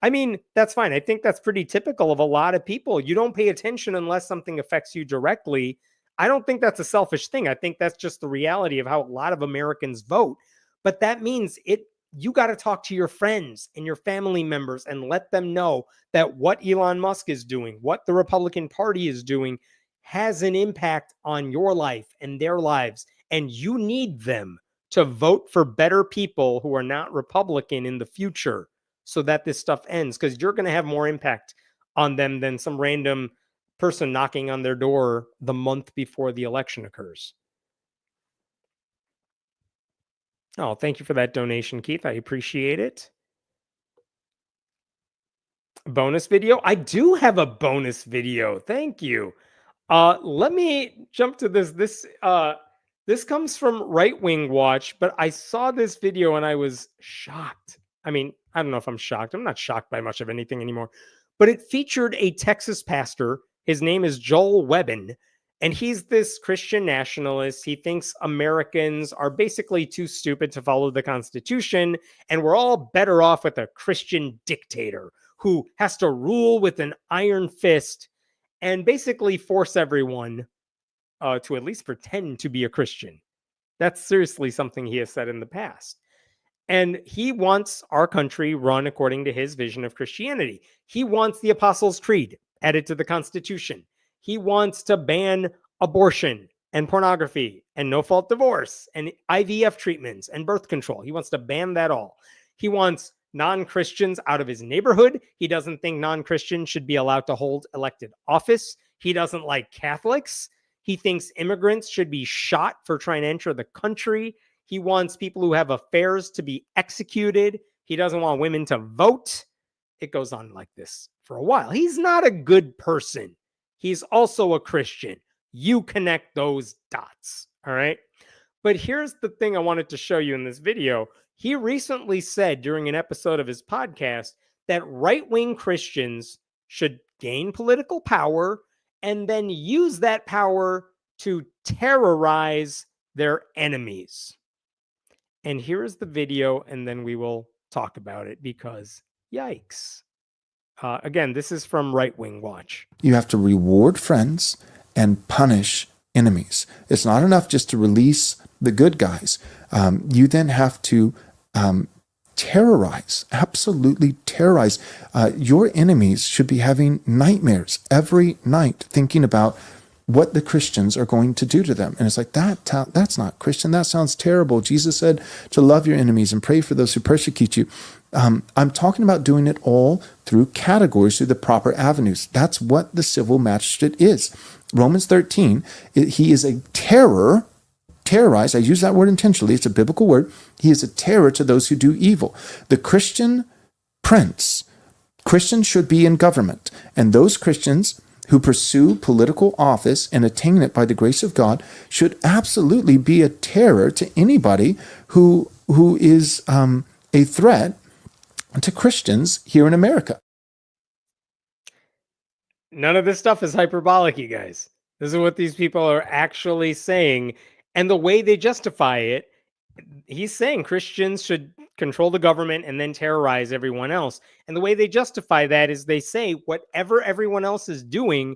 I mean, that's fine. I think that's pretty typical of a lot of people. You don't pay attention unless something affects you directly. I don't think that's a selfish thing. I think that's just the reality of how a lot of Americans vote. But that means you got to talk to your friends and your family members and let them know that what Elon Musk is doing, what the Republican Party is doing, has an impact on your life and their lives. And you need them to vote for better people who are not Republican in the future so that this stuff ends, because you're going to have more impact on them than some random person knocking on their door the month before the election occurs. Oh, thank you for that donation, Keith. I appreciate it. Bonus video? I do have a bonus video. Thank you. Let me jump to this. This comes from Right Wing Watch, but I saw this video and I was shocked. I mean, I don't know if I'm shocked. I'm not shocked by much of anything anymore. But it featured a Texas pastor. His name is Joel Webbin. And he's this Christian nationalist. He thinks Americans are basically too stupid to follow the Constitution, and we're all better off with a Christian dictator who has to rule with an iron fist and basically force everyone to at least pretend to be a Christian. That's seriously something he has said in the past. And he wants our country run according to his vision of Christianity. He wants the Apostles' Creed added to the Constitution. He wants to ban abortion and pornography and no-fault divorce and IVF treatments and birth control. He wants to ban that all. He wants non-Christians out of his neighborhood. He doesn't think non-Christians should be allowed to hold elected office. He doesn't like Catholics. He thinks immigrants should be shot for trying to enter the country. He wants people who have affairs to be executed. He doesn't want women to vote. it goes on like this for a while. He's not a good person. He's also a Christian. You connect those dots. All right. But here's the thing I wanted to show you in this video. He recently said during an episode of his podcast that right-wing Christians should gain political power and then use that power to terrorize their enemies. And here is the video, and then we will talk about it because yikes. Again, this is from Right Wing Watch. You have to reward friends and punish enemies. It's not enough just to release the good guys. You then have to terrorize, absolutely terrorize. Your enemies should be having nightmares every night thinking about what the Christians are going to do to them. And it's like, that's not Christian. That sounds terrible. Jesus said to love your enemies and pray for those who persecute you. I'm talking about doing it all through categories, through the proper avenues. That's what the civil magistrate is. Romans 13, he is a terrorize. I use that word intentionally. It's a biblical word. He is a terror to those who do evil. The Christian prince, Christians should be in government. And those Christians who pursue political office and attain it by the grace of God should absolutely be a terror to anybody who is a threat to Christians here in America. None of this stuff is hyperbolic, you guys. This is what these people are actually saying. And the way they justify it, he's saying Christians should control the government and then terrorize everyone else. And the way they justify that is they say whatever everyone else is doing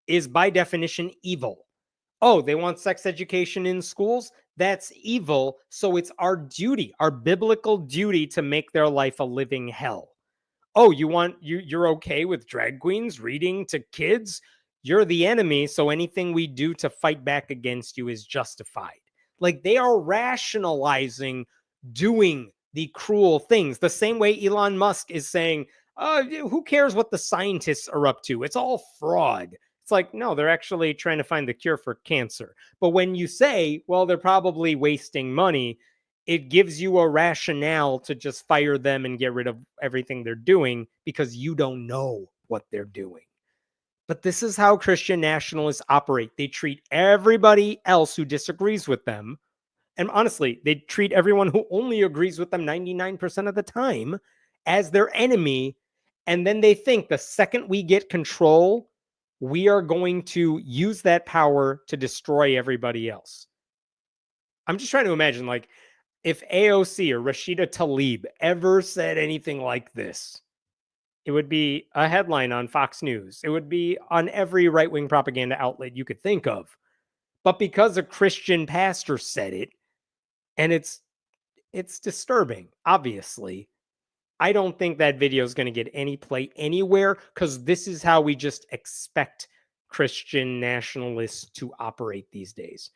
is by definition evil. Oh, they want sex education in schools? That's evil. So it's our duty, our biblical duty to make their life a living hell. Oh, you're okay with drag queens reading to kids? You're the enemy, so anything we do to fight back against you is justified. Like they are rationalizing doing the cruel things. The same way Elon Musk is saying, who cares what the scientists are up to? It's all fraud. It's like, no, they're actually trying to find the cure for cancer. But when you say, well, they're probably wasting money, it gives you a rationale to just fire them and get rid of everything they're doing because you don't know what they're doing. But this is how Christian nationalists operate. They treat everybody else who disagrees with them, and honestly, they treat everyone who only agrees with them 99% of the time as their enemy. And then they think the second we get control, we are going to use that power to destroy everybody else. I'm just trying to imagine, like, if AOC or Rashida Tlaib ever said anything like this, it would be a headline on Fox News. It would be on every right-wing propaganda outlet you could think of. But because a Christian pastor said it, and it's disturbing, obviously, I don't think that video is going to get any play anywhere because this is how we just expect Christian nationalists to operate these days.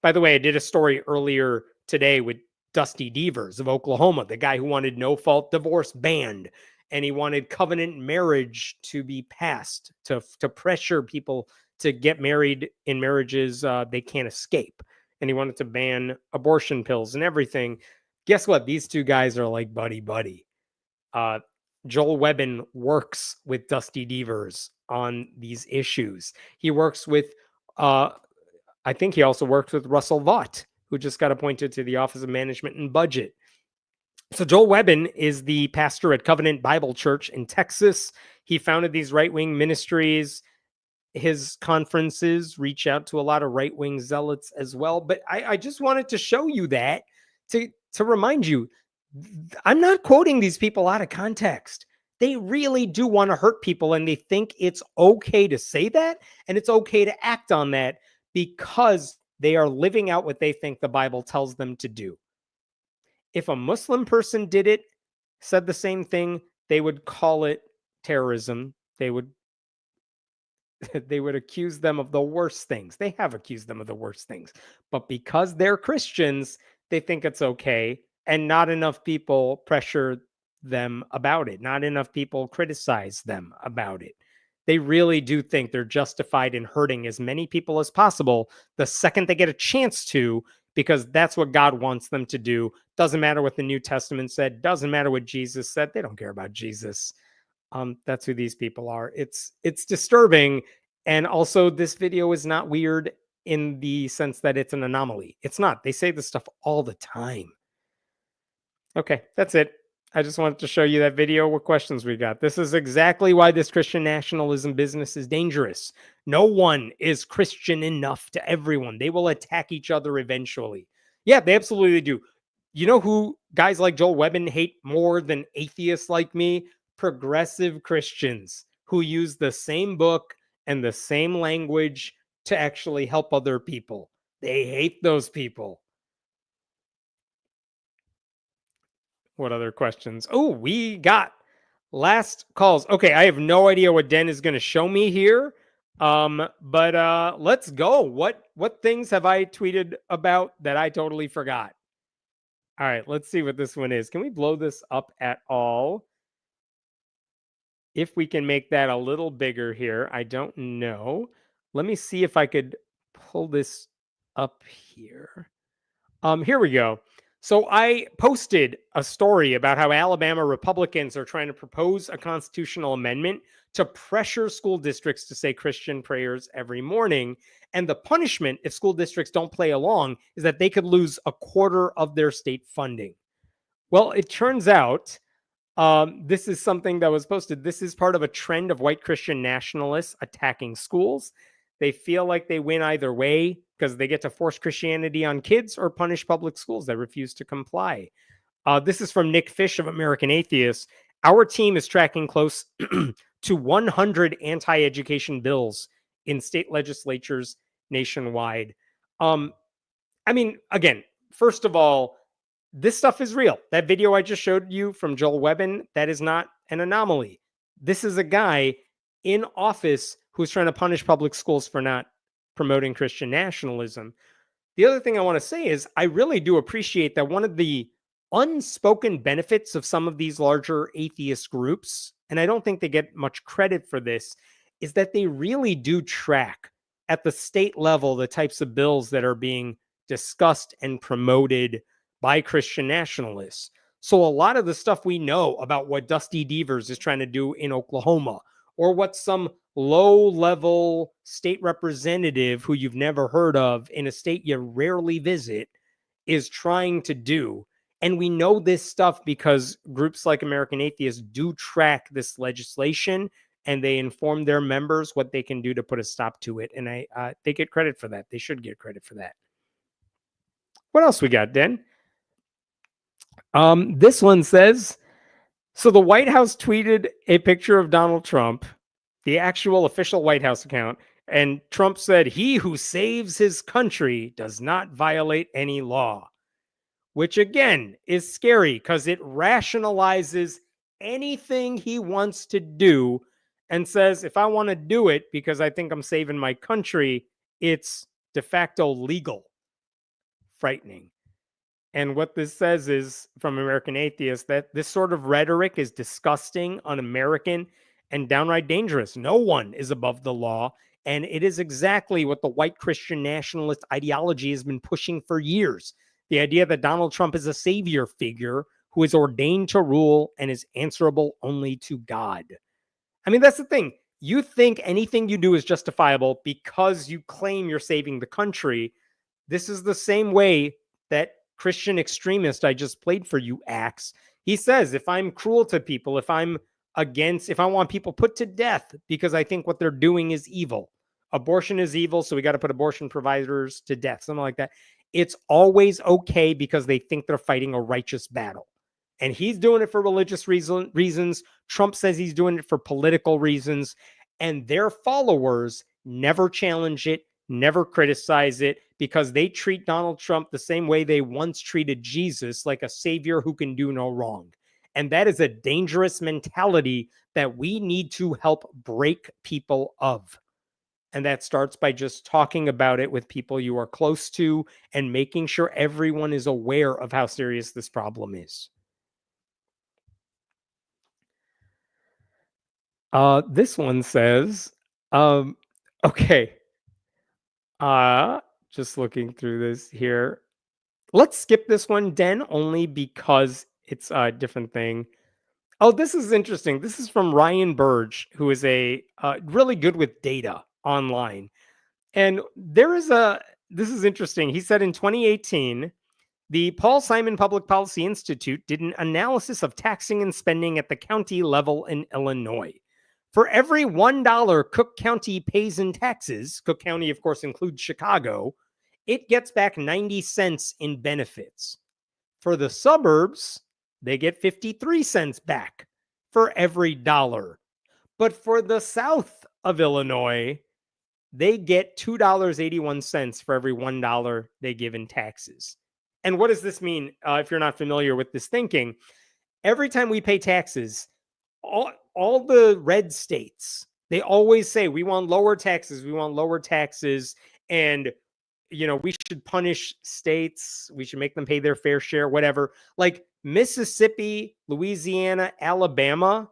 By the way, I did a story earlier today with Dusty Devers of Oklahoma, the guy who wanted no-fault divorce banned, and he wanted covenant marriage to be passed to pressure people to get married in marriages they can't escape. And he wanted to ban abortion pills and everything. Guess what? These two guys are like buddy-buddy. Joel Webbin works with Dusty Devers on these issues. He works with, I think he also worked with Russell Vaught, who just got appointed to the Office of Management and Budget. So Joel Webbin is the pastor at Covenant Bible Church in Texas. He founded these right-wing ministries. His conferences reach out to a lot of right-wing zealots as well. But I just wanted to show you that to remind you, I'm not quoting these people out of context. They really do want to hurt people, and they think it's okay to say that, and it's okay to act on that because they are living out what they think the Bible tells them to do. If a Muslim person did it, said the same thing, they would call it terrorism. They would accuse them of the worst things. They have accused them of the worst things. But because they're Christians, they think it's okay. And not enough people pressure them about it. Not enough people criticize them about it. They really do think they're justified in hurting as many people as possible the second they get a chance to, because that's what God wants them to do. Doesn't matter what the New Testament said. Doesn't matter what Jesus said. They don't care about Jesus. That's who these people are. It's disturbing. And also, this video is not weird in the sense that it's an anomaly. It's not. They say this stuff all the time. Okay, that's it. I just wanted to show you that video. What questions we got? This is exactly why this Christian nationalism business is dangerous. No one is Christian enough to everyone. They will attack each other eventually. Yeah, they absolutely do. You know who guys like Joel Webben hate more than atheists like me? Progressive Christians who use the same book and the same language to actually help other people. They hate those people. What other questions? Oh, we got last calls. Okay, I have no idea what Den is going to show me here. But let's go. What things have I tweeted about that I totally forgot? All right, let's see what this one is. Can we blow this up at all? If we can make that a little bigger here, I don't know. Let me see if I could pull this up here. Here we go. So I posted a story about how Alabama Republicans are trying to propose a constitutional amendment to pressure school districts to say Christian prayers every morning. And the punishment, if school districts don't play along, is that they could lose a quarter of their state funding. Well, it turns out this is something that was posted. This is part of a trend of white Christian nationalists attacking schools. They feel like they win either way because they get to force Christianity on kids or punish public schools that refuse to comply. This is from Nick Fish of American Atheist. Our team is tracking close to 100 anti-education bills in state legislatures nationwide. I mean, again, first of all, this stuff is real. That video I just showed you from Joel Webben, that is not an anomaly. This is a guy in office who's trying to punish public schools for not promoting Christian nationalism. The other thing I want to say is I really do appreciate that one of the unspoken benefits of some of these larger atheist groups, and I don't think they get much credit for this, is that they really do track at the state level the types of bills that are being discussed and promoted by Christian nationalists. So a lot of the stuff we know about what Dusty Devers is trying to do in Oklahoma, or what some low-level state representative who you've never heard of in a state you rarely visit is trying to do. And we know this stuff because groups like American Atheists do track this legislation and they inform their members what they can do to put a stop to it. And they get credit for that. They should get credit for that. What else we got, Den? This one says, so the White House tweeted a picture of Donald Trump, the actual official White House account, and Trump said, "He who saves his country does not violate any law," which again is scary because it rationalizes anything he wants to do and says, if I want to do it because I think I'm saving my country, it's de facto legal. Frightening. And what this says is, from American Atheists, that this sort of rhetoric is disgusting, un-American, and downright dangerous. No one is above the law. And it is exactly what the white Christian nationalist ideology has been pushing for years. The idea that Donald Trump is a savior figure who is ordained to rule and is answerable only to God. I mean, that's the thing. You think anything you do is justifiable because you claim you're saving the country. This is the same way that Christian extremist I just played for you acts. He says, if I'm cruel to people, if I want people put to death because I think what they're doing is evil. Abortion is evil, so we got to put abortion providers to death, something like that. It's always okay because they think they're fighting a righteous battle. And he's doing it for religious reasons. Trump says he's doing it for political reasons. And their followers never challenge it, never criticize it, because they treat Donald Trump the same way they once treated Jesus, like a savior who can do no wrong. And that is a dangerous mentality that we need to help break people of. And that starts by just talking about it with people you are close to and making sure everyone is aware of how serious this problem is. This one says, okay. Just looking through this here. Let's skip this one, Den, only because it's a different thing. Oh, this is interesting. This is from Ryan Burge, who is a really good with data online. And this is interesting. He said in 2018, the Paul Simon Public Policy Institute did an analysis of taxing and spending at the county level in Illinois. For every $1 Cook County pays in taxes, Cook County, of course, includes Chicago, it gets back 90 cents in benefits. For the suburbs, they get 53 cents back for every dollar. But for the south of Illinois, they get $2.81 for every $1 they give in taxes. And what does this mean if you're not familiar with this thinking? Every time we pay taxes, all the red states, they always say, we want lower taxes, we want lower taxes. And, you know, we should punish states, we should make them pay their fair share, whatever. Like Mississippi, Louisiana, Alabama,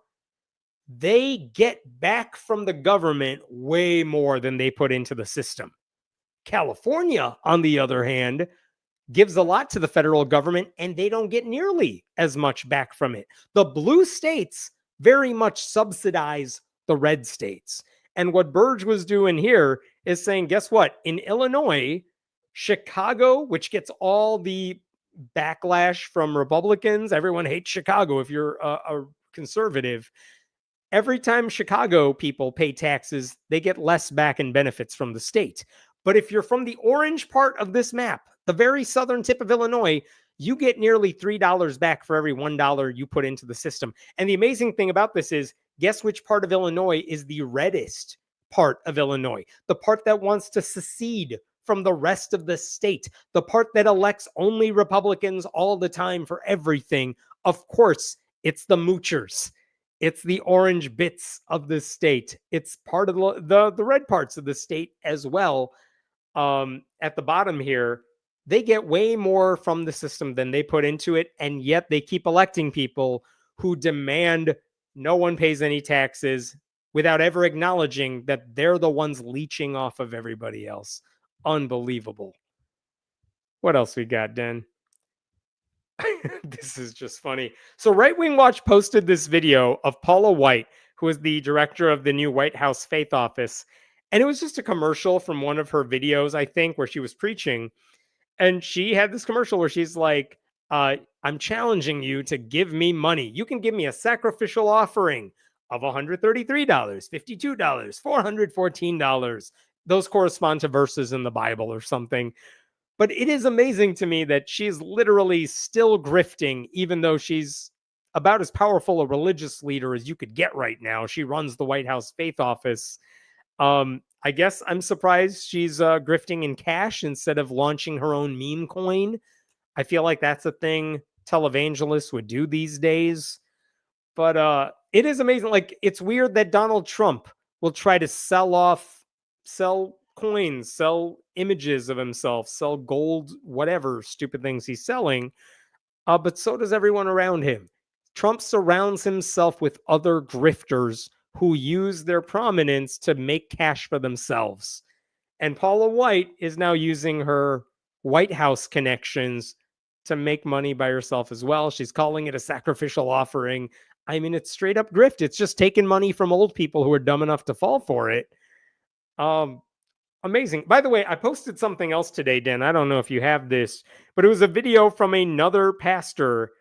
they get back from the government way more than they put into the system. California, on the other hand, gives a lot to the federal government, and they don't get nearly as much back from it. The blue states very much subsidize the red states. And what Burge was doing here is saying, guess what? In Illinois, Chicago, which gets all the backlash from Republicans, everyone hates Chicago if you're a conservative. Every time Chicago people pay taxes, they get less back in benefits from the state. But if you're from the orange part of this map, the very southern tip of Illinois, you get nearly $3 back for every $1 you put into the system. And the amazing thing about this is, guess which part of Illinois is the reddest part of Illinois? The part that wants to secede from the rest of the state, the part that elects only Republicans all the time for everything. Of course, it's the moochers. It's the orange bits of the state. It's part of the red parts of the state as well. At the bottom here, they get way more from the system than they put into it, and yet they keep electing people who demand no one pays any taxes without ever acknowledging that they're the ones leeching off of everybody else. Unbelievable. What else we got, Den? This is just funny. So Right Wing Watch posted this video of Paula White, who is the director of the new White House Faith Office. And it was just a commercial from one of her videos, I think, where she was preaching. And she had this commercial where she's like, I'm challenging you to give me money. You can give me a sacrificial offering of $133, $52, $414. Those correspond to verses in the Bible or something. But it is amazing to me that she's literally still grifting, even though she's about as powerful a religious leader as you could get right now. She runs the White House Faith Office. I guess I'm surprised she's grifting in cash instead of launching her own meme coin. I feel like that's a thing televangelists would do these days. But it is amazing. Like, it's weird that Donald Trump will try to sell coins, sell images of himself, sell gold, whatever stupid things he's selling. But so does everyone around him. Trump surrounds himself with other grifters who use their prominence to make cash for themselves. And Paula White is now using her White House connections to make money by herself as well. She's calling it a sacrificial offering. I mean, it's straight up grift. It's just taking money from old people who are dumb enough to fall for it. Amazing. By the way, I posted something else today, Dan. I don't know if you have this, but it was a video from another pastor.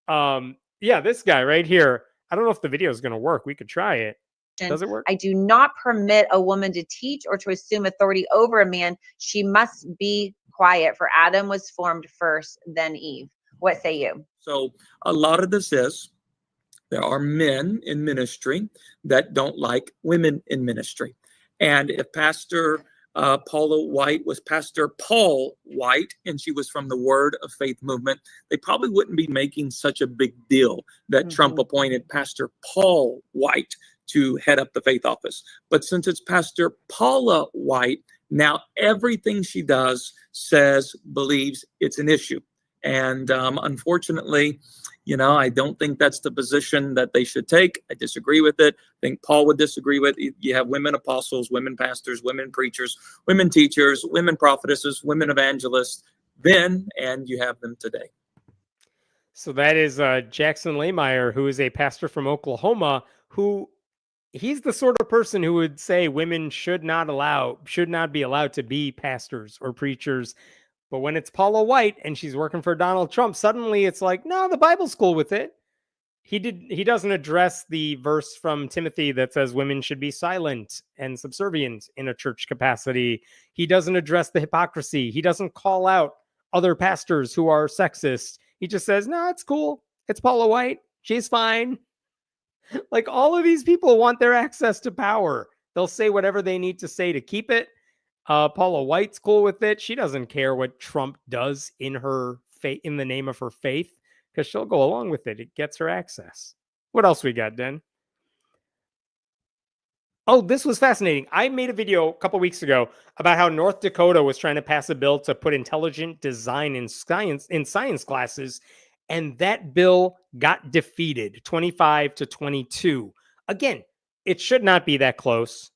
Yeah, this guy right here. I don't know if the video is going to work. We could try it. Does it work? I do not permit a woman to teach or to assume authority over a man. She must be quiet, for Adam was formed first, then Eve. What say you? So a lot of this is, there are men in ministry that don't like women in ministry. And if Pastor Paula White was Pastor Paul White, and she was from the Word of Faith movement, they probably wouldn't be making such a big deal that Trump appointed Pastor Paul White to head up the faith office. But since it's Pastor Paula White, now everything she does, says, believes it's an issue. And unfortunately, you know, I don't think that's the position that they should take. I disagree with it. I think Paul would disagree with it. You have women apostles, women pastors, women preachers, women teachers, women prophetesses, women evangelists then, and you have them today. So that is Jackson Lahmeyer, who is a pastor from Oklahoma, who he's the sort of person who would say women should not be allowed to be pastors or preachers. But when it's Paula White and she's working for Donald Trump, suddenly it's like, no, the Bible's cool with it. He doesn't address the verse from Timothy that says women should be silent and subservient in a church capacity. He doesn't address the hypocrisy. He doesn't call out other pastors who are sexist. He just says, no, it's cool. It's Paula White. She's fine. Like, all of these people want their access to power. They'll say whatever they need to say to keep it. Paula White's cool with it. She doesn't care what Trump does in her in the name of her faith, because she'll go along with it. It gets her access. What else we got, Den? Oh, this was fascinating. I made a video a couple weeks ago about how North Dakota was trying to pass a bill to put intelligent design in science classes, and that bill got defeated 25-22. Again, it should not be that close,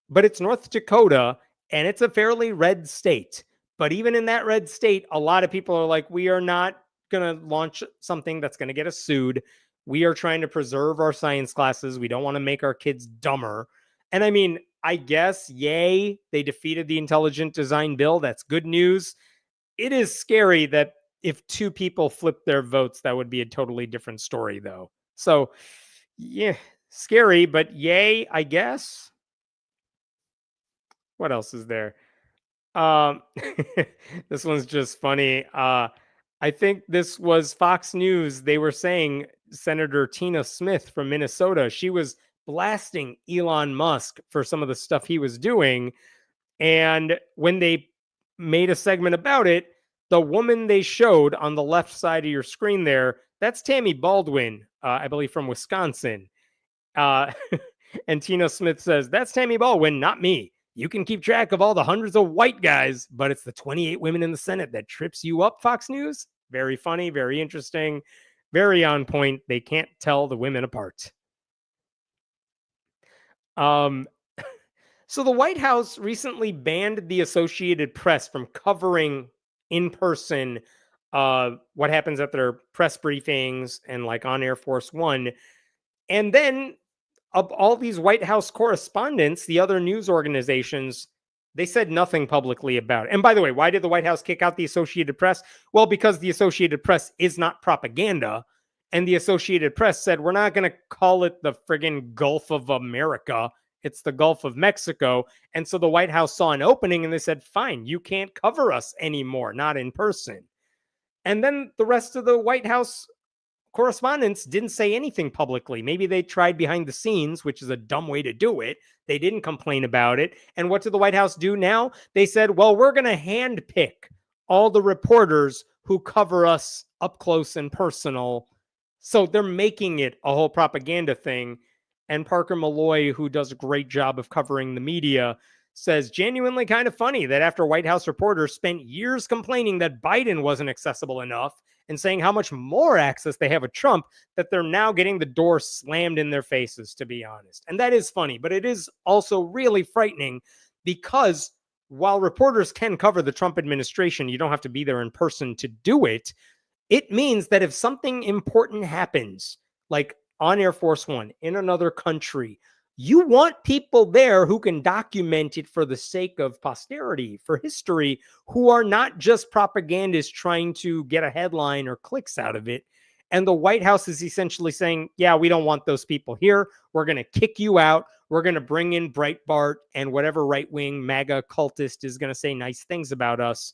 but it's North Dakota, and it's a fairly red state. But even in that red state, a lot of people are like, we are not going to launch something that's going to get us sued. We are trying to preserve our science classes. We don't want to make our kids dumber. And I mean, I guess, yay, they defeated the intelligent design bill. That's good news. It is scary that if two people flipped their votes, that would be a totally different story, though. So, yeah, scary, but yay, I guess. What else is there? This one's just funny. I think this was Fox News. They were saying Senator Tina Smith from Minnesota, she was blasting Elon Musk for some of the stuff he was doing. And when they made a segment about it, the woman they showed on the left side of your screen there, that's Tammy Baldwin, I believe from Wisconsin. And Tina Smith says, that's Tammy Baldwin, not me. You can keep track of all the hundreds of white guys, but it's the 28 women in the Senate that trips you up, Fox News. Very funny, very interesting, very on point. They can't tell the women apart. So the White House recently banned the Associated Press from covering in person what happens at their press briefings and like on Air Force One. And then of all these White House correspondents, the other news organizations, they said nothing publicly about it. And by the way, why did the White House kick out the Associated Press? Well, because the Associated Press is not propaganda. And the Associated Press said, we're not going to call it the friggin' Gulf of America. It's the Gulf of Mexico. And so the White House saw an opening and they said, fine, you can't cover us anymore, not in person. And then the rest of the White House correspondents didn't say anything publicly. Maybe they tried behind the scenes, which is a dumb way to do it. They didn't complain about it. And what did the White House do now? They said, well, we're going to handpick all the reporters who cover us up close and personal. So they're making it a whole propaganda thing. And Parker Malloy, who does a great job of covering the media, says genuinely kind of funny that after White House reporters spent years complaining that Biden wasn't accessible enough and saying how much more access they have with Trump, that they're now getting the door slammed in their faces, to be honest. And that is funny, but it is also really frightening because while reporters can cover the Trump administration, you don't have to be there in person to do it. It means that if something important happens, like on Air Force One in another country, you want people there who can document it for the sake of posterity, for history, who are not just propagandists trying to get a headline or clicks out of it. And the White House is essentially saying, yeah, we don't want those people here. We're going to kick you out. We're going to bring in Breitbart and whatever right-wing MAGA cultist is going to say nice things about us.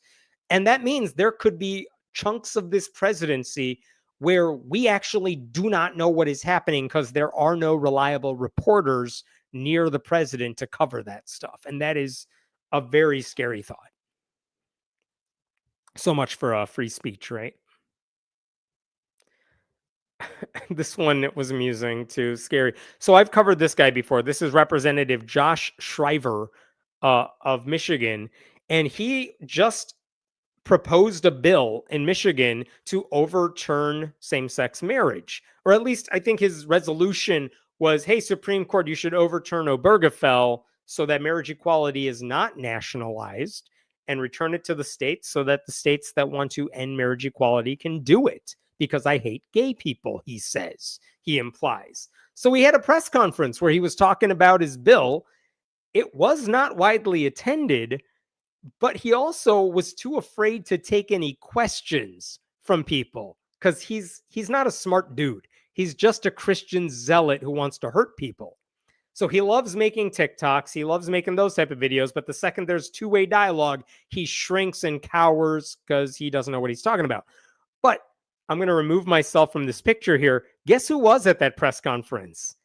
And that means there could be chunks of this presidency where we actually do not know what is happening because there are no reliable reporters near the president to cover that stuff. And that is a very scary thought. So much for free speech, right? This one was amusing too, scary. So I've covered this guy before. This is Representative Josh Shriver of Michigan. And he just proposed a bill in Michigan to overturn same-sex marriage. Or at least I think his resolution was, hey, Supreme Court, you should overturn Obergefell so that marriage equality is not nationalized and return it to the states so that the states that want to end marriage equality can do it. because I hate gay people, he says, he implies. So he had a press conference where he was talking about his bill. It was not widely attended, but he also was too afraid to take any questions from people because he's not a smart dude. He's just a Christian zealot who wants to hurt people. So he loves making TikToks. He loves making those type of videos. But the second there's two-way dialogue, he shrinks and cowers because he doesn't know what he's talking about. But I'm going to remove myself from this picture here. Guess who was at that press conference?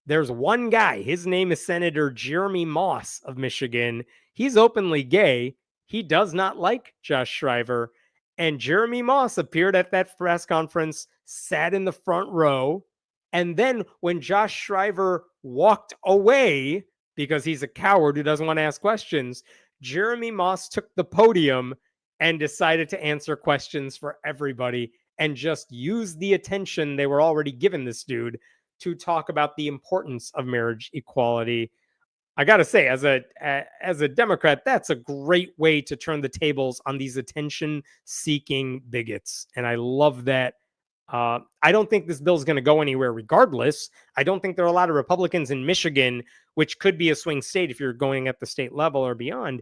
There's one guy. His name is Senator Jeremy Moss of Michigan. He's openly gay. He does not like Josh Shriver. And Jeremy Moss appeared at that press conference, sat in the front row. And then when Josh Shriver walked away because he's a coward who doesn't want to ask questions, Jeremy Moss took the podium and decided to answer questions for everybody and just use the attention they were already giving this dude to talk about the importance of marriage equality. I got to say, as a Democrat, that's a great way to turn the tables on these attention-seeking bigots. And I love that. I don't think this bill is going to go anywhere regardless. I don't think there are a lot of Republicans in Michigan, which could be a swing state if you're going at the state level or beyond.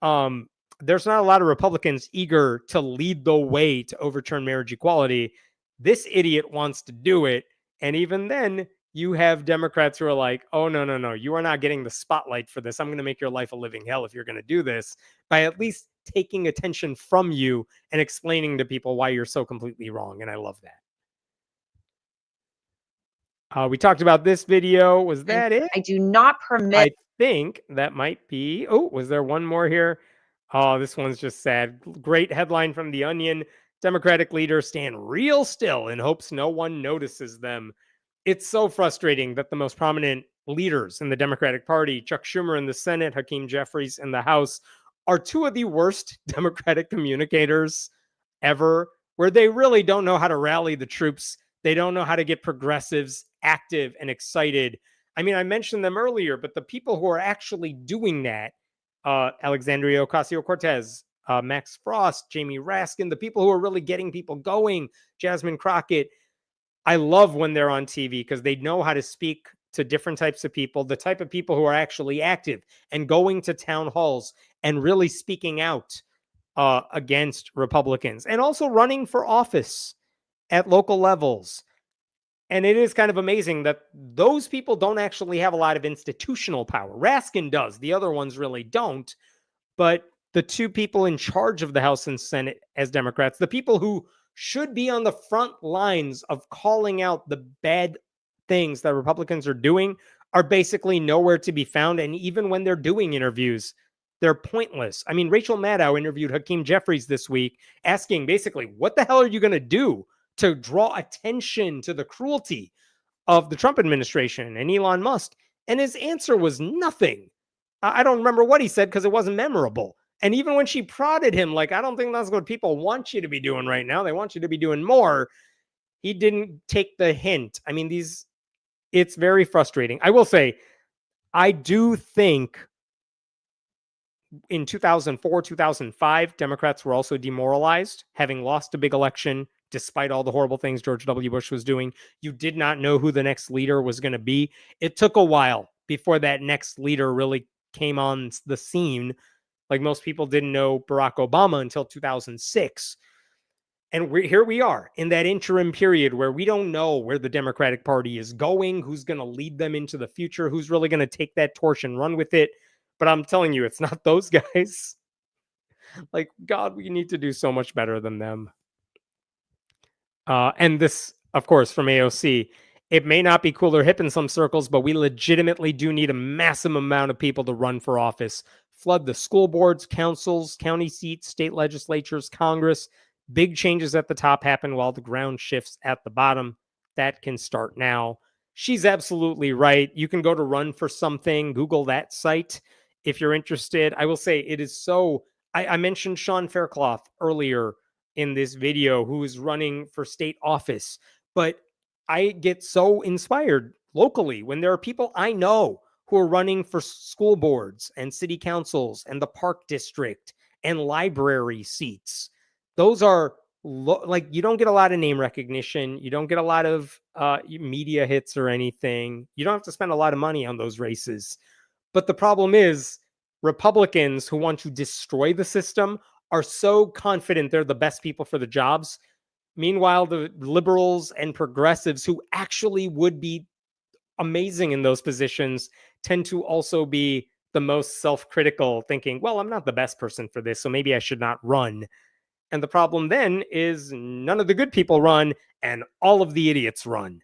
There's not a lot of Republicans eager to lead the way to overturn marriage equality. This idiot wants to do it. And even then, you have Democrats who are like, oh, no, you are not getting the spotlight for this. I'm going to make your life a living hell if you're going to do this, by at least taking attention from you and explaining to people why you're so completely wrong. And I love that. We talked about this video. Was that it? I do not permit. I think that might be. Oh, was there one more here? Oh, this one's just sad. Great headline from The Onion. Democratic leaders stand real still in hopes no one notices them. It's so frustrating that the most prominent leaders in the Democratic Party, Chuck Schumer in the Senate, Hakeem Jeffries in the House, are two of the worst Democratic communicators ever, where they really don't know how to rally the troops. They don't know how to get progressives active and excited. I mean, I mentioned them earlier, but the people who are actually doing that, Alexandria Ocasio-Cortez, Max Frost, Jamie Raskin, the people who are really getting people going, Jasmine Crockett, I love when they're on TV because they know how to speak to different types of people, the type of people who are actually active and going to town halls and really speaking out against Republicans and also running for office at local levels. And it is kind of amazing that those people don't actually have a lot of institutional power. Raskin does. The other ones really don't. But the two people in charge of the House and Senate as Democrats, the people who should be on the front lines of calling out the bad things that Republicans are doing, are basically nowhere to be found. And even when they're doing interviews, they're pointless. I mean, Rachel Maddow interviewed Hakeem Jeffries this week, asking basically, what the hell are you going to do to draw attention to the cruelty of the Trump administration and Elon Musk? And his answer was nothing. I don't remember what he said because it wasn't memorable. And even when she prodded him, like, I don't think that's what people want you to be doing right now. They want you to be doing more. He didn't take the hint. I mean, it's very frustrating. I will say, I do think in 2004, 2005, Democrats were also demoralized, having lost a big election, despite all the horrible things George W. Bush was doing. You did not know who the next leader was going to be. It took a while before that next leader really came on the scene. Like, most people didn't know Barack Obama until 2006. And here we are in that interim period where we don't know where the Democratic Party is going, who's going to lead them into the future, who's really going to take that torch and run with it. But I'm telling you, it's not those guys. Like, God, we need to do so much better than them. And this, of course, from AOC, it may not be cool or hip in some circles, but we legitimately do need a massive amount of people to run for office. Flood the school boards, councils, county seats, state legislatures, Congress. Big changes at the top happen while the ground shifts at the bottom. That can start now. She's absolutely right. You can go to run for something, Google that site if you're interested. I will say it is so... I mentioned Sean Faircloth earlier in this video, who is running for state office. But I get so inspired locally when there are people I know who are running for school boards and city councils and the park district and library seats. Those are like you don't get a lot of name recognition. You don't get a lot of media hits or anything. You don't have to spend a lot of money on those races. But the problem is Republicans who want to destroy the system are so confident they're the best people for the jobs. Meanwhile, the liberals and progressives who actually would be amazing in those positions tend to also be the most self-critical, thinking, well, I'm not the best person for this, so maybe I should not run. And the problem then is none of the good people run and all of the idiots run.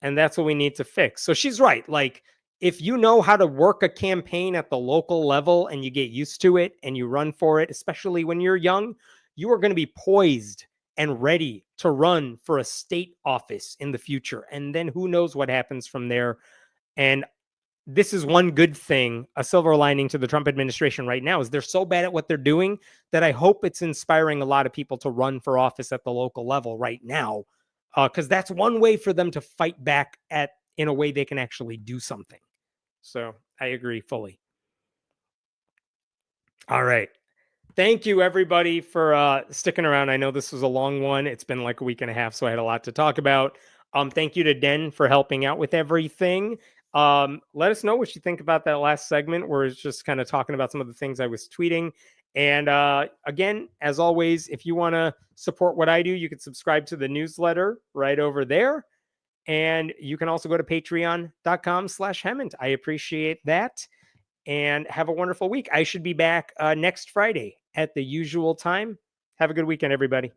And that's what we need to fix. So she's right. Like, if you know how to work a campaign at the local level and you get used to it and you run for it, especially when you're young, you are going to be poised and ready to run for a state office in the future. And then who knows what happens from there. And this is one good thing, a silver lining to the Trump administration right now, is they're so bad at what they're doing that I hope it's inspiring a lot of people to run for office at the local level right now. Because that's one way for them to fight back in a way they can actually do something. So I agree fully. All right. Thank you, everybody, for sticking around. I know this was a long one. It's been like a week and a half, so I had a lot to talk about. Thank you to Den for helping out with everything. Let us know what you think about that last segment where it's just kind of talking about some of the things I was tweeting. And again, as always, if you want to support what I do, you can subscribe to the newsletter right over there. And you can also go to patreon.com/Hemant. I appreciate that. And have a wonderful week. I should be back next Friday at the usual time. Have a good weekend, everybody.